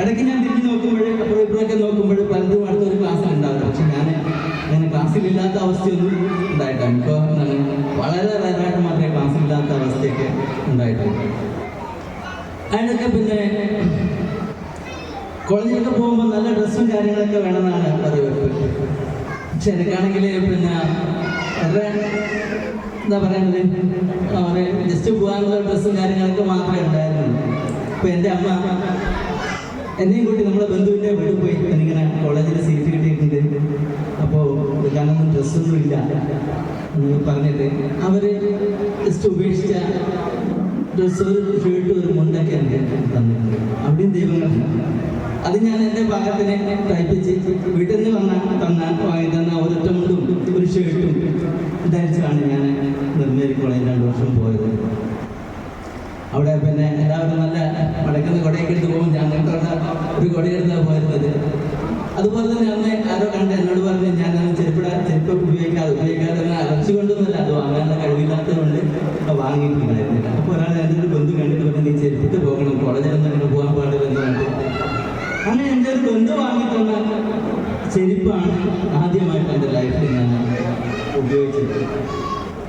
ഇടയ്ക്ക് ഞാൻ തിരിഞ്ഞ് നോക്കുമ്പോൾ അപ്പോൾ ഇപ്പോഴൊക്കെ നോക്കുമ്പോൾ പലരും അടുത്തൊരു ക്ലാസ്സിലുണ്ടാവില്ല. പക്ഷെ ഞാൻ അങ്ങനെ ക്ലാസ്സിലില്ലാത്ത അവസ്ഥയൊന്നും ഉണ്ടായിട്ടാണ്. ഇപ്പോൾ വളരെ റയറായിട്ട് മാത്രമേ ക്ലാസ്സിലില്ലാത്ത അവസ്ഥയൊക്കെ ഉണ്ടായിട്ടുണ്ട്. അതിനൊക്കെ പിന്നെ കോളേജിലൊക്കെ പോകുമ്പോൾ നല്ല ഡ്രസ്സും കാര്യങ്ങളൊക്കെ വേണമെന്നാണ് പതിവ്. പക്ഷെ എനിക്കാണെങ്കിൽ പിന്നെ വളരെ എന്താ പറയുന്നത്, അവരെ ജസ്റ്റ് പോകാനുള്ള ഡ്രസ്സും കാര്യങ്ങളൊക്കെ മാത്രമേ ഉണ്ടായിരുന്നുള്ളൂ. അപ്പോൾ എൻ്റെ അമ്മ എന്നെയും കൂട്ടി നമ്മളെ ബന്ധുവിൻ്റെ വീട്ടിൽ പോയി, എനിക്കിങ്ങനെ കോളേജിൽ സീറ്റ് കിട്ടിയിട്ടുണ്ട്, അപ്പോൾ എടുക്കാനൊന്നും ഡ്രസ്സൊന്നും ഇല്ല എന്ന് പറഞ്ഞിട്ട് അവർ ജസ്റ്റ് ഉപേക്ഷിച്ച ഡ്രസ്സ്, ഒരു ഷർട്ട്, ഒരു മുണ്ടൊക്കെ എനിക്ക് തന്നിട്ടുണ്ട്. അവിടെയും ദൈവങ്ങളുണ്ട്. അത് ഞാൻ എൻ്റെ ഭാഗത്തിന് തയ്പ്പിച്ച് വീട്ടിൽ നിന്ന് വാങ്ങി തന്ന ഒരൊറ്റ മുണ്ടും ഒരു ഷർട്ടും ധരിച്ചാണ് ഞാൻ നിർമ്മേരി കോളേജിൽ 2 വർഷം പോയത്. അവിടെ പിന്നെ എല്ലാവരും നല്ല മടക്കുന്ന കുടയൊക്കെ എടുത്ത് പോകുമ്പോൾ ഞാൻ ഒരു കുടയെടുത്താണ് പോയിരുന്നത്. അതുപോലെ തന്നെ അന്ന് ആരോ കണ്ട് എന്നോട് പറഞ്ഞ് ഞാൻ ചെരുപ്പ് ഉപയോഗിക്കാതെ അലർച്ചി കൊണ്ടൊന്നുമല്ല, അത് വാങ്ങാനുള്ള കഴിവില്ലാത്തതുകൊണ്ട് വാങ്ങിയിട്ടുണ്ടായിരുന്നില്ല. അപ്പോൾ ഒരാൾ എൻ്റെ ഒരു ബന്ധു കണ്ടിട്ട് പറഞ്ഞ് നീ ചെരുപ്പിട്ട് പോകണം, കോളേജിലൊന്നും അങ്ങനെ പോകാൻ പാടില്ലെന്ന് പറഞ്ഞിട്ട് അങ്ങനെ എൻ്റെ ഒരു ബന്ധു വാങ്ങിത്തന്ന ചെരുപ്പാണ് ആദ്യമായിട്ട് എൻ്റെ ലൈഫിൽ ഞാൻ ഉപയോഗിച്ചത്.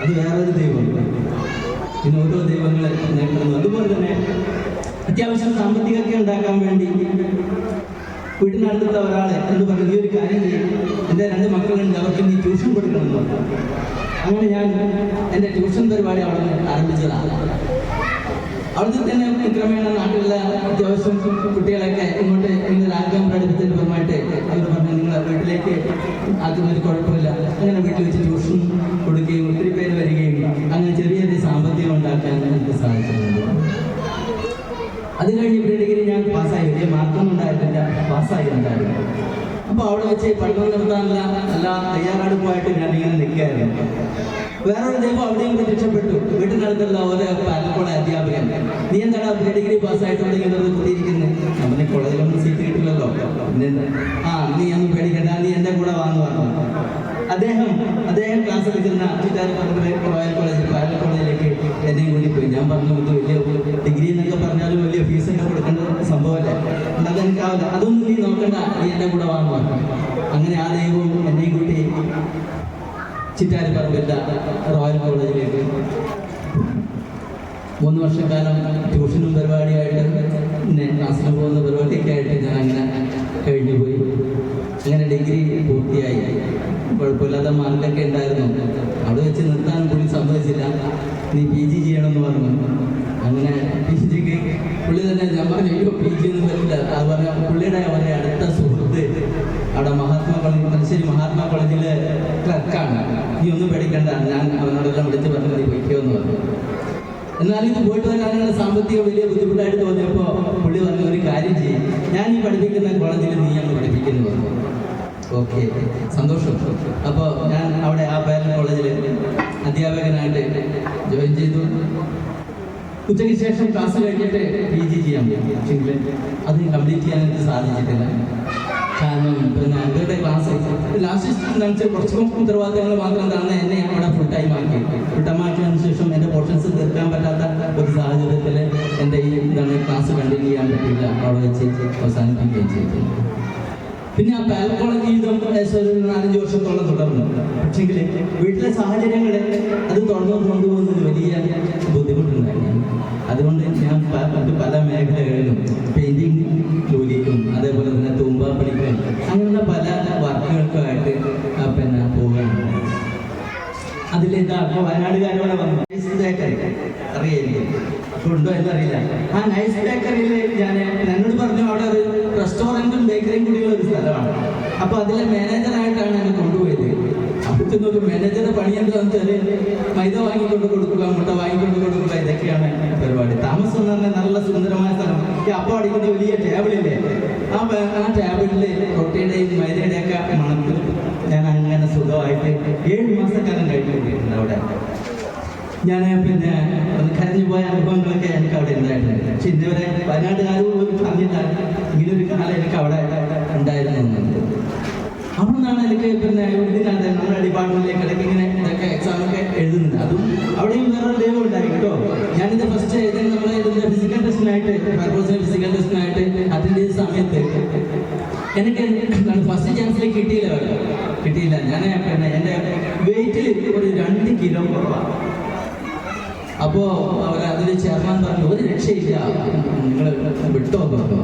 അത് വേറൊരു ദൈവമുണ്ട്. പിന്നെ ഓരോ ദൈവങ്ങളെ നേടുന്നു. അതുപോലെ തന്നെ അത്യാവശ്യം സാമ്പത്തികമൊക്കെ ഉണ്ടാക്കാൻ വേണ്ടി വീട്ടിനടുത്തുള്ള ഒരാളെ എന്ന് പറഞ്ഞ് ഈ ഒരു കാര്യം ചെയ്യും, എൻ്റെ 2 മക്കളുണ്ട്, അവർക്ക് നീ ട്യൂഷൻ കൊടുക്കണമെന്ന് പറഞ്ഞു. അങ്ങനെ ഞാൻ എൻ്റെ ട്യൂഷൻ പരിപാടി അവിടെ നിന്ന് ആരംഭിച്ചതാണ്. അവിടുന്ന് തന്നെ ക്രമേണ നാട്ടിലുള്ള അത്യാവശ്യം കുട്ടികളൊക്കെ ഇങ്ങോട്ട് ഇങ്ങനെ ആഗ്രഹം പ്രകടിപ്പിച്ചതിന് പരമായിട്ട് അവർ പറഞ്ഞു, നിങ്ങളെ വീട്ടിലേക്ക് ആക്കുന്നൊരു കുഴപ്പമില്ല. അങ്ങനെ വീട്ടിൽ വെച്ച് ട്യൂഷൻ കൊടുക്കുകയും ഒത്തിരി പേര് വരികയും അങ്ങനെ ചെറിയ സാമ്പത്തികം ഉണ്ടാക്കാൻ എനിക്ക് സാധിച്ചിട്ടുണ്ട്. അത് കഴിഞ്ഞ് പ്രീ ഡിഗ്രി ഞാൻ പാസ്സായി, വലിയ മാർക്കൊന്നും ഉണ്ടായിട്ടില്ല, പാസ്സായി ഉണ്ടായിരുന്നു. അപ്പോൾ അവിടെ വെച്ച് പഠനം നടത്താനുള്ള എല്ലാ തയ്യാറെടുപ്പുമായിട്ട് ഞാൻ ഇങ്ങനെ നിൽക്കുകയായിരുന്നു. വേറൊരു ദൈവം അവിടെയും രക്ഷപ്പെട്ടു. വീട്ടിനടുത്തുള്ള ഒരു പാലക്കോളെ അധ്യാപകൻ, നീ എന്താണ് പ്രീ ഡിഗ്രി പാസ്സായിട്ടുണ്ടെങ്കിൽ കുത്തിയിരിക്കുന്നത്, നമ്മുടെ കോളേജിലൊന്നും സീറ്റ് കിട്ടില്ലല്ലോ, നീ ഒന്നും പേടിക്കണ്ട, നീ എൻ്റെ കൂടെ വാന്ന് പറഞ്ഞു. അദ്ദേഹം ക്ലാസ് എടുക്കുന്ന പറഞ്ഞത് റോയൽ കോളേജിലേക്ക് എന്നെയും കൂടി പോയി. ഞാൻ പറഞ്ഞു ഇത് വലിയ ഡിഗ്രി എന്നൊക്കെ പറഞ്ഞാലും വലിയ ഫീസൊക്കെ കൊടുക്കേണ്ട സംഭവമല്ലേ, എന്നാൽ എനിക്കാവില്ല, അതൊന്നും നീ നോക്കണ്ട, നീ എൻ്റെ കൂടെ വാങ്ങുവാൻ. അങ്ങനെ ആ ദൈവവും എന്നെയും കൂട്ടി ചിറ്റാരിപ്പറമ്പില്ല റോയൽ കോളേജിലേക്ക് 3 വർഷക്കാലം ട്യൂഷനും പരിപാടിയായിട്ട് പിന്നെ ക്ലാസ്സിന് പോകുന്ന പരിപാടിയൊക്കെ ആയിട്ട് ഞാൻ അങ്ങനെ കഴിഞ്ഞു പോയി. അങ്ങനെ ഡിഗ്രി പൂർത്തിയായി. കുഴപ്പമില്ലാത്ത മാർക്കൊക്കെ ഉണ്ടായിരുന്നു. അവിടെ വെച്ച് നിർത്താൻ പുള്ളി സമ്മതിച്ചില്ല, നീ PG ചെയ്യണമെന്ന് പറഞ്ഞു. അങ്ങനെ PGക്ക് പുള്ളി തന്നെ ഞാൻ പറഞ്ഞു അയ്യോ PG ഒന്നും പറ്റില്ല. അത് പറഞ്ഞാൽ പുള്ളിയുടെ വളരെ അടുത്ത സുഹൃത്ത് അവിടെ മഹാത്മാ കോളേജ് തലശ്ശേരി മഹാത്മാ കോളേജിലെ ക്ലർക്കാണ്. നീ ഒന്നും പേടിക്കണ്ട, ഞാൻ അവനോടെല്ലാം വിളിച്ച് പറഞ്ഞു നീ പൊയ്ക്കോന്ന് പറഞ്ഞു. എന്നാലും ഇത് പോയിട്ട് വരാനുള്ള സാമ്പത്തികം വലിയ ബുദ്ധിമുട്ടായിട്ട് തോന്നിയപ്പോൾ പുള്ളി പറഞ്ഞു ഒരു കാര്യം ചെയ്യും, ഞാൻ ഈ പഠിപ്പിക്കുന്ന കോളേജിൽ നീ അങ്ങ് പഠിപ്പിക്കുന്നു പറഞ്ഞു. ഓക്കെ, സന്തോഷം. അപ്പോൾ ഞാൻ അവിടെ ആ പാരൽ കോളേജിൽ അധ്യാപകനായിട്ട് ജോയിൻ ചെയ്തു. ഉച്ചയ്ക്ക് ശേഷം ക്ലാസ് കഴിഞ്ഞിട്ട് PG ചെയ്യാൻ പറ്റും, പക്ഷേ അത് കംപ്ലീറ്റ് ചെയ്യാൻ എനിക്ക് സാധിച്ചിട്ടില്ല. കാരണം പിന്നെ അവരുടെ ക്ലാസ് ലാസ്റ്റ് കുറച്ചും ഉത്തരവാദിത്തങ്ങൾ മാത്രം തന്നെ എന്നെ അവിടെ ഫുൾ ടൈം ആക്കിയതിനു ശേഷം എൻ്റെ പോർഷൻസ് തീർക്കാൻ പറ്റാത്ത ഒരു സാഹചര്യത്തിൽ എൻ്റെ ഈ ക്ലാസ് കണ്ടിന്യൂ ചെയ്യാൻ പറ്റില്ല, അവിടെ വെച്ച് അവസാനിപ്പിക്കുകയും ചെയ്തു. പിന്നെ ആ പാരൽ കോളേജ് ജീവിതം 4-5 വർഷത്തോളം തുടർന്നു. പക്ഷെങ്കിൽ വീട്ടിലെ സാഹചര്യങ്ങൾ അത് തുടർന്നു കൊണ്ടുപോകുന്നതിന് വലിയ ബുദ്ധിമുട്ടുണ്ടായിരുന്നു. അതുകൊണ്ട് ഞാൻ മറ്റു പല മേഖലകളിലും പെയിൻറ്റിങ് ജോലിക്കും അതേപോലെ തന്നെ തൂമ്പാപ്പണിക്കും അങ്ങനെയുള്ള പല വർക്കുകൾക്കുമായിട്ട് പിന്നെ പോവുകയാണ്. അതിലെന്താ അപ്പോൾ വയനാടുകാരോടെ വന്നു നൈസ് ബേക്കറി അറിയായിരിക്കും, ഉണ്ടോ എന്നറിയില്ല. ആ നൈസ് ബേക്കറിയിൽ എന്നോട് പറഞ്ഞു അവിടെ ഒരു റെസ്റ്റോറൻറ്റും ബേക്കറിയും കൂടിയുള്ള ഒരു സ്ഥലമാണ്. അപ്പോൾ അതിലെ മാനേജറായിട്ടാണ് എന്നെ കൊണ്ടുപോയത്. അപ്പോഴത്തേക്ക് മാനേജറുടെ പണി എന്താണെന്ന് വെച്ചാൽ മൈദ വാങ്ങിക്കൊണ്ട് കൊടുക്കുക, മുട്ട വാങ്ങിക്കൊണ്ട് കൊടുക്കുക, ഇതൊക്കെയാണ് പരിപാടി. താമസം എന്ന് പറഞ്ഞാൽ നല്ല സുന്ദരമായ സ്ഥലം. ഈ അപ്പം അടിക്കുന്ന വലിയ ടേബിളില്ലേ, ആ ടേബിളിൽ റൊട്ടിയുടെയും മൈദയുടെയൊക്കെ മണത്തിൽ ഞാൻ അങ്ങനെ സുഖമായിട്ട് 7 മാസക്കാലം കഴിഞ്ഞിട്ടുണ്ട് അവിടെ. ഞാൻ പിന്നെ കരഞ്ഞു പോയ അനുഭവങ്ങളൊക്കെ എനിക്ക് അവിടെ ഉണ്ടായിട്ടുണ്ട്. പക്ഷെ ഇതുവരെ വയനാട്ടുകാരും പോലും പറഞ്ഞില്ല ഇങ്ങനൊരു കാലം എനിക്ക് അവിടെ ഉണ്ടായിരുന്നു. അവിടെ നിന്നാണ് എനിക്ക് പിന്നെ ഇതിനകത്ത് നമ്മുടെ ഡിപ്പാർട്ട്മെന്റിലേക്ക് ഇടയ്ക്ക് ഇങ്ങനെ ഇതൊക്കെ എക്സാമൊക്കെ എഴുതുന്നത്. അതും അവിടെയും വേറൊരു ദൈവം ഉണ്ടായി കേട്ടോ. ഞാനിത് ഫസ്റ്റ് നമ്മളെ ഇതിൻ്റെ ഫിസിക്കൽ ടെസ്റ്റിനായിട്ട് ഫയർഫോഴ്സിൻ്റെ ഫിസിക്കൽ ടെസ്റ്റിനായിട്ട് അറ്റൻഡ് ചെയ്ത സമയത്ത് എനിക്ക് ഫസ്റ്റ് ചാൻസിൽ കിട്ടിയില്ല. ഞാൻ പിന്നെ എൻ്റെ വെയിറ്റിൽ ഒരു 2 കിലോ കുറവാണ്. അപ്പോൾ അതിൽ ചെയർമാൻ പറഞ്ഞു ഒരു രക്ഷയില്ല, നിങ്ങൾ വിട്ടോ പറഞ്ഞു.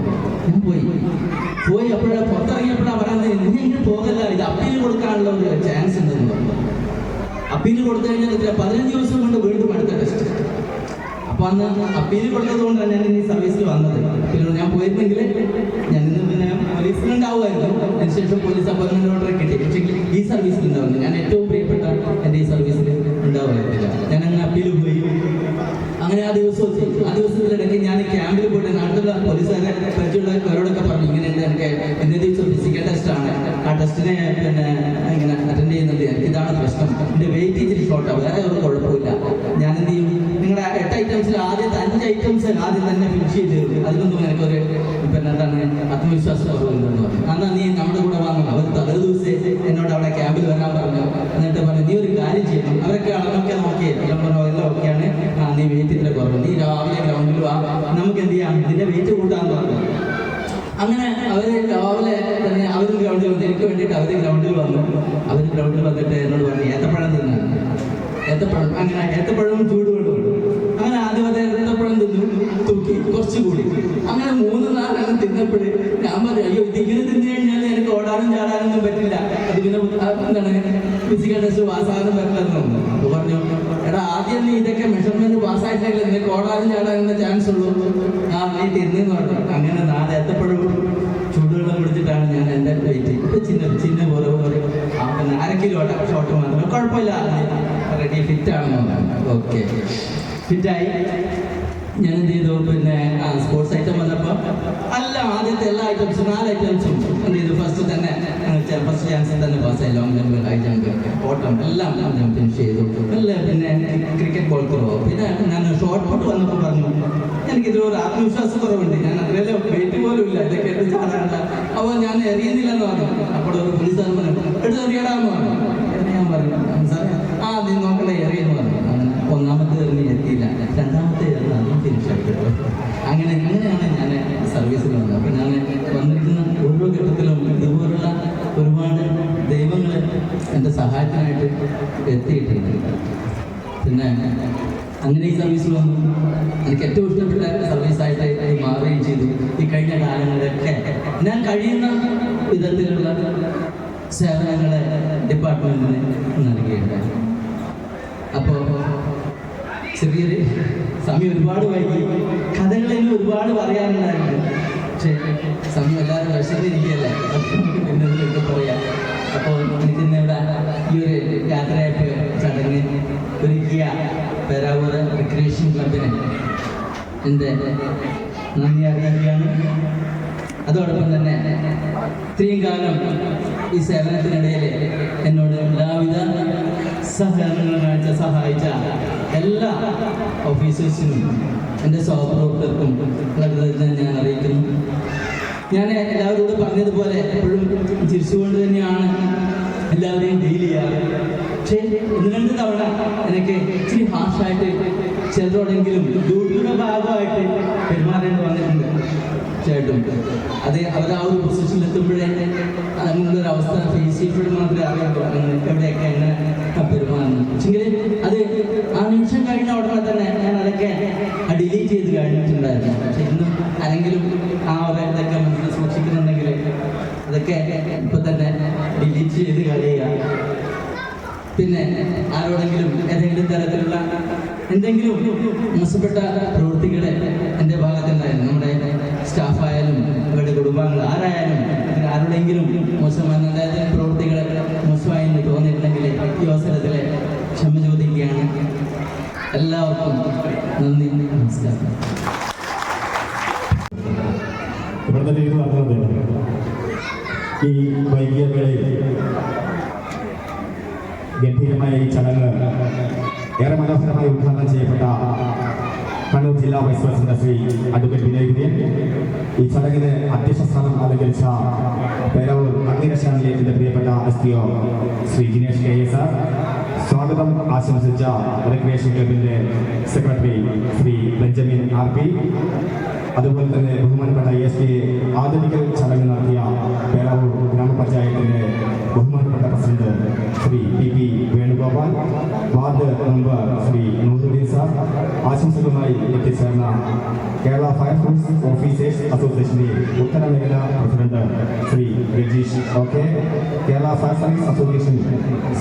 ഞാൻ പോയി അപ്പോഴാണ് പുറത്തിറങ്ങിയപ്പോഴാണ് പറയുന്നത് നീ ഇങ്ങനെ പോകല്ല, ഇത് അപ്പീൽ കൊടുക്കാനുള്ള ഒരു ചാൻസ് ഉണ്ടെന്ന് പറഞ്ഞു. അപ്പീൽ കൊടുത്തു കഴിഞ്ഞാൽ 15 ദിവസം കൊണ്ട് വീണ്ടും അടുത്ത ടെസ്റ്റ്. അപ്പോൾ അന്ന് അപ്പീൽ കൊടുത്തത് കൊണ്ടാണ് ഞാൻ ഈ സർവീസിൽ വന്നത്. അപ്പീൽ ഞാൻ പോയിരുന്നെങ്കിൽ ഞാനിന്ന് പിന്നെ പോലീസിലുണ്ടാവുമായിരുന്നു. അതിനുശേഷം പോലീസ് അപ്പോയിൻമെന്റ് ഓർഡർ കിട്ടി. പക്ഷേ ഈ സർവീസിൽ ഉണ്ടാവുന്നു. ഞാൻ ഏറ്റവും പ്രിയപ്പെട്ട എൻ്റെ ഈ സർവീസിൽ ഉണ്ടാവുമായിരുന്നില്ല. ഞാൻ അങ്ങനെ അപ്പീൽ പോയി. അങ്ങനെ ആ ദിവസത്തിലിടയ്ക്ക് ഞാൻ ക്യാമ്പിൽ പോയിട്ട് നാട്ടിലുള്ള പോലീസുകാരെ പരിചയമുള്ളവരോടൊക്കെ പറഞ്ഞു ഇങ്ങനെയുണ്ട്, എനിക്ക് എന്നേ ദിവസം ഫിസിക്കൽ ടെസ്റ്റാണ്, ആ ടെസ്റ്റിനെ പിന്നെ ഇങ്ങനെ അറ്റൻഡ് ചെയ്യുന്നുണ്ട്, എനിക്ക് ഇതാണ് പ്രശ്നം, എൻ്റെ വെയിറ്റ് ഇച്ചിരി ഷോർട്ടാണ്, വേറെ ഒരു കുഴപ്പമില്ല. ഞാൻ എന്ത് ചെയ്യും, നിങ്ങളുടെ 8 ഐറ്റംസിൽ ആദ്യത്തെ 5 ഐറ്റംസ് ആദ്യം തന്നെ ഫിനിഷ് ചെയ്ത് തരും, അതിലൊന്നും എനിക്കൊരു പിന്നെ എന്താണ് ആത്മവിശ്വാസം കുറവുണ്ടെന്ന് പറഞ്ഞു. എന്നാൽ നീ നമ്മുടെ കൂടെ വാങ്ങണം. അവർ തലേ ദിവസം എന്നോട് അവിടെ ക്യാമ്പിൽ വരാൻ പറഞ്ഞു. എന്നിട്ട് പറഞ്ഞു നീ ഒരു കാര്യം ചെയ്യണം, അവരൊക്കെ അളന്നൊക്കെ നോക്കിയേ എല്ലാം പറഞ്ഞു എല്ലാം ഓക്കെയാണ്, നീ വെയിറ്റിൻ്റെ കുറവ്, നീ രാവിലെ ഗ്രൗണ്ടിൽ വാ, നമുക്ക് എന്ത് ചെയ്യാം ഇതിൻ്റെ വെയിറ്റ് കൂട്ടാന്ന് പറഞ്ഞു. അങ്ങനെ അവർ രാവിലെ തന്നെ അവരും ഗ്രൗണ്ടിൽ വന്നു, എനിക്ക് വേണ്ടിയിട്ട് അവർ ഗ്രൗണ്ടിൽ വന്നു. അവർ ഗ്രൗണ്ടിൽ വന്നിട്ട് എന്നോട് പറഞ്ഞു ഏത്തപ്പഴം തിന്നാൻ. ഏത്തപ്പഴം, അങ്ങനെ ഏത്തപ്പഴവും ചൂടുകൊണ്ടും. അങ്ങനെ ആദ്യം അത് ഏത്തപ്പഴം തിന്നു, തൂക്കി കുറച്ചുകൂടി. അങ്ങനെ 3-4 തിന്നപ്പോഴേ ഞാൻ പറഞ്ഞു അയ്യോ ഇതിങ്ങനെ തിന്നു കഴിഞ്ഞാൽ എനിക്ക് ഓടാനും ചാടാനൊന്നും പറ്റില്ല, അതിങ്ങനെ എന്താണ് ഫിസിക്കൽ ടെസ്റ്റ് പാസ്സാകാനും പറ്റില്ലെന്ന് പറഞ്ഞു. അപ്പോൾ പറഞ്ഞു എടാ ആദ്യം നീ ഇതൊക്കെ മെഷർമെന്റ് പാസ്സായിട്ടില്ല, നിനക്ക് ഓടാനും ചാടാനുള്ള ചാൻസ് ഉള്ളൂ, നീ തിന്നെന്ന് പറഞ്ഞു. അങ്ങനെ 4 ഏത്തപ്പഴവും ചൂടുവെള്ളം കുടിച്ചിട്ടാണ് ഞാൻ എൻ്റെ വെയിറ്റ് ഇപ്പം ചിന്ന പോലെ പിന്നെ 1/2 കിലോ ഷോട്ട് മാത്രമേ കുഴപ്പമില്ല, റെഡി ഫിറ്റാണെന്ന് പറഞ്ഞു. ഓക്കെ, ഫിറ്റായി. ഞാൻ എന്ത് ചെയ്തു, പിന്നെ സ്പോർട്സ് ഐറ്റം വന്നപ്പോൾ ആദ്യത്തെ എല്ലാ ഐറ്റംസും 4 ഐറ്റംസും എന്ത് ചെയ്തു, ഫസ്റ്റ് ചാൻസിൽ തന്നെ പാസ്സായി. ലോങ് ജമ്പ്, ഹൈ ജമ്പ്, ഓട്ടം എല്ലാം ഞാൻ ഫിനിഷ് ചെയ്തു. പിന്നെ ക്രിക്കറ്റ് ബോൾ ത്രോ. പിന്നെ ഞാൻ ഷോർട്ട് പുട്ട് വന്നപ്പോൾ പറഞ്ഞു എനിക്കിതിലൊരു ആത്മവിശ്വാസം കുറവുണ്ട്, ഞാൻ അത്രയല്ലേ വെയിറ്റ് പോലും ഇല്ല, ഇതൊക്കെ എടുത്ത് ചാടാനുള്ള. അപ്പോൾ ഞാൻ എറിയുന്നില്ലെന്ന് പറഞ്ഞു. അപ്പോൾ ഒരു പോലീസുകാരൻ പറഞ്ഞു എടുത്ത് എറിയടാന്ന് പറഞ്ഞു. ഞാൻ പറഞ്ഞു സാറേ നീ നോക്കണേ എറിയ അങ്ങനെയാണ് ഞാൻ സർവീസിൽ വന്നത്. അപ്പോൾ ഞാൻ വന്നിരിക്കുന്ന ഓരോ ഘട്ടത്തിലും ഇതുപോലുള്ള ഒരുപാട് ദൈവങ്ങൾ എൻ്റെ സഹായത്തിനായിട്ട് എത്തിയിട്ടുണ്ട്. പിന്നെ അങ്ങനെ ഈ സർവീസിൽ വന്നു. എനിക്ക് ഏറ്റവും ഇഷ്ടപ്പെട്ട സർവീസായിട്ട് മാറുകയും ചെയ്തു. ഈ കഴിഞ്ഞ കാലങ്ങളിലൊക്കെ ഞാൻ കഴിയുന്ന വിധത്തിലുള്ള സേവനങ്ങളെ ഡിപ്പാർട്ട്മെൻറ്റിന് നൽകിയിട്ടുണ്ടായിരുന്നു. അപ്പോൾ ചെറിയൊരു സമയം ഒരുപാട് വൈകി, കഥകളിൽ ഒരുപാട് പറയാനുണ്ടായിരുന്നു. പക്ഷേ സമയം എല്ലാവരും വിശന്നിരിക്കുകയല്ലേ, പിന്നെ ഇതിലൊക്കെ പറയാം. അപ്പോൾ എനിക്കിന്നിവിടെ ഈ ഒരു യാത്രയപ്പ് ചടങ്ങ് ഒരുക്കിയ പേരാവൂർ റിക്രിയേഷൻ ക്ലബിന് എൻ്റെ നന്ദി അറിയിക്കുകയാണ്. അതോടൊപ്പം തന്നെ ഇത്രയും കാലം ഈ സേവനത്തിനിടയിൽ എന്നോട് എല്ലാവിധ സഹകരണങ്ങൾ സഹായിച്ച എല്ലാ ഓഫീസേഴ്സിനും എൻ്റെ സഹപ്രവർത്തകർക്കും കൃതജ്ഞത ഞാൻ അറിയിക്കുന്നു. ഞാൻ എല്ലാവരോടും പറഞ്ഞതുപോലെ എപ്പോഴും ചിരിച്ചുകൊണ്ട് തന്നെയാണ് എല്ലാവരെയും ഡീൽ ചെയ്യാറ്. പക്ഷേ 1-2 തവണ എനിക്ക് ഇച്ചിരി ഹാർഷായിട്ട് ചിലരോടെങ്കിലും ഡ്യൂട്ടിയുടെ ഭാഗമായിട്ട് പെരുമാറേണ്ടി വന്നിട്ടുണ്ട്. ചേട്ടും അത് അവർ ആ ഒരു പൊസിഷനിൽ എത്തുമ്പോഴേ അങ്ങനെയുള്ളൊരു അവസ്ഥ ഫേസ് ചെയ്തപ്പോൾ മാത്രമേ അറിയാമോ എവിടെയൊക്കെ എങ്ങനെ പെരുമാറുന്നു. പക്ഷെങ്കിൽ അത് ആ നിമിഷം കഴിഞ്ഞ ഉടനെ തന്നെ ഞാൻ അതൊക്കെ ഡിലീറ്റ് ചെയ്ത് കഴിഞ്ഞിട്ടുണ്ടായിരുന്നു. പക്ഷെ ഇന്നും ആരെങ്കിലും ആ ഒരു ഇതൊക്കെ മനസ്സിൽ സൂക്ഷിക്കുന്നുണ്ടെങ്കിൽ അതൊക്കെ ഇപ്പം തന്നെ ഡിലീറ്റ് ചെയ്ത് കളയുക. പിന്നെ ആരോടെങ്കിലും ഏതെങ്കിലും തരത്തിലുള്ള എന്തെങ്കിലും മോശപ്പെട്ട പ്രവൃത്തികളെ എൻ്റെ ഭാഗത്തുണ്ടായിരുന്നു. നമ്മുടെ സ്റ്റാഫായാലും അവരുടെ കുടുംബാംഗങ്ങൾ ആരായാലും ആരുടെയെങ്കിലും മോശമായ അതായത് പ്രവൃത്തികളെ മോശമായെന്ന് തോന്നിയിട്ടുണ്ടെങ്കിൽ ഈ അവസരത്തിൽ ക്ഷമ ചോദിക്കുകയാണ്. എല്ലാവർക്കും നന്ദി, നമസ്കാരം. ഇവിടുത്തെ രീതി പറഞ്ഞത് ഈ വൈകിയ വേളയിൽ ഗംഭീരമായ ഈ ചടങ്ങ് ഏറെ മനോഹരമായി ഉദ്ഘാടനം ചെയ്യപ്പെട്ട കണ്ണൂർ ജില്ലാ vice president Shri advocate Vinay Vijayan, ഈ ചടങ്ങിന് അധ്യക്ഷ സ്ഥാനം അലങ്കരിച്ച പേരാവൂർ അഗ്നിരക്ഷാനിലയത്തിന്റെ പ്രിയപ്പെട്ട SPO ശ്രീ ജിനേഷ് KS, സ്വാഗതം ആശംസിച്ച റിക്രിയേഷൻ ക്ലബിന്റെ സെക്രട്ടറി ശ്രീ ബെഞ്ചമിൻ RP, അതുപോലെ തന്നെ ബഹുമാനപ്പെട്ട ESP ആധുനിക ചടങ്ങ് നടത്തിയ പേരാവൂർ ഗ്രാമപഞ്ചായത്തിന്റെ ബഹുമാനപ്പെട്ട president Shri PP Venugopal, ward member Shri Nooruddin sir, ആശംസകളുമായി എത്തിച്ചേർന്ന കേരള ഫയർഫോഴ്സ് ഓഫീസേഴ്സ് അസോസിയേഷന്റെ ഉത്തരമേഖല president Shri Rajeesh OK, Kerala fire service association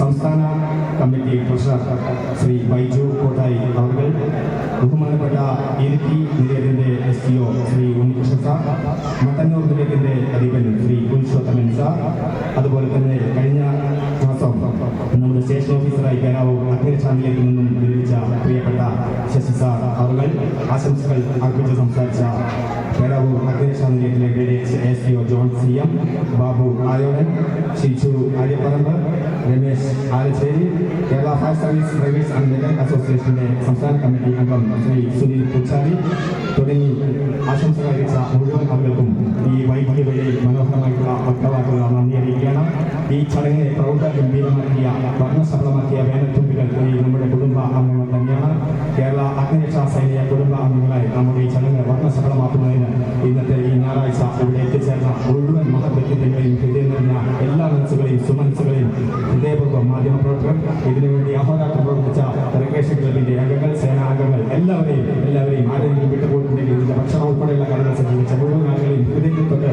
സംസ്ഥാന കമ്മിറ്റി ട്രഷറർ ശ്രീ ബൈജു കോട്ടായി അവർ, ബഹുമാനപ്പെട്ട ഇടുക്കി നിലയത്തിന്റെ SPO ശ്രീ ഉണ്ണികൃഷ്ണൻ സാർ, മട്ടന്നൂർ നിലയത്തിന്റെ അധിപൻ ശ്രീ പുരുഷോത്തമൻ സാർ, അതുപോലെ തന്നെ കഴിഞ്ഞ മാസം നമ്മുടെ സ്റ്റേഷൻ ഓഫീസറായി പേരാവൂർ അഗ്നിരക്ഷാനിലയത്തിൽ നിന്നും വിരമിച്ച പ്രിയപ്പെട്ട ശശി സാർ അവർ ആശംസകൾ അർപ്പിച്ച് സംസാരിച്ച പേരാവൂർ അഗ്നിരക്ഷാനിലയത്തിലെ SPO John CM, Babu Ayodan, Shiju Aryapparamb, Ramesh Alassery, Kerala fire service drivers and mechanic അസോസിയേഷന്റെ സംസ്ഥാന കമ്മിറ്റി അംഗം ശ്രീ സുനിൽ പുച്ചാരി തുടങ്ങി ആശംസകൾ അറിയിച്ച മുഴുവൻ ആളുകൾക്കും ഈ വൈകിയ വേളയിൽ മനോഹരമായിട്ടുള്ള വക്തവാക്കുള്ള നന്ദി അറിയിക്കുകയാണ്. ഈ ചടങ്ങിനെ പ്രൗഢഗംഭീരമാക്കിയ വർണ്ണശബളമാക്കിയ വേനൽത്തുമ്പികൾ നമ്മുടെ കുടുംബ അംഗങ്ങൾ തന്നെയാണ്. കേരള അഗ്നിരക്ഷാ സൈനിക കുടുംബ അംഗങ്ങളായി നമ്മുടെ ഈ ചടങ്ങ് വർണ്ണശബളമാക്കുന്നതിന് ഇന്നത്തെ ഈ ഞായറാഴ്ച ഇവിടെ എത്തിച്ചേർന്ന മുഴുവൻ മഹത്വത്തിന്റെയും ഹൃദയം നിറഞ്ഞ എല്ലാ മനസ്സുകളെയും സുമനസ്സുകളെയും ഹൃദയപൂർവ്വം മാധ്യമപ്രവർത്തകർ, ഇതിനുവേണ്ടി അഹോരാത്രം പ്രവർത്തിച്ച റിക്രിയേഷൻ ക്ലബിന്റെ അംഗങ്ങൾ, സേനാംഗങ്ങൾ എല്ലാവരെയും ആരെങ്കിലും വിട്ടുപോയിട്ടുണ്ടെങ്കിൽ ഇതിന്റെ ഭക്ഷണം ഉൾപ്പെടെയുള്ള കാര്യങ്ങൾ സംബന്ധിച്ച മുഴുവൻ ആളുകളെയും ഹൃദയത്തിൽ തൊട്ട്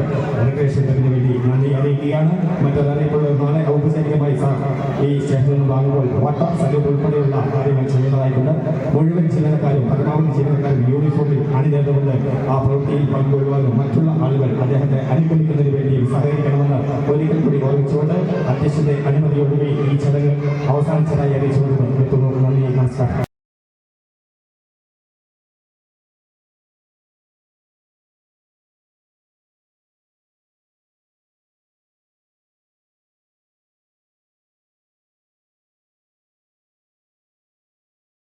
റിക്രിയേഷൻ ക്ലബിന് വേണ്ടി നന്ദി അറിയിക്കുകയാണ്. മറ്റൊരറിയിപ്പുള്ള നാളെ ഔപചാരികമായി സാർ ഈ സ്റ്റേഷനിൽ നിന്ന് വാങ്ങുമ്പോൾ വാട്ട്ആപ്പ് സല്യൂട്ട് ഉൾപ്പെടെയുള്ള കാര്യങ്ങൾ ചെയ്യുന്നതായിട്ടുണ്ട്. മുഴുവൻ ജീവനക്കാരും പരമാവധി ജീവനക്കാരും യൂണിഫോമിൽ അണിനിരന്നുകൊണ്ട് ആ പ്രവൃത്തിയിൽ പങ്കുകൊള്ളുവാനും മറ്റുള്ള ആളുകൾ അദ്ദേഹത്തെ അനുകൂലിക്കുന്നതിന് വേണ്ടിയും സഹകരിക്കണമെന്ന് ഒരിക്കൽ കൂടി ഓർമ്മിച്ചുകൊണ്ട് അധ്യക്ഷന്റെ അനുമതിയോടുകൂടി ഈ ചടങ്ങ് അവസാനിച്ചതായി അറിയിച്ചുകൊണ്ട്